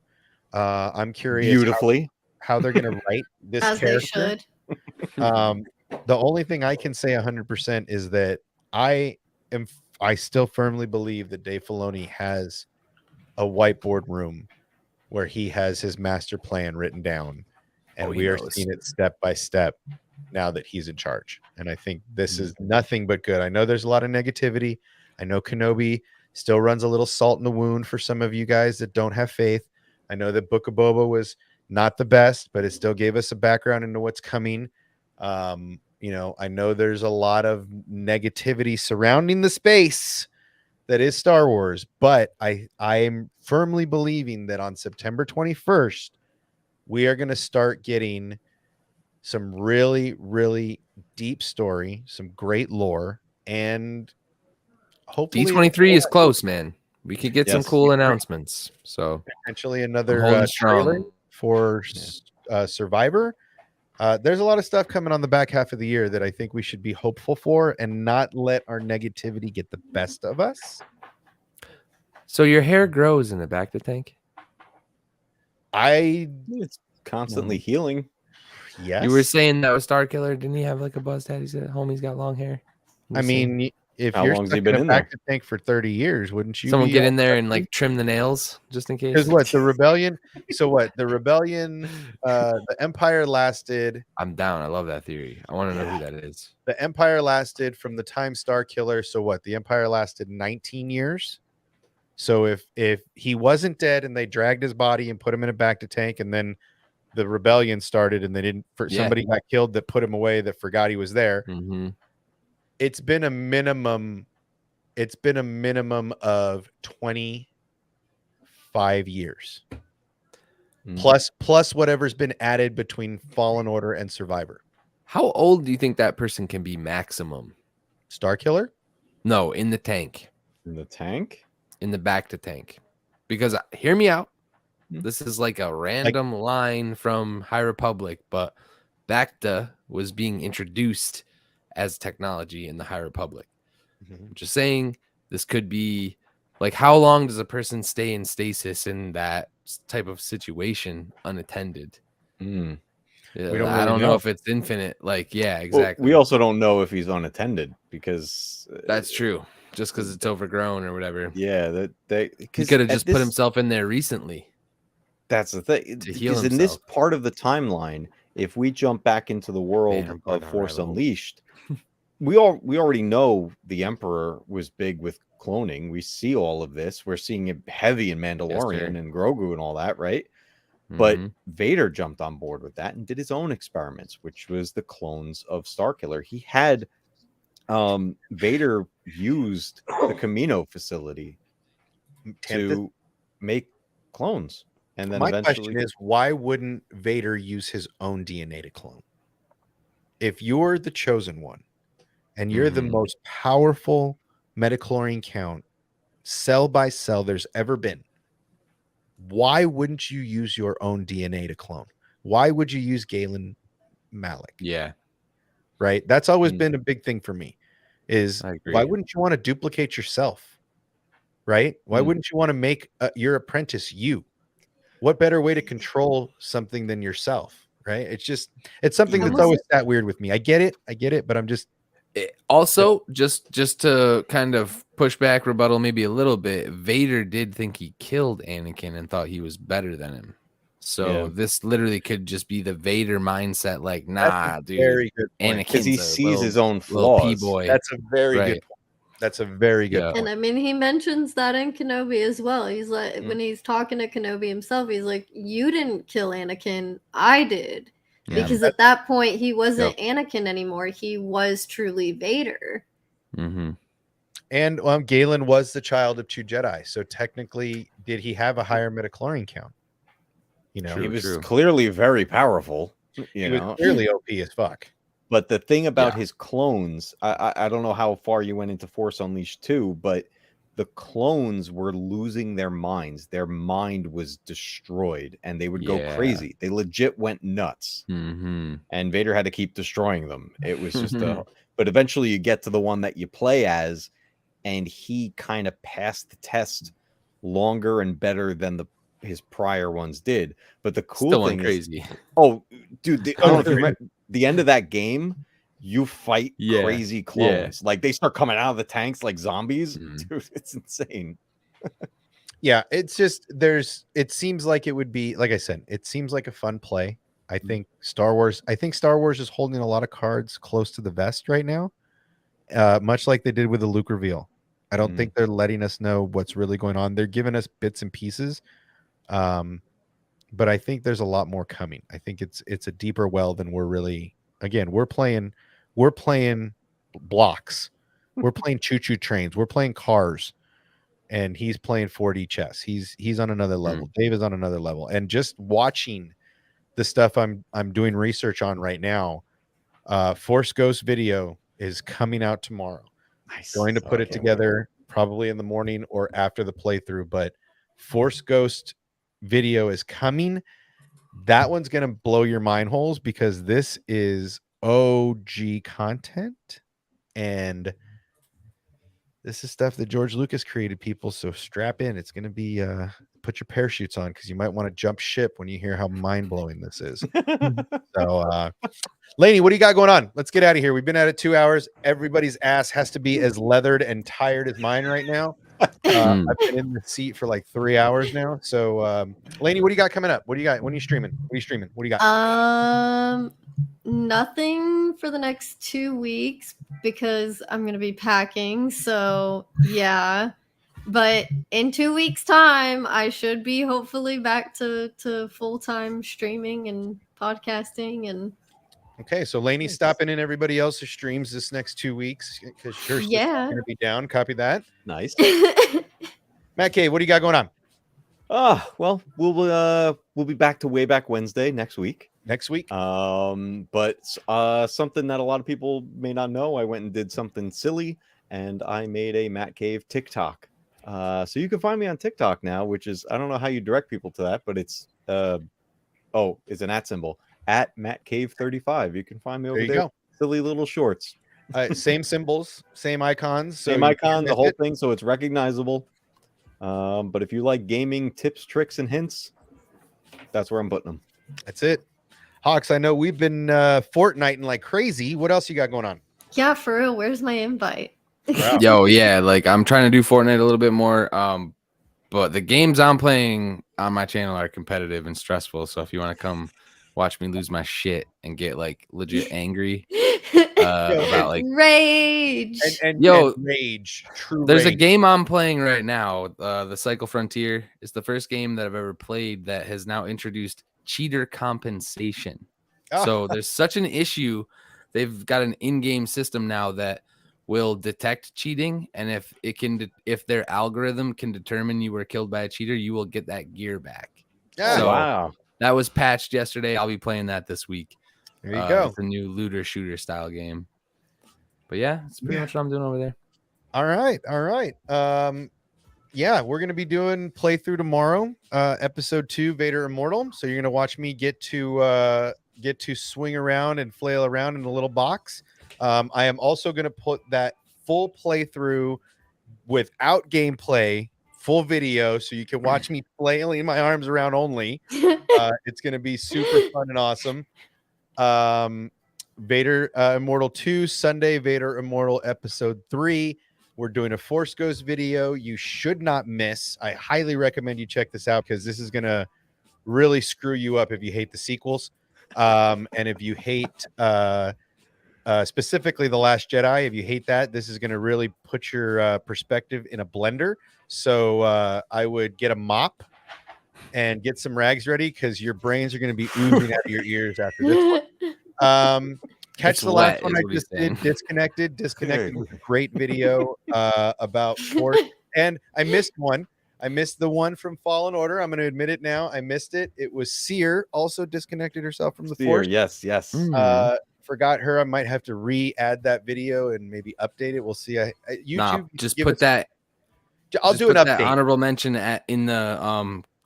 I'm curious beautifully how they're going to write this as character. They should. The only thing I can say 100% is that I I still firmly believe that Dave Filoni has a whiteboard room where he has his master plan written down, and we are seeing it step by step now that he's in charge. And I think this is nothing but good. I know there's a lot of negativity. I know Kenobi still runs a little salt in the wound for some of you guys that don't have faith. I know that Book of Boba was not the best, but it still gave us a background into what's coming. You know, I know there's a lot of negativity surrounding the space that is Star Wars, but I am firmly believing that on September 21st, we are going to start getting some really, really deep story, some great lore, and hopefully D23 is close, man. We could get some cool announcements. So potentially another trailer for Survivor. There's a lot of stuff coming on the back half of the year that I think we should be hopeful for and not let our negativity get the best of us. So your hair grows in the back of the tank? It's constantly healing. Yes. You were saying that was Starkiller. Didn't he have like a buzz tat? He said homie's got long hair. I mean, if How you're long has stuck he been in a in there? back to tank for 30 years, wouldn't you? Someone get in there and like trim the nails just in case. Because what the rebellion? So what the rebellion? The Empire lasted. I'm down. I love that theory. I want to know who that is. The Empire lasted from the time Starkiller. So what? The Empire lasted 19 years. So if he wasn't dead and they dragged his body and put him in a back to tank, and then the rebellion started and they didn't, somebody got killed that put him away that forgot he was there. It's been a minimum. It's been a minimum of 25 years plus whatever's been added between Fallen Order and Survivor. How old do you think that person can be maximum? Starkiller? No, in the tank. In the tank? In the back to tank. Because hear me out. This is like a random line from High Republic, but Bacta was being introduced as technology in the High Republic. Just saying, this could be like, how long does a person stay in stasis in that type of situation unattended? We don't I don't know if it's infinite. Like, yeah, exactly. Well, we also don't know if he's unattended because that's true. Just because it's overgrown or whatever. Yeah, he could have just put himself in there recently. That's the thing. To heal because in this part of the timeline, if we jump back into the world of Force Unleashed, we already know the Emperor was big with cloning. We see all of this. We're seeing it heavy in Mandalorian and Grogu and all that, right? But Vader jumped on board with that and did his own experiments, which was the clones of Starkiller. He had Vader used the Camino facility to make clones. And then my question is, why wouldn't Vader use his own DNA to clone? If you're the chosen one and you're the most powerful metachlorine count cell by cell there's ever been, why wouldn't you use your own DNA to clone? Why would you use Galen Malik? Yeah. Right. That's always been a big thing for me is why wouldn't you want to duplicate yourself? Right. Why wouldn't you want to make your apprentice you? What better way to control something than yourself? Right. It's something that's always that weird with me. I get it. But I'm just. Also, just to kind of push back, rebuttal maybe a little bit, Vader did think he killed Anakin and thought he was better than him. So this literally could just be the Vader mindset, like, nah, dude. Very good point. Because he sees his own flaws. P-boy. That's a very good point. That's a very good point. And I mean, he mentions that in Kenobi as well. He's like, when he's talking to Kenobi himself, he's like, you didn't kill Anakin, I did. Because at that point, he wasn't Anakin anymore. He was truly Vader. And Galen was the child of two Jedi. So technically, did he have a higher metachlorine count? You know, he was clearly very powerful. He was clearly OP as fuck. But the thing about his clones, I don't know how far you went into Force Unleashed 2, but the clones were losing their minds. Their mind was destroyed and they would go crazy. They legit went nuts. And Vader had to keep destroying them. It was just but eventually you get to the one that you play as, and he kind of passed the test longer and better than his prior ones did. But the cool thing is, oh, dude, the end of that game, you fight Yeah. crazy clones. Like they start coming out of the tanks like zombies. Dude, it's insane. Yeah, it's just it seems like it would be, like I said, it seems like a fun play. I think Star Wars is holding a lot of cards close to the vest right now. Much like they did with the Luke reveal. I don't think they're letting us know what's really going on. They're giving us bits and pieces. But I think there's a lot more coming. I think it's a deeper well than we're really, again, we're playing blocks. We're playing choo-choo trains. We're playing cars. And he's playing 4D chess. He's on another level. Dave is on another level. And just watching the stuff I'm doing research on right now, Force Ghost video is coming out tomorrow. Nice. Going to put it together probably in the morning or after the playthrough, but Force Ghost video is coming. That one's going to blow your mind holes because this is OG content, and this is stuff that George Lucas created, people. So strap in. It's going to be put your parachutes on because you might want to jump ship when you hear how mind blowing this is. So, Lainey, what do you got going on? Let's get out of here. We've been at it 2 hours. Everybody's ass has to be as leathered and tired as mine right now. I've been in the seat for like 3 hours now. So, Lainey, what do you got coming up? What do you got? When are you streaming? What are you streaming? What do you got? Nothing for the next 2 weeks because I'm gonna be packing. So yeah, but in 2 weeks' time, I should be hopefully back to full-time streaming and podcasting and. Okay, so Lainey's stopping in everybody else's streams this next 2 weeks because her sister's going to be down. Copy that. Nice. Matt K, what do you got going on? Well, we'll be back to Way Back Wednesday next week. But something that a lot of people may not know, I went and did something silly, and I made a Matt Cave TikTok. So you can find me on TikTok now, which is, I don't know how you direct people to that, but it's it's an @ symbol at Matt Cave 35. You can find me over there. Go. Silly little shorts. Same symbols, same icons. Same icon, the whole thing, so it's recognizable. But if you like gaming tips, tricks, and hints, that's where I'm putting them. That's it. Hawks, I know we've been Fortniting like crazy. What else you got going on? Yeah, for real. Where's my invite? Wow. Yo, yeah, like I'm trying to do Fortnite a little bit more. But the games I'm playing on my channel are competitive and stressful. So if you want to come watch me lose my shit and get like legit angry about like rage and rage. True. There's a rage. game I'm playing right now. The Cycle Frontier is the first game that I've ever played that has now introduced cheater compensation. So there's such an issue. They've got an in-game system now that will detect cheating, and if their algorithm can determine you were killed by a cheater, you will get that gear back. So wow. That was patched yesterday. I'll be playing that this week. There you go. It's a new looter shooter style game. But yeah, it's pretty much what I'm doing over there. All right. Yeah, we're gonna be doing playthrough tomorrow, episode 2, Vader Immortal. So you're gonna watch me get to swing around and flail around in a little box. I am also gonna put that full playthrough without gameplay, full video, so you can watch me flailing my arms around only. It's gonna be super fun and awesome. Vader Immortal 2 Sunday, Vader Immortal episode 3. We're doing a Force Ghost video you should not miss. I highly recommend you check this out because this is gonna really screw you up if you hate the sequels, and if you hate specifically The Last Jedi. If you hate that, this is gonna really put your perspective in a blender. So I would get a mop and get some rags ready because your brains are going to be oozing out of your ears after this one. Catch the last one I just did, Disconnected. Disconnected was a great video about Force. And I missed one. I missed the one from Fallen Order. I'm going to admit it now. I missed it. It was Seer, also disconnected herself from the Force. Yes. Forgot her. I might have to re-add that video and maybe update it. We'll see. YouTube, just put that. I'll do an update. Honorable mention in the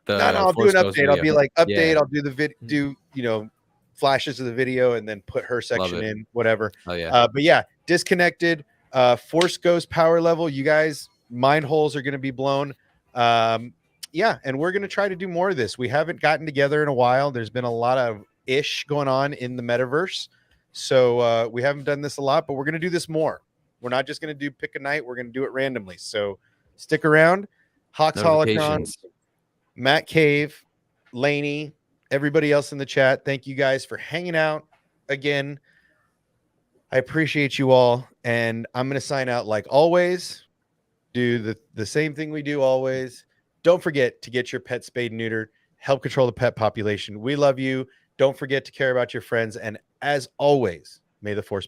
I'll do an update. Video. I'll be like update. Yeah. I'll do the flashes of the video and then put her section in, whatever. Oh yeah. But yeah, Disconnected, Force Ghost power level. You guys, mind holes are going to be blown. Yeah, and we're going to try to do more of this. We haven't gotten together in a while. There's been a lot of ish going on in the metaverse. So we haven't done this a lot, but we're going to do this more. We're not just going to do pick a night. We're going to do it randomly. So stick around. Hawks Holocron, Matt Cave, Laney, everybody else in the chat. Thank you guys for hanging out again. I appreciate you all. And I'm going to sign out like always. Do the same thing we do always. Don't forget to get your pet spayed and neutered. Help control the pet population. We love you. Don't forget to care about your friends. And as always, may the force